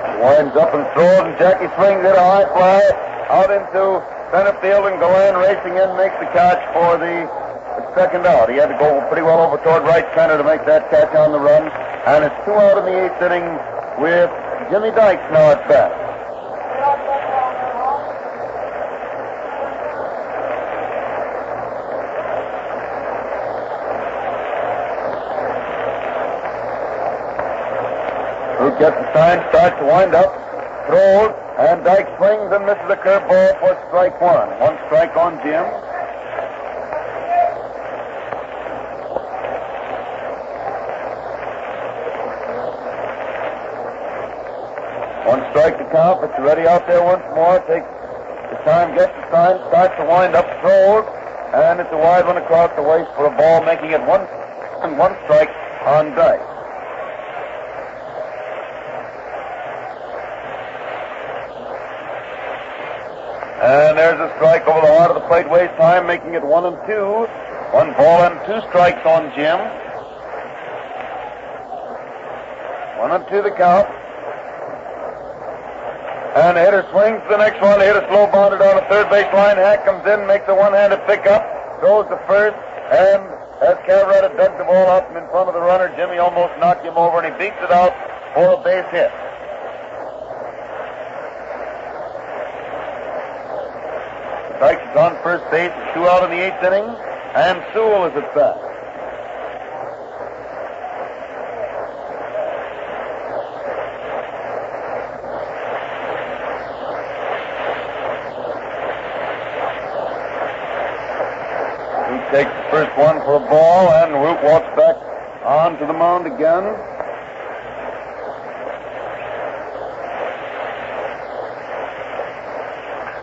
He winds up and throws, and Jackie swings it a high fly out into center field, and Galan racing in makes the catch for the second out. He had to go pretty well over toward right center to make that catch on the run, and it's 2 out in the 8th inning with Jimmy Dykes now at bat. Who gets the sign, starts to wind up, throws, and Dykes swings and misses a curveball for strike 1. 1 strike on Jim. Strike to count, but you're ready out there once more. Takes the time, gets the sign, starts to wind up, throws, and it's a wide one across the waist for a ball, making it 1 strike on Dykes. And there's a strike over the heart of the plate, waste time, making it 1-2. 1 ball and 2 strikes on Jim. 1-2 the count. And the hitter swings to the next one. The hitter slow bounded on the third base line. Hack comes in, makes a one-handed pickup, throws to first, and as Ciavarella dug the ball out from in front of the runner, Jimmy almost knocked him over, and he beats it out for a base hit. Dykes is on first base, 2 out in the 8th inning, and Sewell is at bat. Takes the first one for a ball, and Root walks back onto the mound again.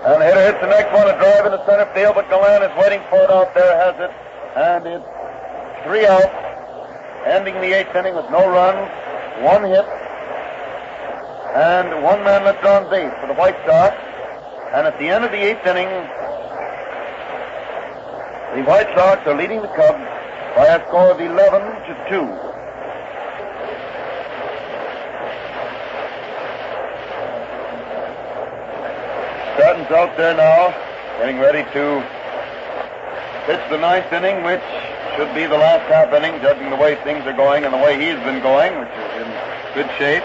And the hitter hits the next one, a drive into center field, but Galan is waiting for it out there, has it, and it's 3 out, ending the 8th inning with no runs, 1 hit, and 1 man left on base for the White Sox. And at the end of the 8th inning, the White Sox are leading the Cubs by a score of 11-2. Stratton's out there now, getting ready to pitch the 9th inning, which should be the last half inning, judging the way things are going and the way he's been going, which is in good shape.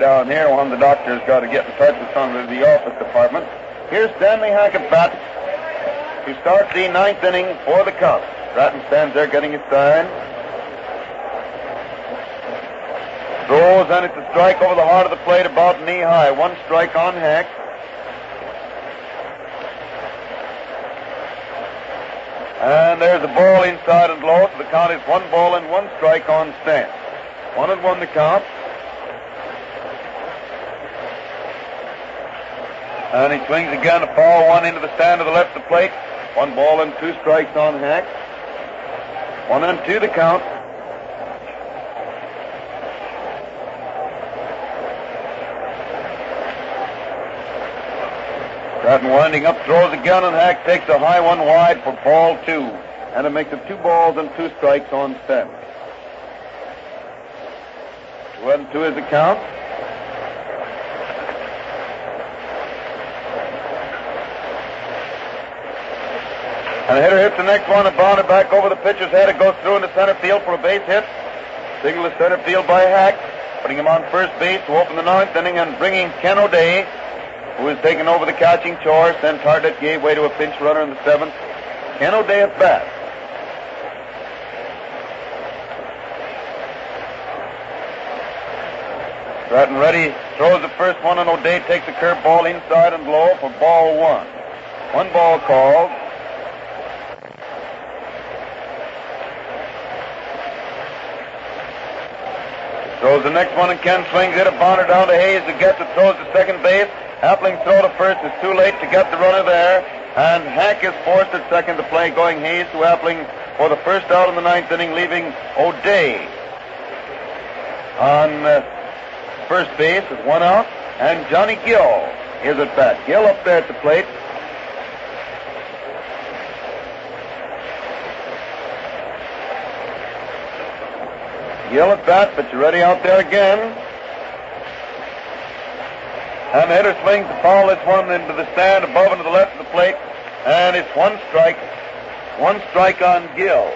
Down here, one of the doctors got to get in touch with some of the office department. Here's Stanley Hackett bat to start the 9th inning for the Cubs. Stratton stands there getting his sign. Throws, and it's a strike over the heart of the plate about knee high. 1 strike on Hack. And there's a ball inside and low, so the count is 1 ball and 1 strike on Stan. 1-1 the count. And he swings again, a foul one into the stand to the left of the plate. 1 ball and 2 strikes on Hack. 1-2 the count. Stratton winding up, throws again, and Hack takes a high one wide for ball 2. And it makes it 2 balls and 2 strikes on Stanton. 2-2 is the count. And the hitter hits the next one and bounded back over the pitcher's head. It goes through into center field for a base hit. Single to center field by Hack, putting him on first base to open the 9th inning and bringing Ken O'Day, who has taken over the catching chore since Hartlett gave way to a pinch runner in the 7th. Ken O'Day at bat. Stratton ready, throws the first one, and O'Day takes a curveball inside and low for ball 1. 1 ball called. Throws the next one, and Ken swings it. A bouncer down to Hayes to get it. Throws to second base. Appling's throw to first is too late to get the runner there. And Hack is forced at second to play, going Hayes to Appling for the first out in the 9th inning, leaving O'Day on first base with 1 out. And Johnny Gill is at bat. Gill up there at the plate. Gill at bat, but you're ready out there again. And the hitter swings the foul this one into the stand above and to the left of the plate. And it's 1 strike. 1 strike on Gill.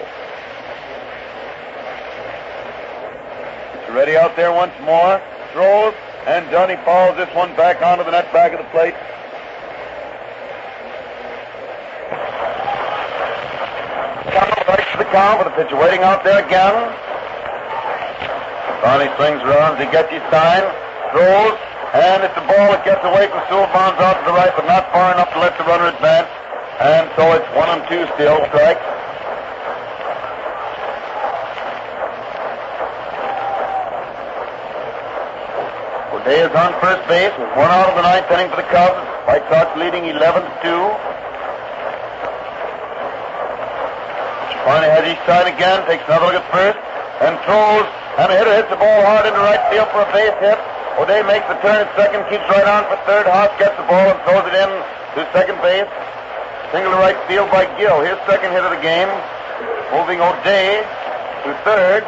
But you're ready out there once more. Throws, and Johnny fouls this one back onto the net back of the plate. Right to the count with the pitcher waiting out there again. Johnny swings around as he gets his sign, throws, and it's a ball that gets away from Sewell, bounds out to the right, but not far enough to let the runner advance. And so it's 1-2 still, strike. O'Day is on first base with 1 out of the 9th inning for the Cubs. White Sox leading 11-2. Finally has his sign again, takes another look at first, and throws. And the hitter hits the ball hard into right field for a base hit. O'Day makes the turn at second, keeps right on for third. Haas gets the ball and throws it in to second base. Single to right field by Gill, his second hit of the game. Moving O'Day to third.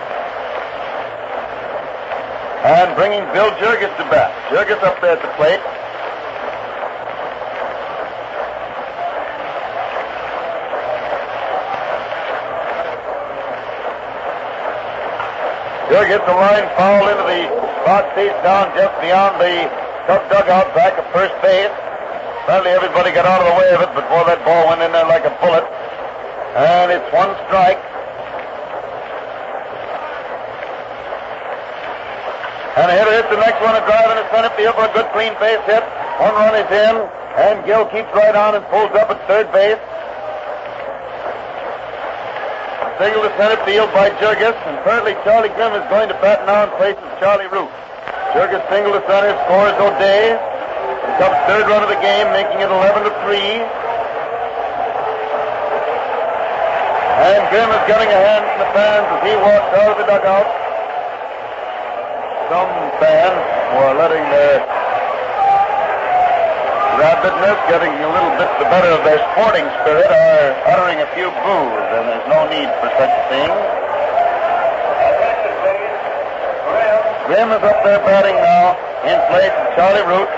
And bringing Bill Jurgis to bat. Jurgis up there at the plate. Jurg hits a line foul into the spot seats down just beyond the Cub dugout back at first base. Apparently everybody got out of the way of it, but boy, that ball went in there like a bullet. And it's 1 strike. And the hitter hits the next one, a drive in the center field for a good clean base hit. 1 run is in, and Gill keeps right on and pulls up at third base. Single to center field by Jurgis, and currently Charlie Grimm is going to bat now in place of Charlie Root. Jurgis single to center, scores O'Day. The Cubs' third run of the game, making it 11-3. And Grimm is getting a hand from the fans as he walks out of the dugout. Some fans who are letting their rabidness, getting a little bit the better of their sporting spirit, are uttering a few boos, and there's no need for such a thing. Grimm is up there batting now in place of Charlie Root.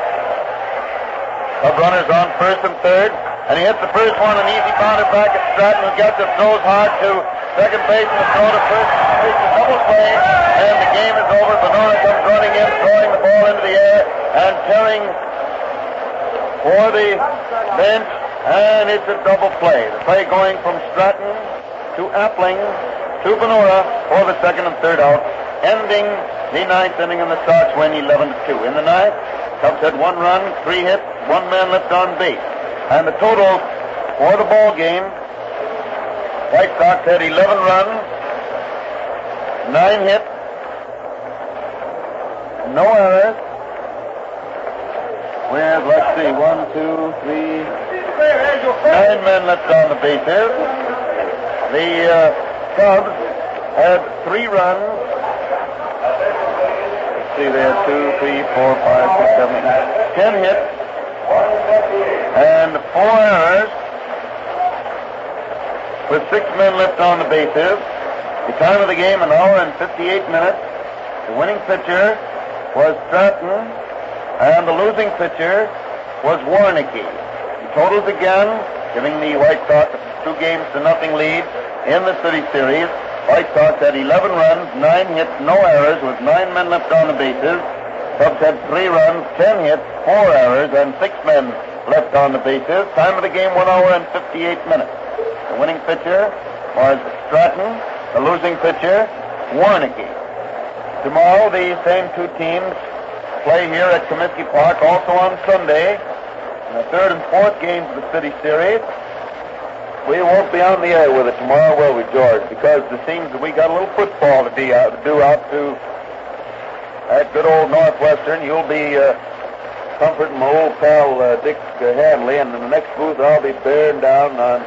Cub runners on first and third, and he hits the first one, an easy bounder back at Stratton, who gets it, throws hard to second base, and the throw to first. It's a double play, and the game is over. Benora comes running in, throwing the ball into the air, and tearing for the bench, and it's a double play. The play going from Stratton to Appling to Benora for the second and third out, ending the 9th inning, and the Sox win 11-2. In the 9th, Cubs had 1 run, 3 hits, 1 man left on base. And the total for the ball game, White Sox had 11 runs, 9 hits, no errors, with, let's see, 1, 2, 3, 9 men left on the bases. The Cubs had 3 runs. Let's see, they had 2, 3, 4, 5, 6, 7, 10 hits and 4 errors with 6 men left on the bases. The time of the game, 1 hour and 58 minutes. The winning pitcher was Strata, and the losing pitcher was Warneke. The totals again, giving the White Sox a 2-0 lead in the City Series. White Sox had 11 runs, 9 hits, no errors, with 9 men left on the bases. Cubs had 3 runs, 10 hits, 4 errors, and 6 men left on the bases. Time of the game, 1 hour and 58 minutes. The winning pitcher was Strata. The losing pitcher, Warneke. Tomorrow, the same 2 teams play here at Comiskey Park. Also on Sunday, in the 3rd and 4th games of the City Series. We won't be on the air with it tomorrow, will we, George? Because it seems that we got a little football to do out to that good old Northwestern. You'll be comforting my old pal Dick Hanley, and in the next booth I'll be bearing down on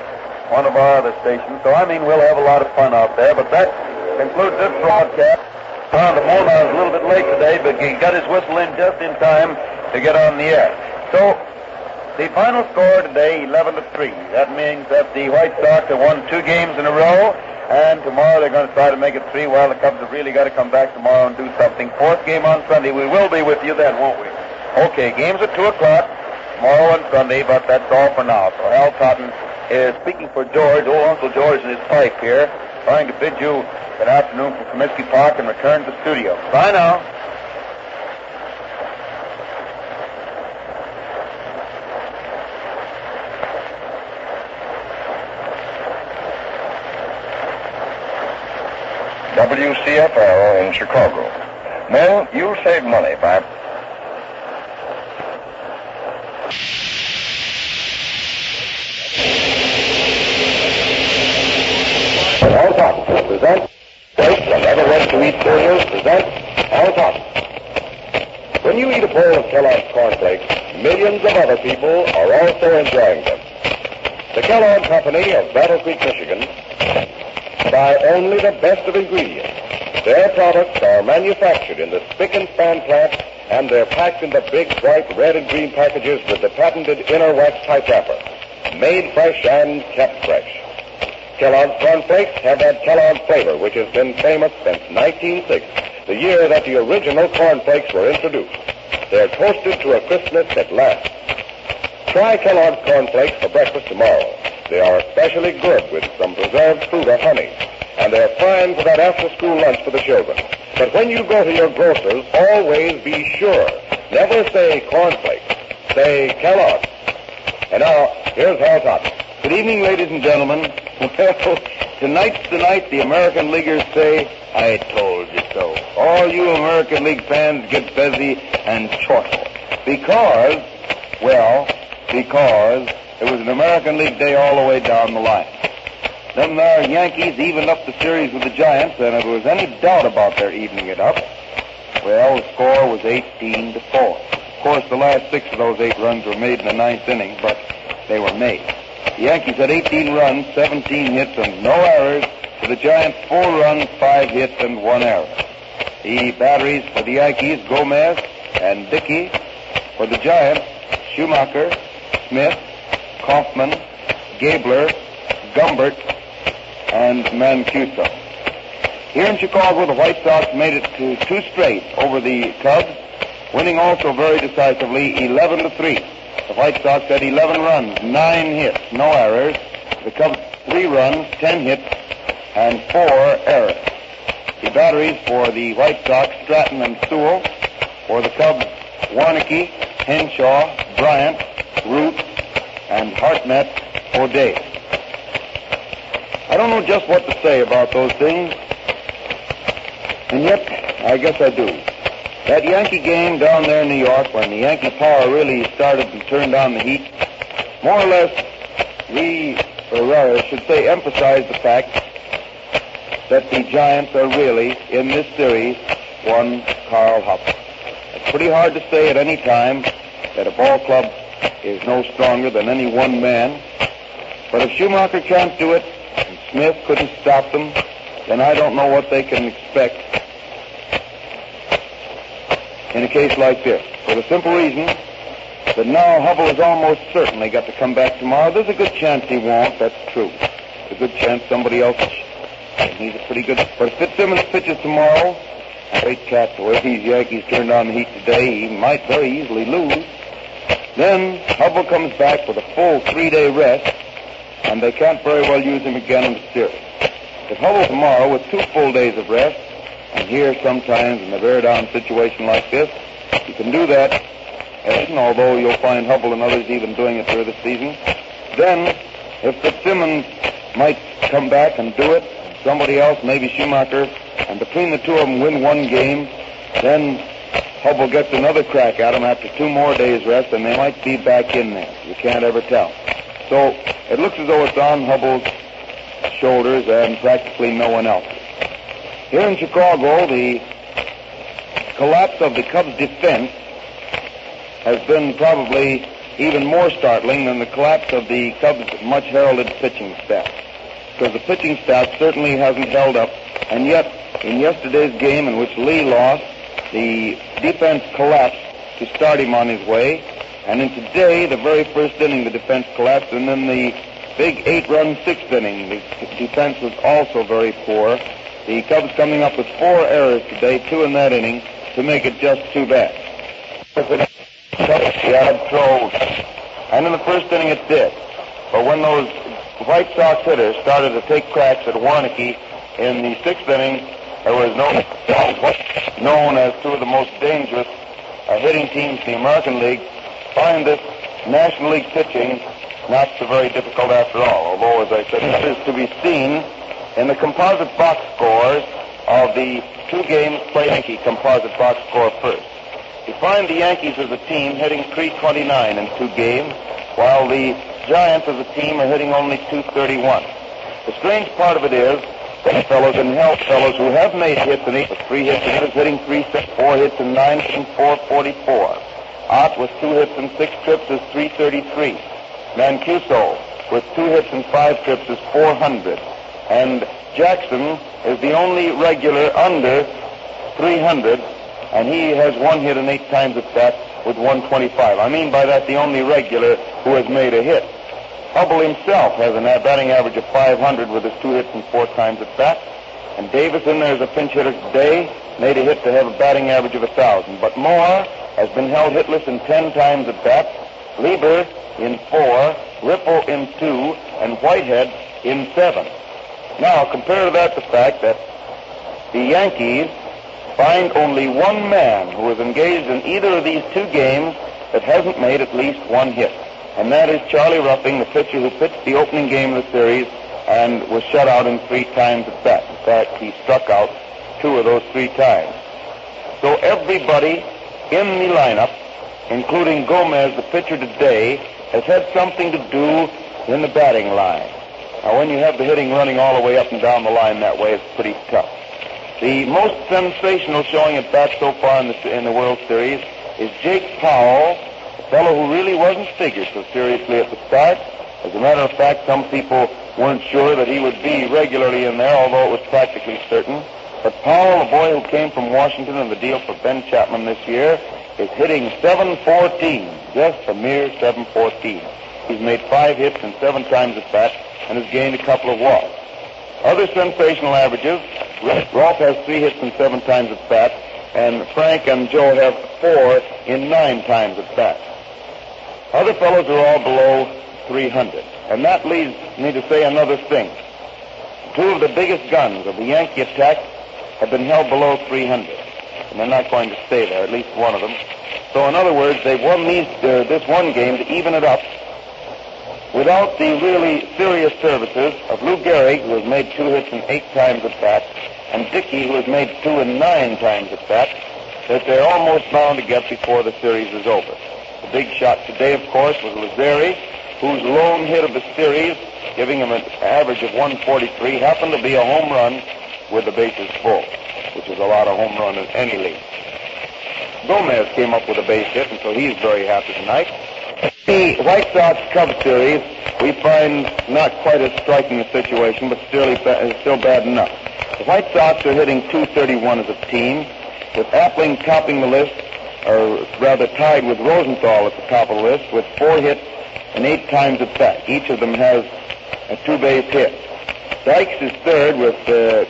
one of our other stations. So, we'll have a lot of fun out there. But that concludes this broadcast. The Mona was a little bit late today, but he got his whistle in just in time to get on the air. So, the final score today, 11-3. That means that the White Sox have won 2 games in a row, and tomorrow they're going to try to make it 3. Well, the Cubs have really got to come back tomorrow and do something. 4th game on Sunday. We will be with you then, won't we? Okay, games at 2 o'clock tomorrow and Sunday, but that's all for now. So Hal Totten is speaking for George, old Uncle George in his pipe here, trying to bid you good afternoon from Comiskey Park and return to the studio. Bye now. WCFL in Chicago. Men, you'll save money by... All Top presents Steak and other ready-to-eat cereals presents All Top. When you eat a bowl of Kellogg's cornflakes, millions of other people are also enjoying them. The Kellogg Company of Battle Creek, Michigan, buy only the best of ingredients. Their products are manufactured in the spick and span plant, and they're packed in the big white, red, and green packages with the patented inner wax type wrapper. Made fresh and kept fresh. Kellogg's cornflakes have that Kellogg flavor which has been famous since 1906, the year that the original cornflakes were introduced. They're toasted to a crispness that lasts. Try Kellogg's cornflakes for breakfast tomorrow. They are especially good with some preserved fruit or honey, and they're fine for that after-school lunch for the children. But when you go to your grocer's, always be sure. Never say cornflakes. Say Kellogg. And now, here's Hal Totten. Good evening, ladies and gentlemen. Well, tonight's the night the American Leaguers say, I told you so. All you American League fans get busy and chortle. Because it was an American League day all the way down the line. Them there Yankees evened up the series with the Giants, and if there was any doubt about their evening it up, well, the score was 18-4. Of course, the last 6 of those 8 runs were made in the 9th inning, but they were made. The Yankees had 18 runs, 17 hits, and no errors. To the Giants, 4 runs, 5 hits, and 1 error. The batteries for the Yankees, Gomez and Dickey. For the Giants, Schumacher, Smith, Kaufman, Gabler, Gumbert, and Mancuso. Here in Chicago, the White Sox made it to 2 straight over the Cubs, winning also very decisively 11-3. The White Sox had 11 runs, 9 hits, no errors. The Cubs 3 runs, 10 hits, and 4 errors. The batteries for the White Sox, Stratton and Sewell. For the Cubs, Warneke, Henshaw, Bryant, Root, and Hartnett O'Day. I don't know just what to say about those things, and yet I guess I do. That Yankee game down there in New York, when the Yankee power really started and turned on the heat, more or less, emphasized the fact that the Giants are really, in this series, one Carl Hopper. It's pretty hard to say at any time that a ball club is no stronger than any one man. But if Schumacher can't do it, and Smith couldn't stop them, then I don't know what they can expect in a case like this. For the simple reason that now Hubble is almost certainly got to come back tomorrow. There's a good chance he won't, that's true. There's a good chance somebody else, and he's a pretty good. But if Fitzsimmons pitches tomorrow, great cat, the way these Yankees turned on the heat today, he might very easily lose. Then Hubble comes back with a full 3-day rest, and they can't very well use him again in the series. If Hubble tomorrow with 2 full days of rest, and here sometimes in a very down situation like this, you can do that, although you'll find Hubble and others even doing it through the season. Then, if Fitzsimmons might come back and do it, somebody else, maybe Schumacher, and between the two of them win one game, then Hubble gets another crack at him after 2 more days rest, and they might be back in there. You can't ever tell. So it looks as though it's on Hubble's shoulders and practically no one else's. Here in Chicago, the collapse of the Cubs' defense has been probably even more startling than the collapse of the Cubs' much-heralded pitching staff. Because the pitching staff certainly hasn't held up, and yet in yesterday's game in which Lee lost, the defense collapsed to start him on his way, and in today, the very first inning, the defense collapsed, and then the big 8-run 6th inning, the defense was also very poor. The Cubs coming up with 4 errors today, 2 in that inning, to make it just too bad. And in the first inning it did. But when those White Sox hitters started to take cracks at Warneke in the 6th inning, there was known as 2 of the most dangerous hitting teams in the American League. Find this National League pitching not so very difficult after all, although, as I said, this is to be seen in the composite box scores of the 2 games played. Yankee composite box score first. You find the Yankees as a team hitting .329 in 2 games, while the Giants as a team are hitting only .231. The strange part of it is that fellows and health fellows who have made hits in each, with 3 hits in is hitting 4 hits in 9 and 444. Ott with 2 hits and 6 trips is 333. Mancuso with 2 hits and 5 trips is 400. And Jackson is the only regular under 300, and he has 1 hit and 8 times at bat with 125. I mean by that the only regular who has made a hit. Hubble himself has a batting average of 500 with his 2 hits and 4 times at bat. And Davis in there as a pinch hitter today made a hit to have a batting average of 1,000. But Moore has been held hitless in 10 times at bat, Lieber in 4, Ripple in 2, and Whitehead in 7. Now, compare to that the fact that the Yankees find only 1 man who is engaged in either of these 2 games that hasn't made at least 1 hit. And that is Charlie Ruffing, the pitcher who pitched the opening game of the series and was shut out in 3 times at bat. In fact, he struck out 2 of those 3 times. So everybody in the lineup, including Gomez, the pitcher today, has had something to do in the batting line. Now, when you have the hitting running all the way up and down the line that way, it's pretty tough. The most sensational showing at bat so far in the World Series is Jake Powell, a fellow who really wasn't figured so seriously at the start. As a matter of fact, some people weren't sure that he would be regularly in there, although it was practically certain. But Powell, a boy who came from Washington in the deal for Ben Chapman this year, is hitting .714, just a mere .714. He's made 5 hits and 7 times at bat and has gained a couple of walks. Other sensational averages, Rolf has 3 hits and 7 times at bat, and Frank and Joe have 4 in 9 times at bat. Other fellows are all below 300. And that leads me to say another thing. 2 of the biggest guns of the Yankee attack have been held below 300. And they're not going to stay there, at least 1 of them. So in other words, they've won this 1 game to even it up without the really serious services of Lou Gehrig, who has made 2 hits and 8 times at bat, and Dickey, who has made 2 and 9 times at bat, that they're almost bound to get before the series is over. The big shot today, of course, was Lazzeri, whose lone hit of the series, giving him an average of 143, happened to be a home run with the bases full, which is a lot of home runs in any league. Gomez came up with a base hit, and so he's very happy tonight. The White Sox-Cubs series, we find not quite as striking a situation, but still bad enough. The White Sox are hitting .231 as a team, with Appling topping the list, or rather tied with Rosenthal at the top of the list, with 4 hits and 8 times at bat. Each of them has a 2-base hit. Dykes is third with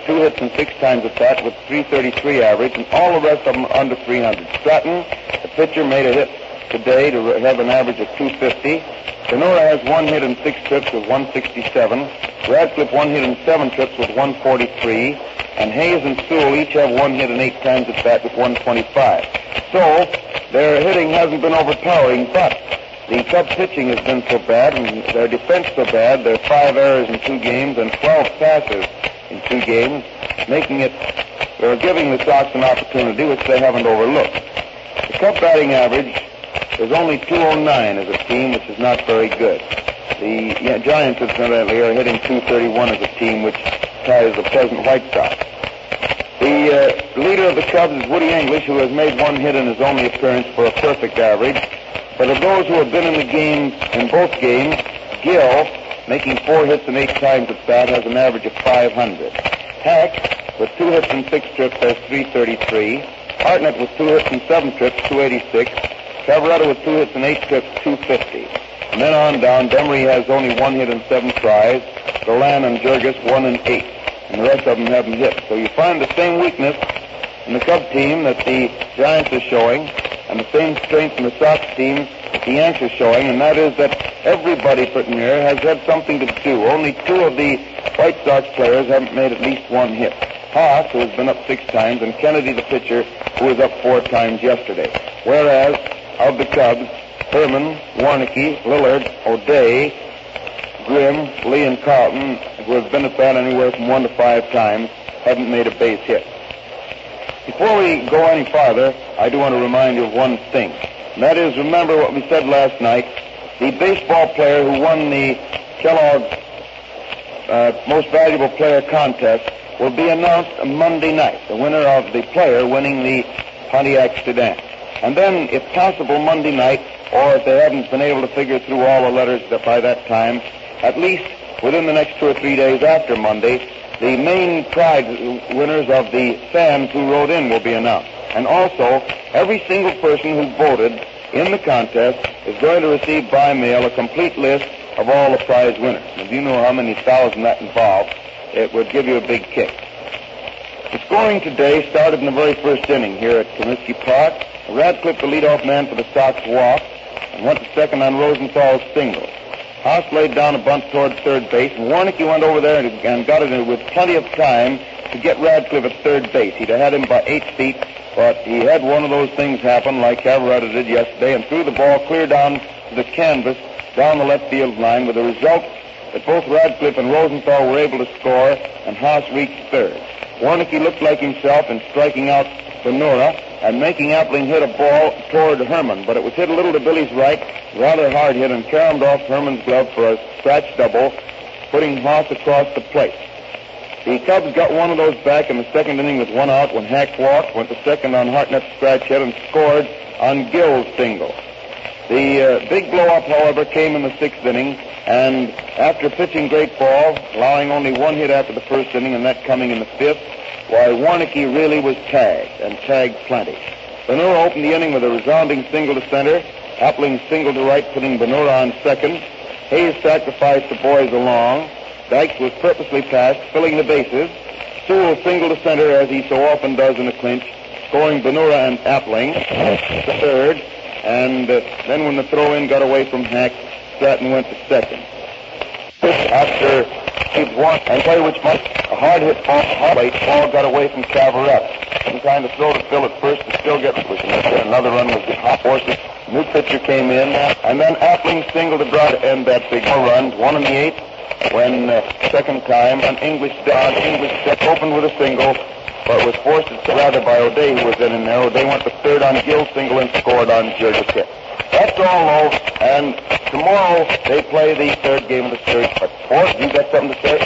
2 hits and 6 times at bat with .333 average, and all the rest of them under 300. Stratton, the pitcher, made a hit today to have an average of .250. Sonora has 1 hit and 6 trips with .167. Radcliffe 1 hit and 7 trips with .143. And Hayes and Sewell each have 1 hit and 8 times at bat with .125. So their hitting hasn't been overpowering, but the Cubs pitching has been so bad and their defense so bad. There are 5 errors in 2 games and 12 passes in 2 games, making it, they're giving the Sox an opportunity which they haven't overlooked. The Cub batting average is only .209 as a team, which is not very good. The Giants, incidentally, are hitting .231 as a team, which ties the present White Sox. The leader of the Cubs is Woody English, who has made 1 hit in his only appearance for a perfect average. But of those who have been in the game, in both games, Gill, making 4 hits and 8 times at bat, has an average of .500. Hack, with 2 hits and 6 trips, has .333. Hartnett with 2 hits and 7 trips, .286. Ciavarella with 2 hits and 8 trips, .250. And then on down, Demery has only 1 hit and 7 tries. Golan and Jurgis 1 and 8. And the rest of them haven't hit. So you find the same weakness in the Cub team that the Giants are showing, and the same strength in the Sox team that the Yanks are showing, and that is that everybody pretty near has had something to do. Only 2 of the White Sox players haven't made at least 1 hit. Haas, who has been up 6 times, and Kennedy, the pitcher, who was up 4 times yesterday. Whereas, of the Cubs, Herman, Warneke, Lillard, O'Day, Grimm, Lee, and Carlton, who have been at bat anywhere from 1 to 5 times, haven't made a base hit. Before we go any farther, I do want to remind you of one thing. And that is, remember what we said last night. The baseball player who won the Kellogg's Most Valuable Player contest will be announced Monday night, the winner of the player winning the Pontiac sedan. And then, if possible, Monday night, or if they haven't been able to figure through all the letters by that time, at least within the next 2 or 3 days after Monday, the main prize winners of the fans who wrote in will be announced. And also, every single person who voted in the contest is going to receive by mail a complete list of all the prize winners. If you know how many thousand that involved, it would give you a big kick. The scoring today started in the very first inning here at Comiskey Park. Radcliffe, the leadoff man for the Sox, walked and went to second on Rosenthal's single. Haas laid down a bunt toward third base, and Warneke went over there and got it with plenty of time to get Radcliffe at third base. He'd have had him by 8 feet, but he had one of those things happen like Ciavarella did yesterday and threw the ball clear down to the canvas down the left field line, with the result that both Radcliffe and Rosenthal were able to score, and Haas reached third. Warneke looked like himself in striking out Sonora and making Appling hit a ball toward Herman, but it was hit a little to Billy's right, rather hard hit, and caromed off Herman's glove for a scratch double, putting Haas across the plate. The Cubs got one of those back in the second inning with 1 out when Hack walked, went to second on Hartnett's scratch hit, and scored on Gill's single. The big blow-up, however, came in the 6th inning, and after pitching great ball, allowing only 1 hit after the first inning, and that coming in the 5th, why, Warneke really was tagged, and tagged plenty. Benura opened the inning with a resounding single to center. Appling single to right, putting Benura on second. Hayes sacrificed the boys along. Dykes was purposely passed, filling the bases. Sewell single to center, as he so often does in a clinch, scoring Benura and Appling to third. And then when the throw-in got away from Hack, Stratton went to second. After he'd won and play which much a hard hit ball, ball got away from Ciavarella. He trying to throw to Phil at first to still get another run with the hot horses. New pitcher came in, and then Appling single to draw to end that big run. 1 in the 8th when second time an English step opened with a single, but was forced rather by O'Day, who was in there. O'Day went to third on Gill's single and scored on Jurgis' hit. That's all low, and tomorrow they play the 3rd game of the series. But, Ford, you got something to say?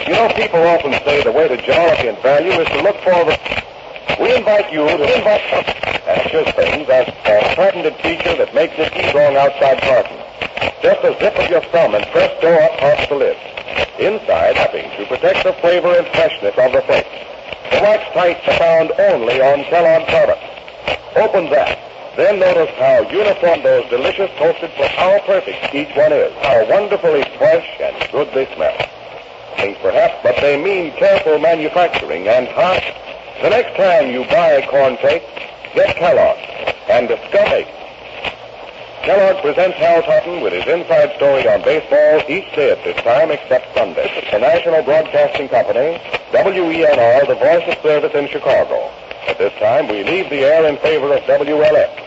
You know, people often say the way to jollity and value is to look forward. We invite you to invite us. precious things as a patented feature that makes it strong outside carton. Just a zip of your thumb and presto up pops the lid. Inside, wrapping to protect the flavor and freshness of the flakes. The wax tights are found only on Kellogg products. Open that. Then notice how uniform those delicious toasted flakes, how perfect each one is, how wonderfully fresh and good they smell. Things perhaps, but they mean careful manufacturing and hot. The next time you buy corn flakes, get Kellogg and discover. Kellogg presents Hal Totten with his inside story on baseball each day at this time except Sunday. The National Broadcasting Company, WENR, the voice of service in Chicago. At this time, we leave the air in favor of WLS.